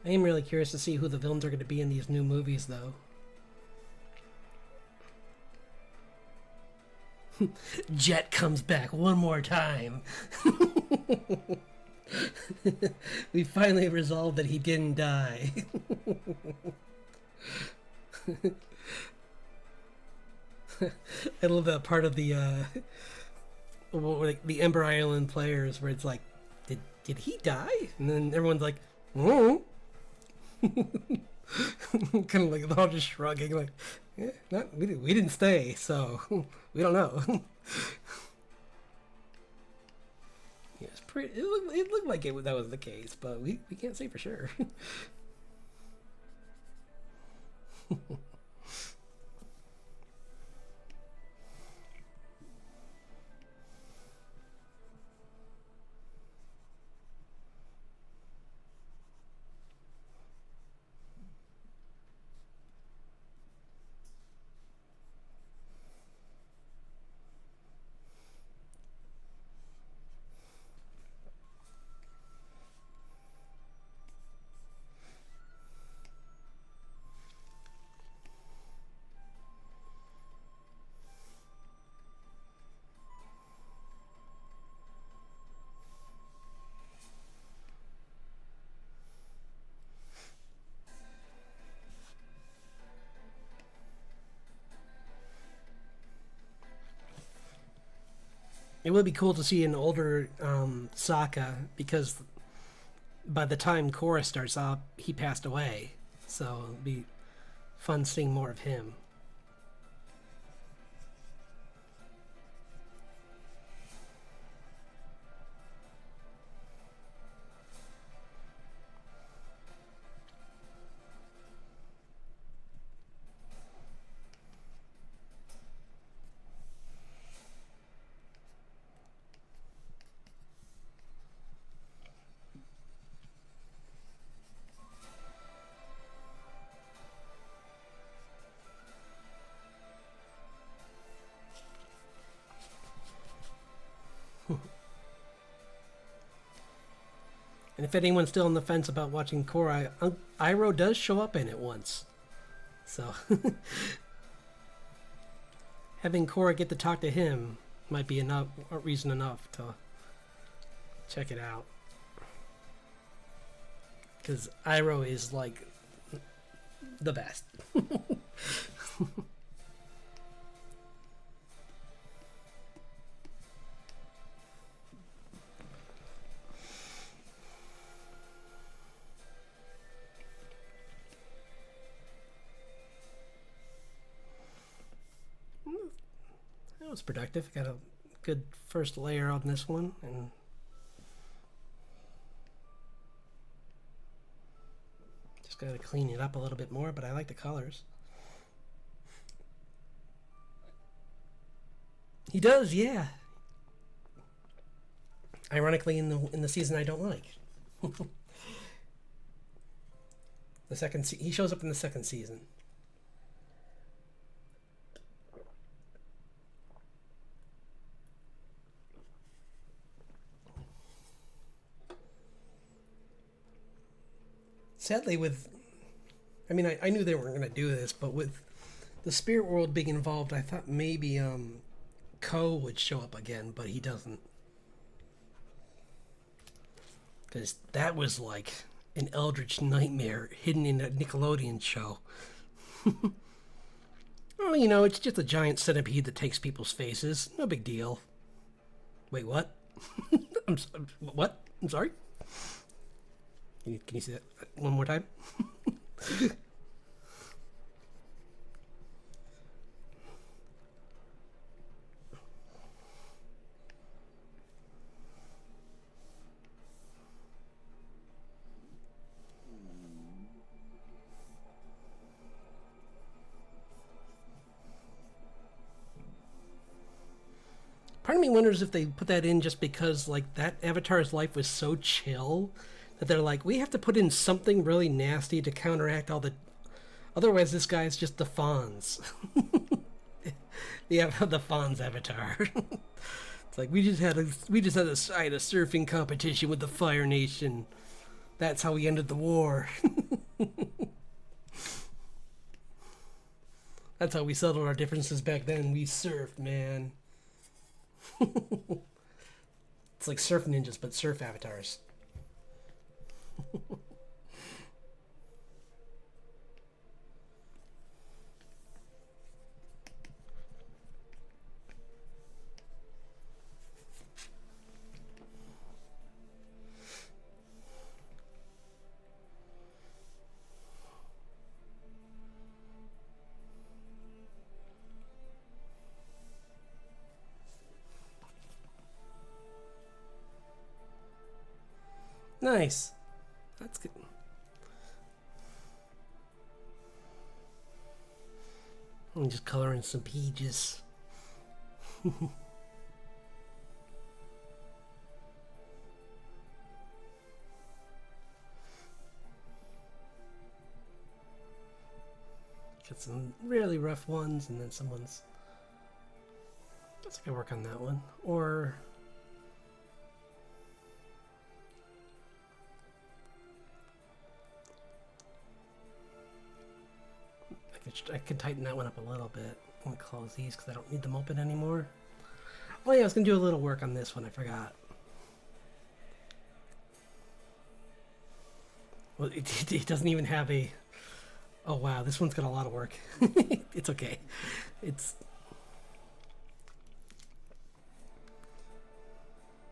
I am really curious to see who the villains are going to be in these new movies, though. Jet comes back one more time. We finally resolved that he didn't die. I love that part of the like the Ember Island players where it's like, did he die? And then everyone's like, oh. Kind of like they're all just shrugging, like, yeah, we didn't stay, so we don't know. Yeah, it's pretty. It looked like that was the case, but we can't say for sure. It would be cool to see an older Sokka, because by the time Korra starts up, he passed away. So it'd be fun seeing more of him. And if anyone's still on the fence about watching Korra, Iroh does show up in it once. So having Korra get to talk to him might be enough reason enough to check it out. Because Iroh is like the best. That was productive. Got a good first layer on this one, and just got to clean it up a little bit more, but I like the colors. He does, yeah. Ironically, in the season I don't like. He shows up in the second season. Sadly, I knew they weren't going to do this, but with the spirit world being involved, I thought maybe Ko would show up again, but he doesn't. Because that was like an eldritch nightmare hidden in a Nickelodeon show. Well, it's just a giant centipede that takes people's faces. No big deal. Wait, what? What? I'm sorry? Can you see that one more time? Part of me wonders if they put that in just because, like, that Avatar's life was so chill that they're like, we have to put in something really nasty to counteract all the... Otherwise, this guy's just the Fonz. The Fonz Avatar. It's like, we just had a side of surfing competition with the Fire Nation. That's how we ended the war. That's how we settled our differences back then. We surfed, man. It's like surf ninjas, but surf avatars. Nice. That's good. I'm just coloring some pages. Got some really rough ones, and then some ones. Let's go work on that one. Or I could tighten that one up a little bit. I'm gonna close these because I don't need them open anymore. Oh yeah, I was gonna do a little work on this one. I forgot. Well, it doesn't even have a... Oh wow, this one's got a lot of work. It's okay.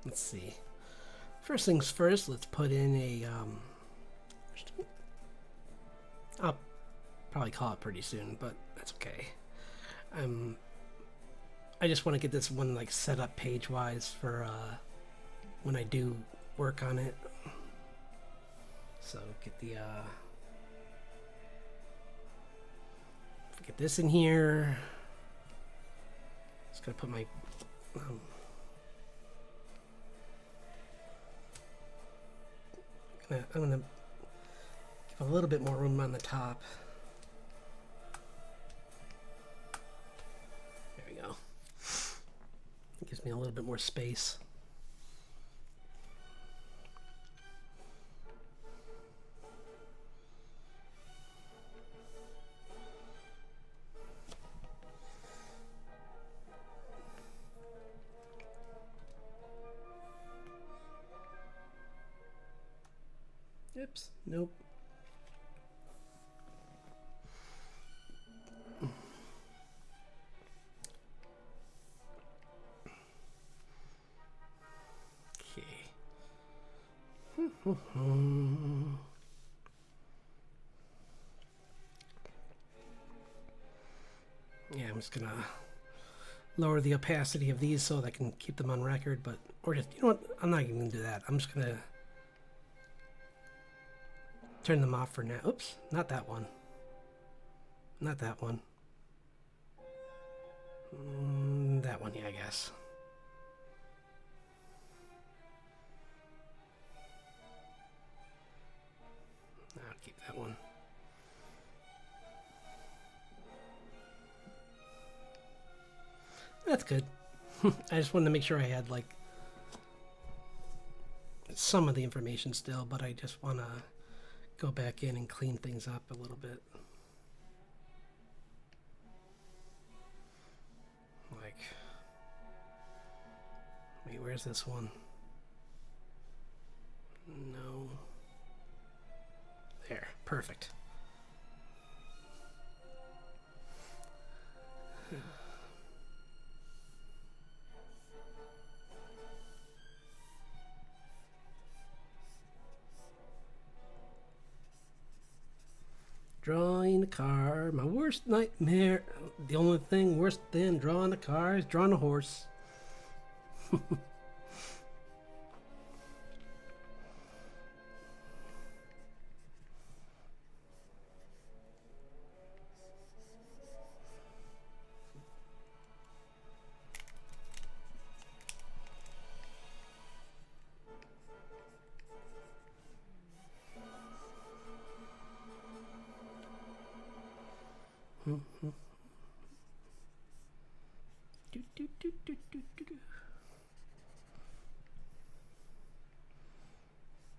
let's see. First things first, let's put in a, I'll probably call it pretty soon, but that's okay. I just want to get this one like set up page-wise for when I do work on it. So get the get this in here. Just gonna put my I'm gonna give a little bit more room on the top. There we go. It gives me a little bit more space. Oops, nope. Okay. Yeah, I'm just gonna lower the opacity of these so that I can keep them on record, but, or just, you know what, I'm not even gonna do that. I'm just gonna turn them off for now. Oops, not that one. Not that one. That one, yeah, I guess. I'll keep that one. That's good. I just wanted to make sure I had, like, some of the information still, but I just want to go back in and clean things up a little bit. Like, wait, where's this one? No. There, perfect. Drawing a car, my worst nightmare. The only thing worse than drawing a car is drawing a horse.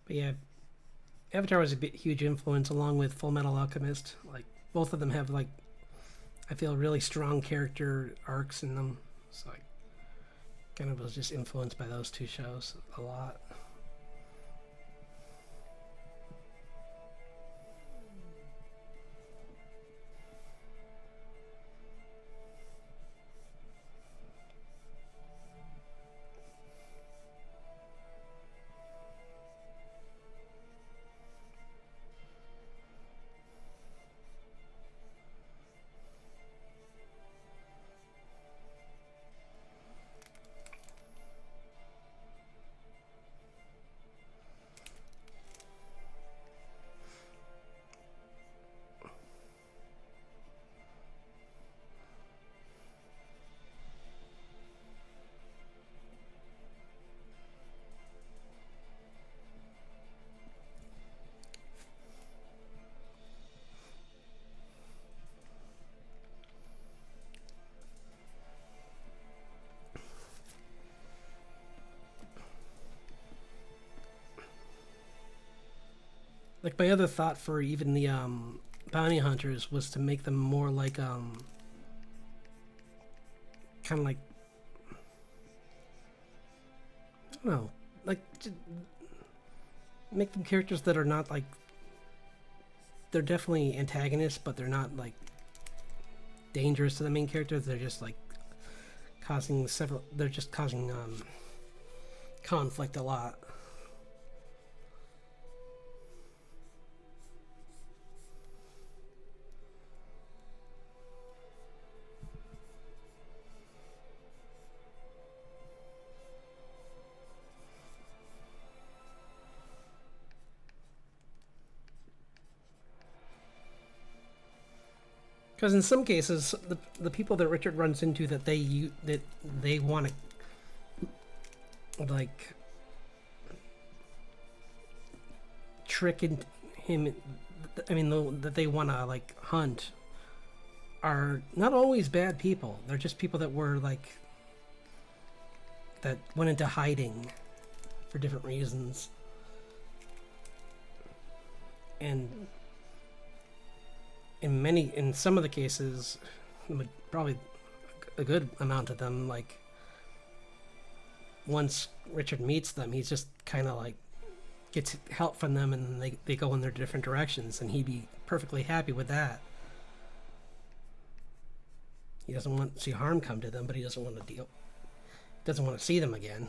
But yeah, Avatar was a huge influence along with Full Metal Alchemist. Like, both of them have, like, I feel really strong character arcs in them. So I kind of was just influenced by those two shows a lot. Like, my other thought for even the bounty hunters was to make them more like kind of like, I don't know, like, make them characters that are not like, they're definitely antagonists, but they're not like dangerous to the main characters. They're just like causing several, they're just causing conflict a lot. Because in some cases, the people that Richard runs into that they want to like trick him. I mean, that they want to like hunt are not always bad people. They're just people that were like that went into hiding for different reasons, and in some of the cases, probably a good amount of them, like once Richard meets them, he's just kind of like gets help from them, and they go in their different directions, and he'd be perfectly happy with that. He doesn't want to see harm come to them, but he doesn't want to see them again.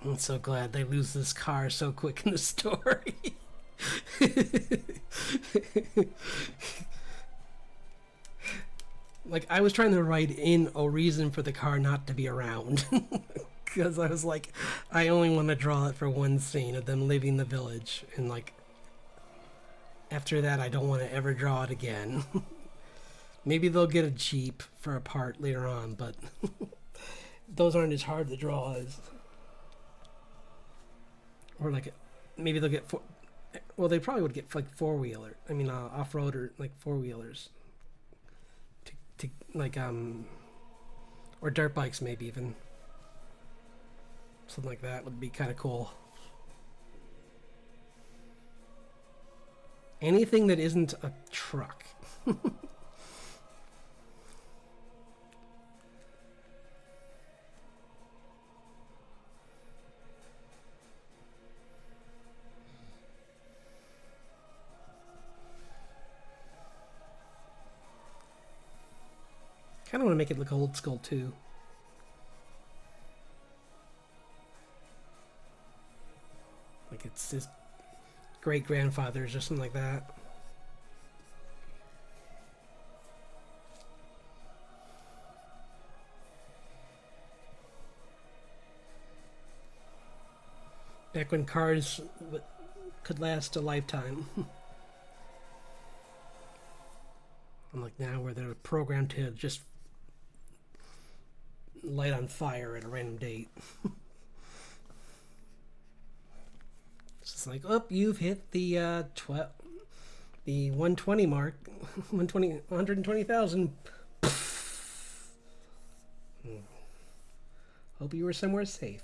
I'm so glad they lose this car so quick in the story. Like, I was trying to write in a reason for the car not to be around. Because I was like, I only want to draw it for one scene of them leaving the village. And, like, after that, I don't want to ever draw it again. Maybe they'll get a Jeep for a part later on, but those aren't as hard to draw as... Or like, maybe they'll get well, they probably would get like four-wheeler. I mean, off-road or like four-wheelers. To like or dirt bikes maybe even. Something like that would be kind of cool. Anything that isn't a truck. I kind of want to make it look old school too. Like it's his great grandfather's or something like that. Back when cars could last a lifetime. Unlike now where they're programmed to just light on fire at a random date. It's just like, oh, you've hit the 120 mark, 120,000. Hope you were somewhere safe.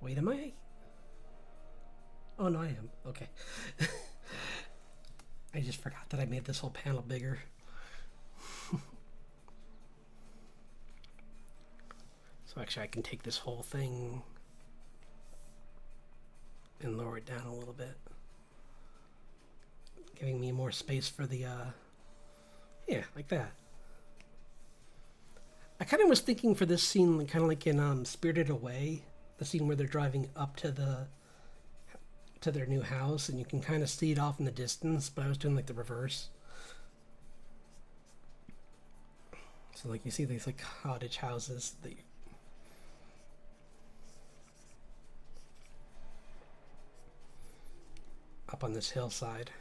Wait, am I? Oh no, I am. Okay. I just forgot that I made this whole panel bigger. So actually I can take this whole thing and lower it down a little bit. Giving me more space for the, yeah, like that. I kind of was thinking for this scene, kind of like in Spirited Away, the scene where they're driving up to their new house, and you can kind of see it off in the distance, but I was doing like the reverse. So like you see these like cottage houses that up on this hillside.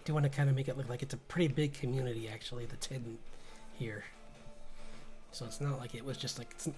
Do want to kind of make it look like it's a pretty big community actually that's hidden here. So it's not like it was just like it's,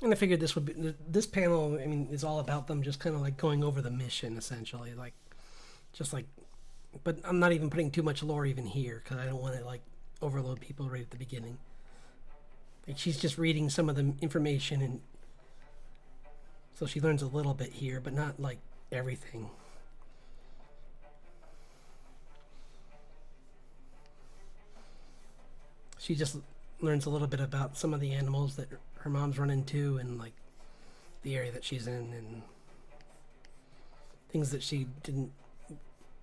and I figured this would be this panel. I mean, is all about them just kind of like going over the mission essentially, like just like. But I'm not even putting too much lore even here because I don't want to like overload people right at the beginning. Like she's just reading some of the information, and so she learns a little bit here, but not like everything. She just learns a little bit about some of the animals that her mom's run into and like the area that she's in and things that she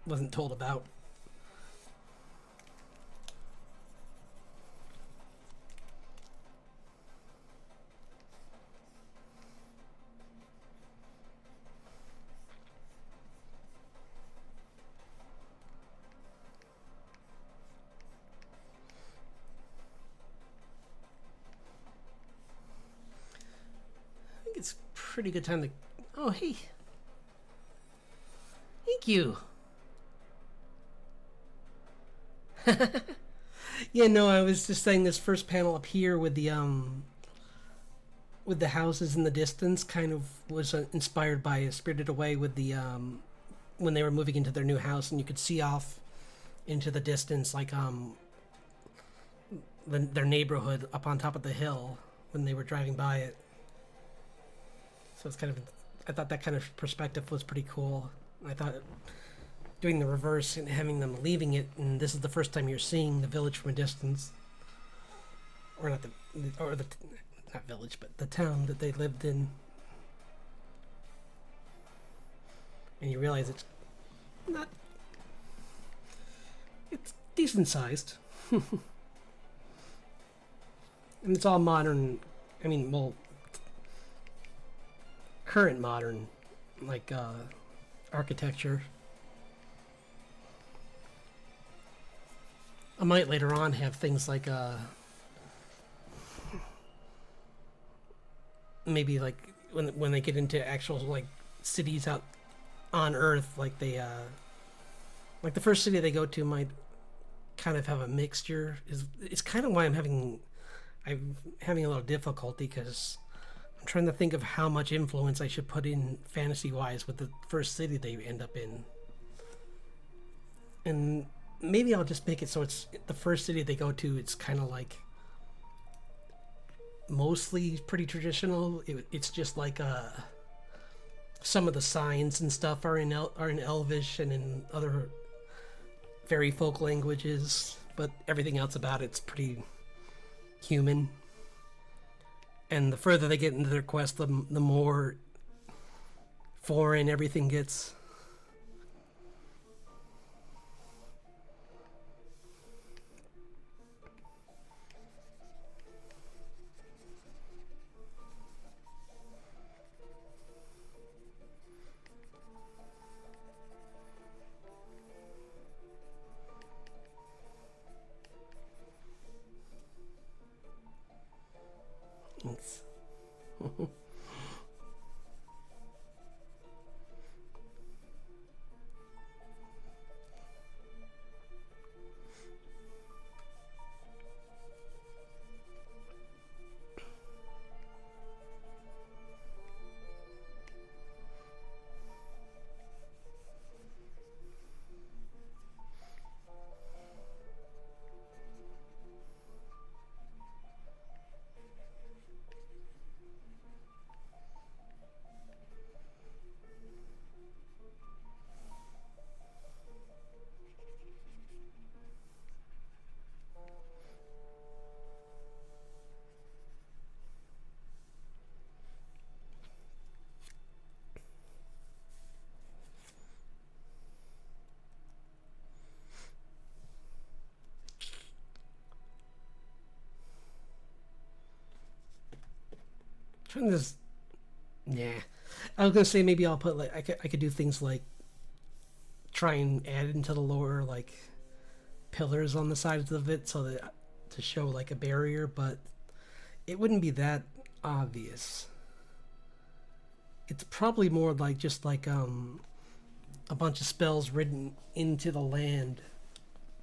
wasn't told about. It's pretty good time to. Oh, hey. Thank you. Yeah, no, I was just saying this first panel up here with the houses in the distance kind of was inspired by Spirited Away with the when they were moving into their new house and you could see off into the distance like their neighborhood up on top of the hill when they were driving by it. So it's kind of, I thought that kind of perspective was pretty cool. I thought doing the reverse and having them leaving it, and this is the first time you're seeing the village from a distance, or not not village, but the town that they lived in, and you realize it's decent sized, and it's all modern. I mean, well, current modern, like architecture. I might later on have things like maybe like when they get into actual like cities out on Earth, like they like the first city they go to might kind of have a mixture. It's kind of why I'm having a little difficulty because I'm trying to think of how much influence I should put in fantasy-wise with the first city they end up in. And maybe I'll just make it so it's the first city they go to, it's kind of like mostly pretty traditional. It's just like some of the signs and stuff are in Elvish and in other fairy folk languages, but everything else about it's pretty human. And the further they get into their quest, the more foreign everything gets. Thanks. trying this. Yeah, I was gonna say maybe I'll put like I could do things like try and add into the lower like pillars on the sides of it so that to show like a barrier, but it wouldn't be that obvious. It's probably more like just like a bunch of spells written into the land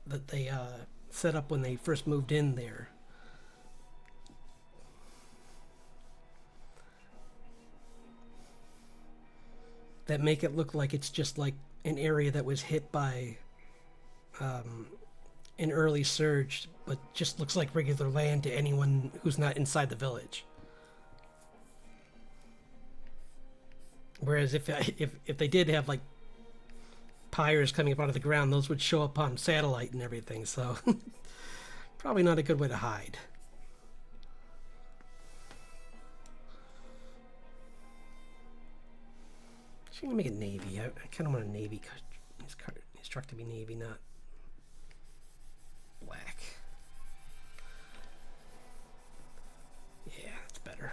that they set up when they first moved in there. That make it look like it's just like an area that was hit by an early surge, but just looks like regular land to anyone who's not inside the village. Whereas if they did have like pyres coming up out of the ground, those would show up on satellite and everything. So probably not a good way to hide. Actually, I'm gonna make it navy. I kind of want a navy. His truck to be navy, not black. Yeah, that's better.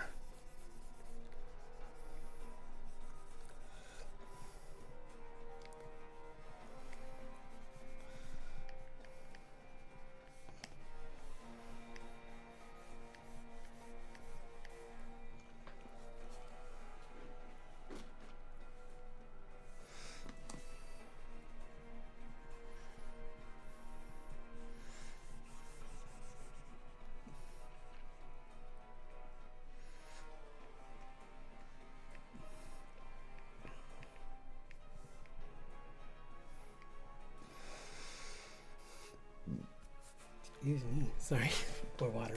Excuse me. Sorry. Pour water.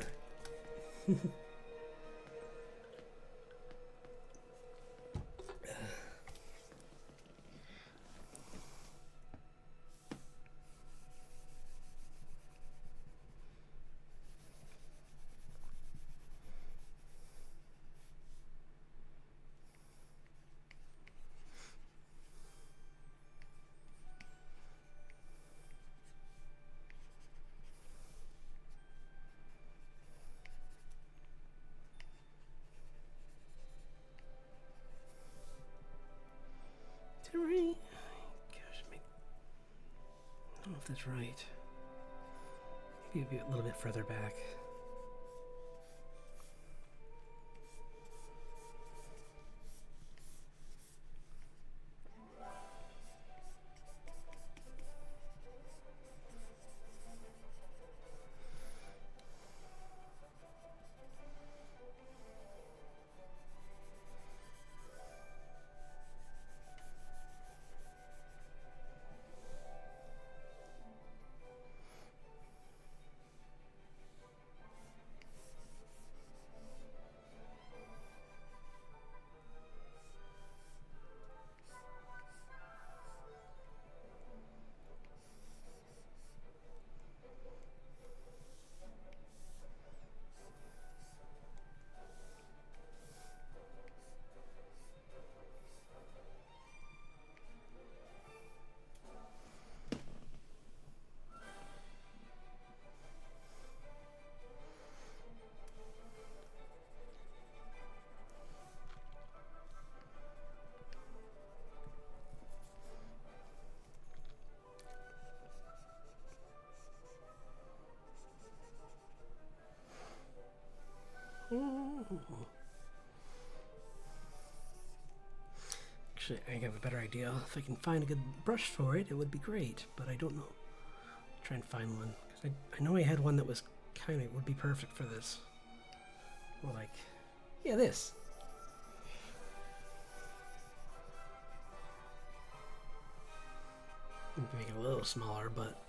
Gosh, I don't know if that's right. Maybe a little bit further back. Actually, I have a better idea. If I can find a good brush for it, it would be great, but I don't know. I'll try and find one. Because I know I had one that was kind of would be perfect for this. Well, like, yeah, this. Make it a little smaller, but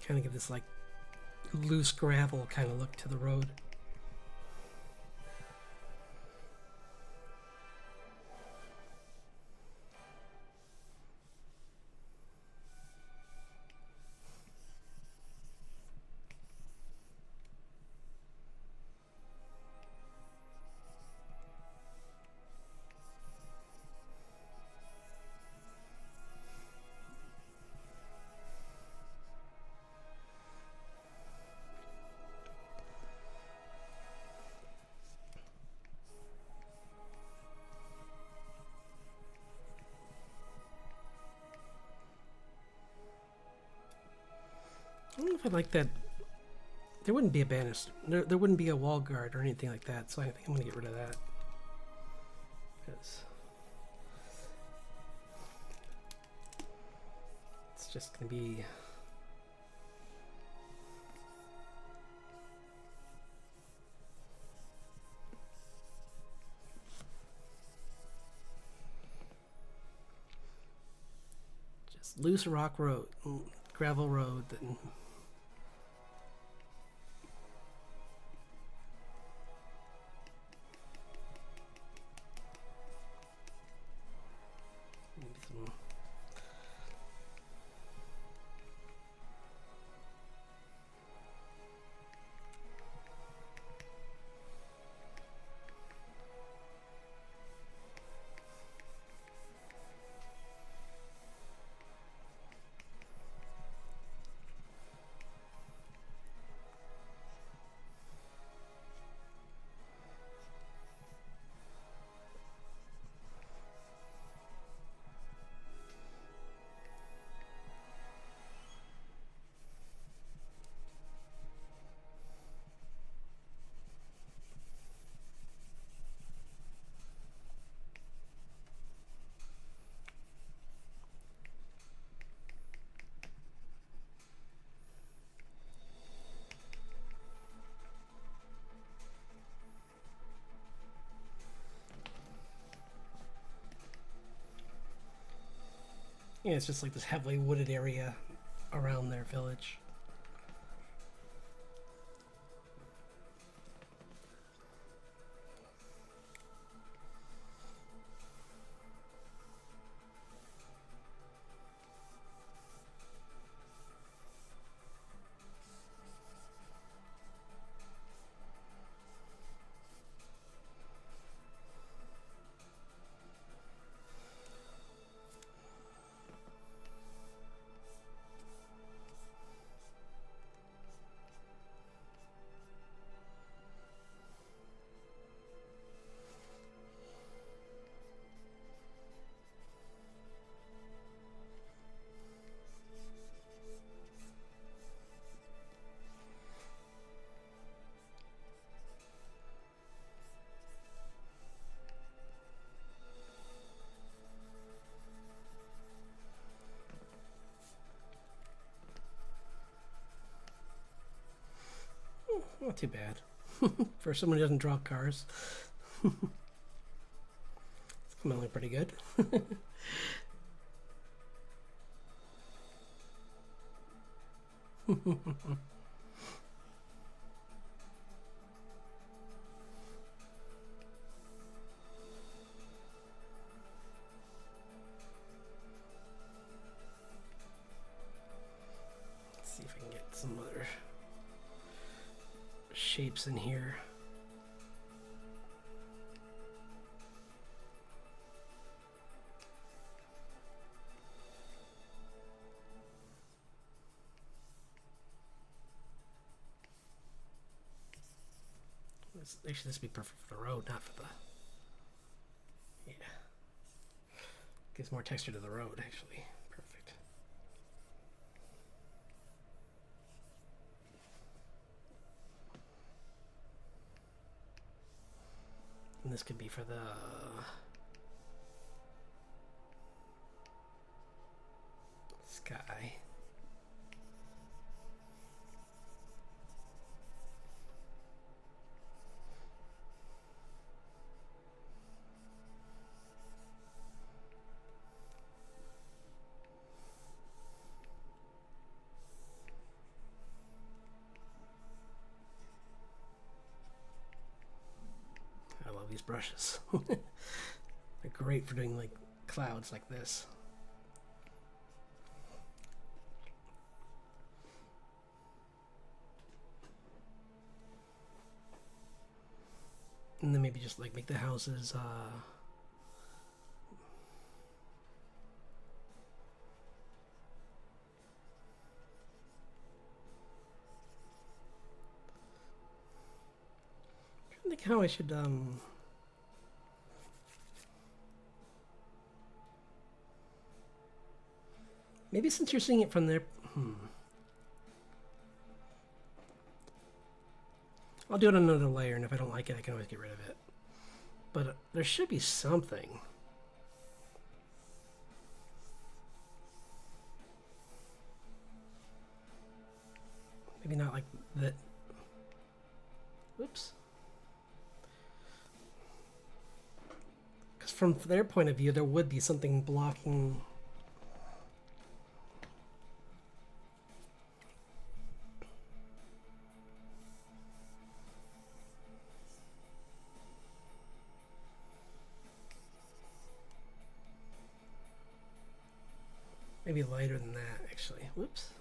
kind of give this like loose gravel kind of look to the road. if I like that. There wouldn't be a banister. There wouldn't be a wall guard or anything like that, so I think I'm going to get rid of that. Because it's just going to be... just loose rock road, gravel road. And yeah, it's just like this heavily wooded area around their village. Not too bad. For someone who doesn't draw cars. It's coming along pretty good. Let's see if I can get some other shapes in here. Actually, this would be perfect for the road, not for the... Yeah. Gives more texture to the road, actually. Perfect. And this could be for the... sky. These brushes. They're great for doing like clouds like this. And then maybe just like make the houses I think how I should maybe since you're seeing it from there, I'll do it on another layer, and if I don't like it, I can always get rid of it. But there should be something. Maybe not like that. Oops. Because from their point of view, there would be something blocking. Maybe lighter than that, actually. Whoops.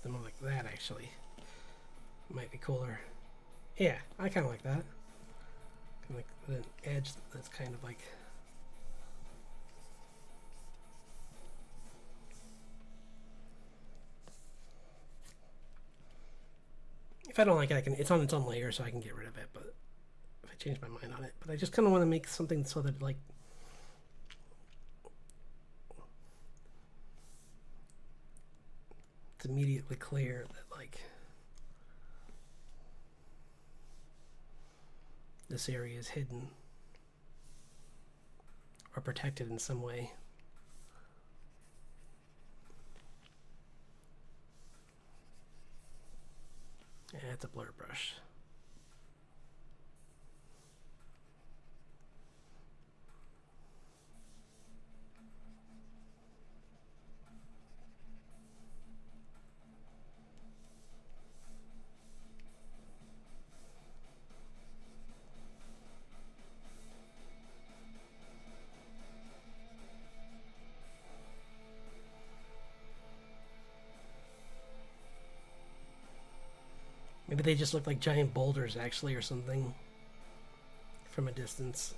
Something like that, actually. Might be cooler. Yeah, I kind of like that. Kind of like an edge that's kind of like. If I don't like it, I can. It's on its own layer, so I can get rid of it. But if I change my mind on it, but I just kind of want to make something so that like. It's immediately clear that like. This area is hidden or protected in some way. Yeah, it's a blur brush. Maybe they just look like giant boulders, actually, or something from a distance.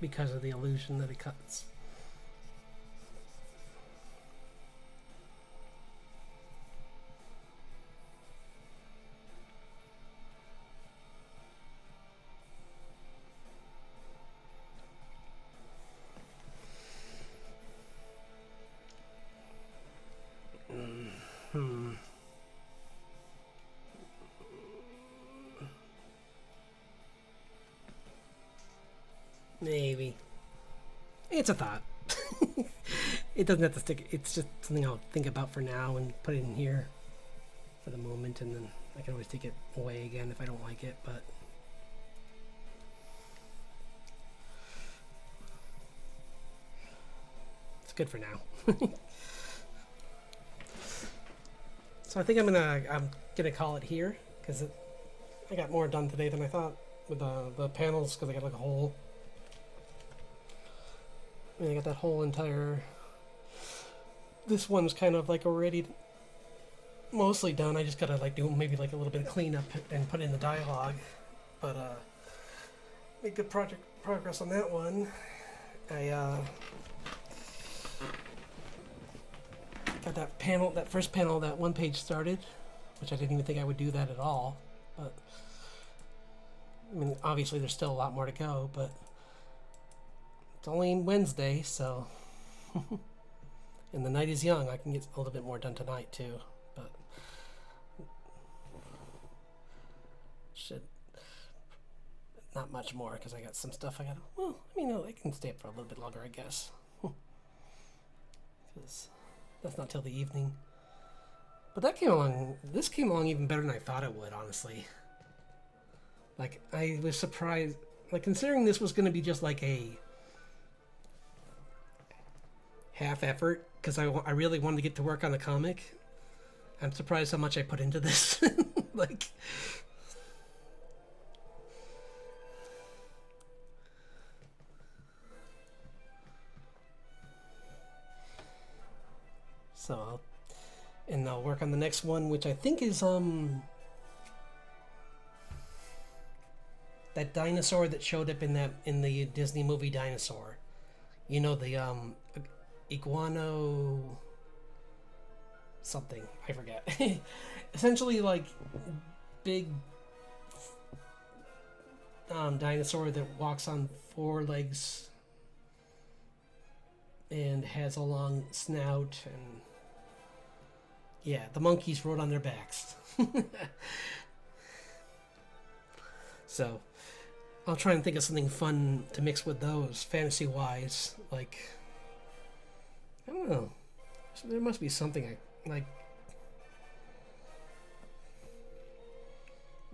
Because of the illusion that it cuts. Maybe. It's a thought. It doesn't have to stick. It's just something I'll think about for now and put it in here for the moment, and then I can always take it away again if I don't like it, but it's good for now. So I think I'm gonna call it here because I got more done today than I thought with the panels, because I got like a whole. I got that whole entire. This one's kind of like already mostly done. I just gotta like do maybe like a little bit of cleanup and put in the dialogue, but make good progress on that one. I got that panel, that first panel, that one page started, which I didn't even think I would do that at all. But I mean, obviously there's still a lot more to go, but it's only Wednesday, so and the night is young. I can get a little bit more done tonight too, but should not much more because I got some stuff I got. Well, I mean, no, I can stay up for a little bit longer, I guess, because that's not till the evening. But that came along. This came along even better than I thought it would, honestly. Like, I was surprised. Like, considering this was going to be just like a half effort, because I really wanted to get to work on the comic. I'm surprised how much I put into this. Like, so I'll work on the next one, which I think is that dinosaur that showed up in the Disney movie Dinosaur. You know, the iguano something, I forget. Essentially like big dinosaur that walks on four legs and has a long snout, and yeah, the monkeys rode on their backs. So I'll try and think of something fun to mix with those, fantasy wise. Like, I don't know. So there must be something like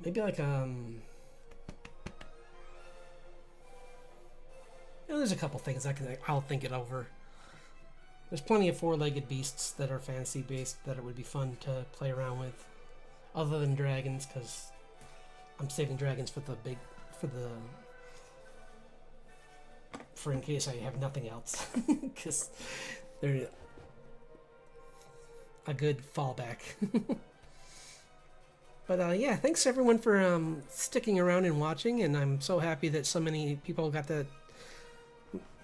maybe like there's a couple things I'll think it over. There's plenty of four-legged beasts that are fantasy based that it would be fun to play around with, other than dragons, because I'm saving dragons for in case I have nothing else, because they're a good fallback. But yeah, thanks everyone for sticking around and watching, and I'm so happy that so many people got to,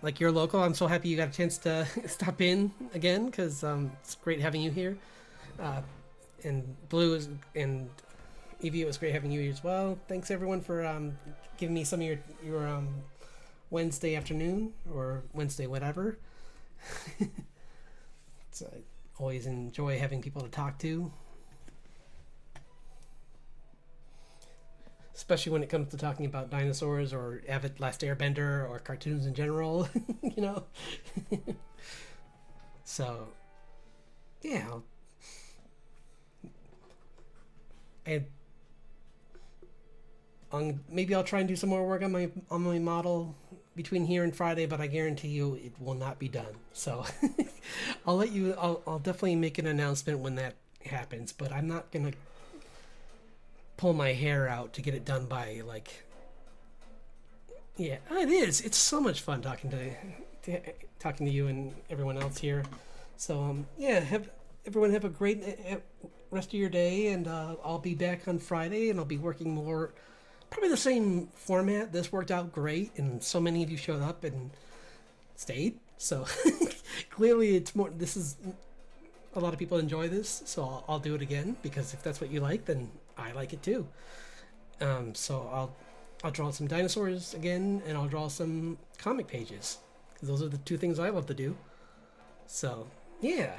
like, you're local. I'm so happy you got a chance to stop in again, because it's great having you here. And and Evie, it was great having you here as well. Thanks everyone for giving me some of your Wednesday afternoon or Wednesday whatever. I always enjoy having people to talk to, especially when it comes to talking about dinosaurs or Last Airbender or cartoons in general. You know. So yeah, maybe I'll try and do some more work on my model between here and Friday, but I guarantee you it will not be done. So I'll definitely make an announcement when that happens, but I'm not gonna pull my hair out to get it done by, like, yeah, it is. It's so much fun talking to you and everyone else here. So yeah, everyone have a great rest of your day, and I'll be back on Friday, and I'll be working more, probably the same format. This worked out great, and so many of you showed up and stayed. So clearly, it's more. This is a lot of people enjoy this, so I'll do it again, because if that's what you like, then I like it too. So I'll draw some dinosaurs again, and I'll draw some comic pages, because those are the two things I love to do. So yeah.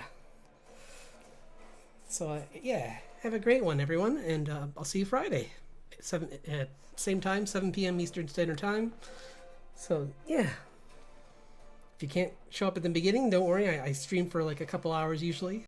So yeah, have a great one, everyone, and I'll see you Friday, same time, 7 p.m. Eastern Standard Time. So yeah, if you can't show up at the beginning, don't worry. I stream for like a couple hours usually.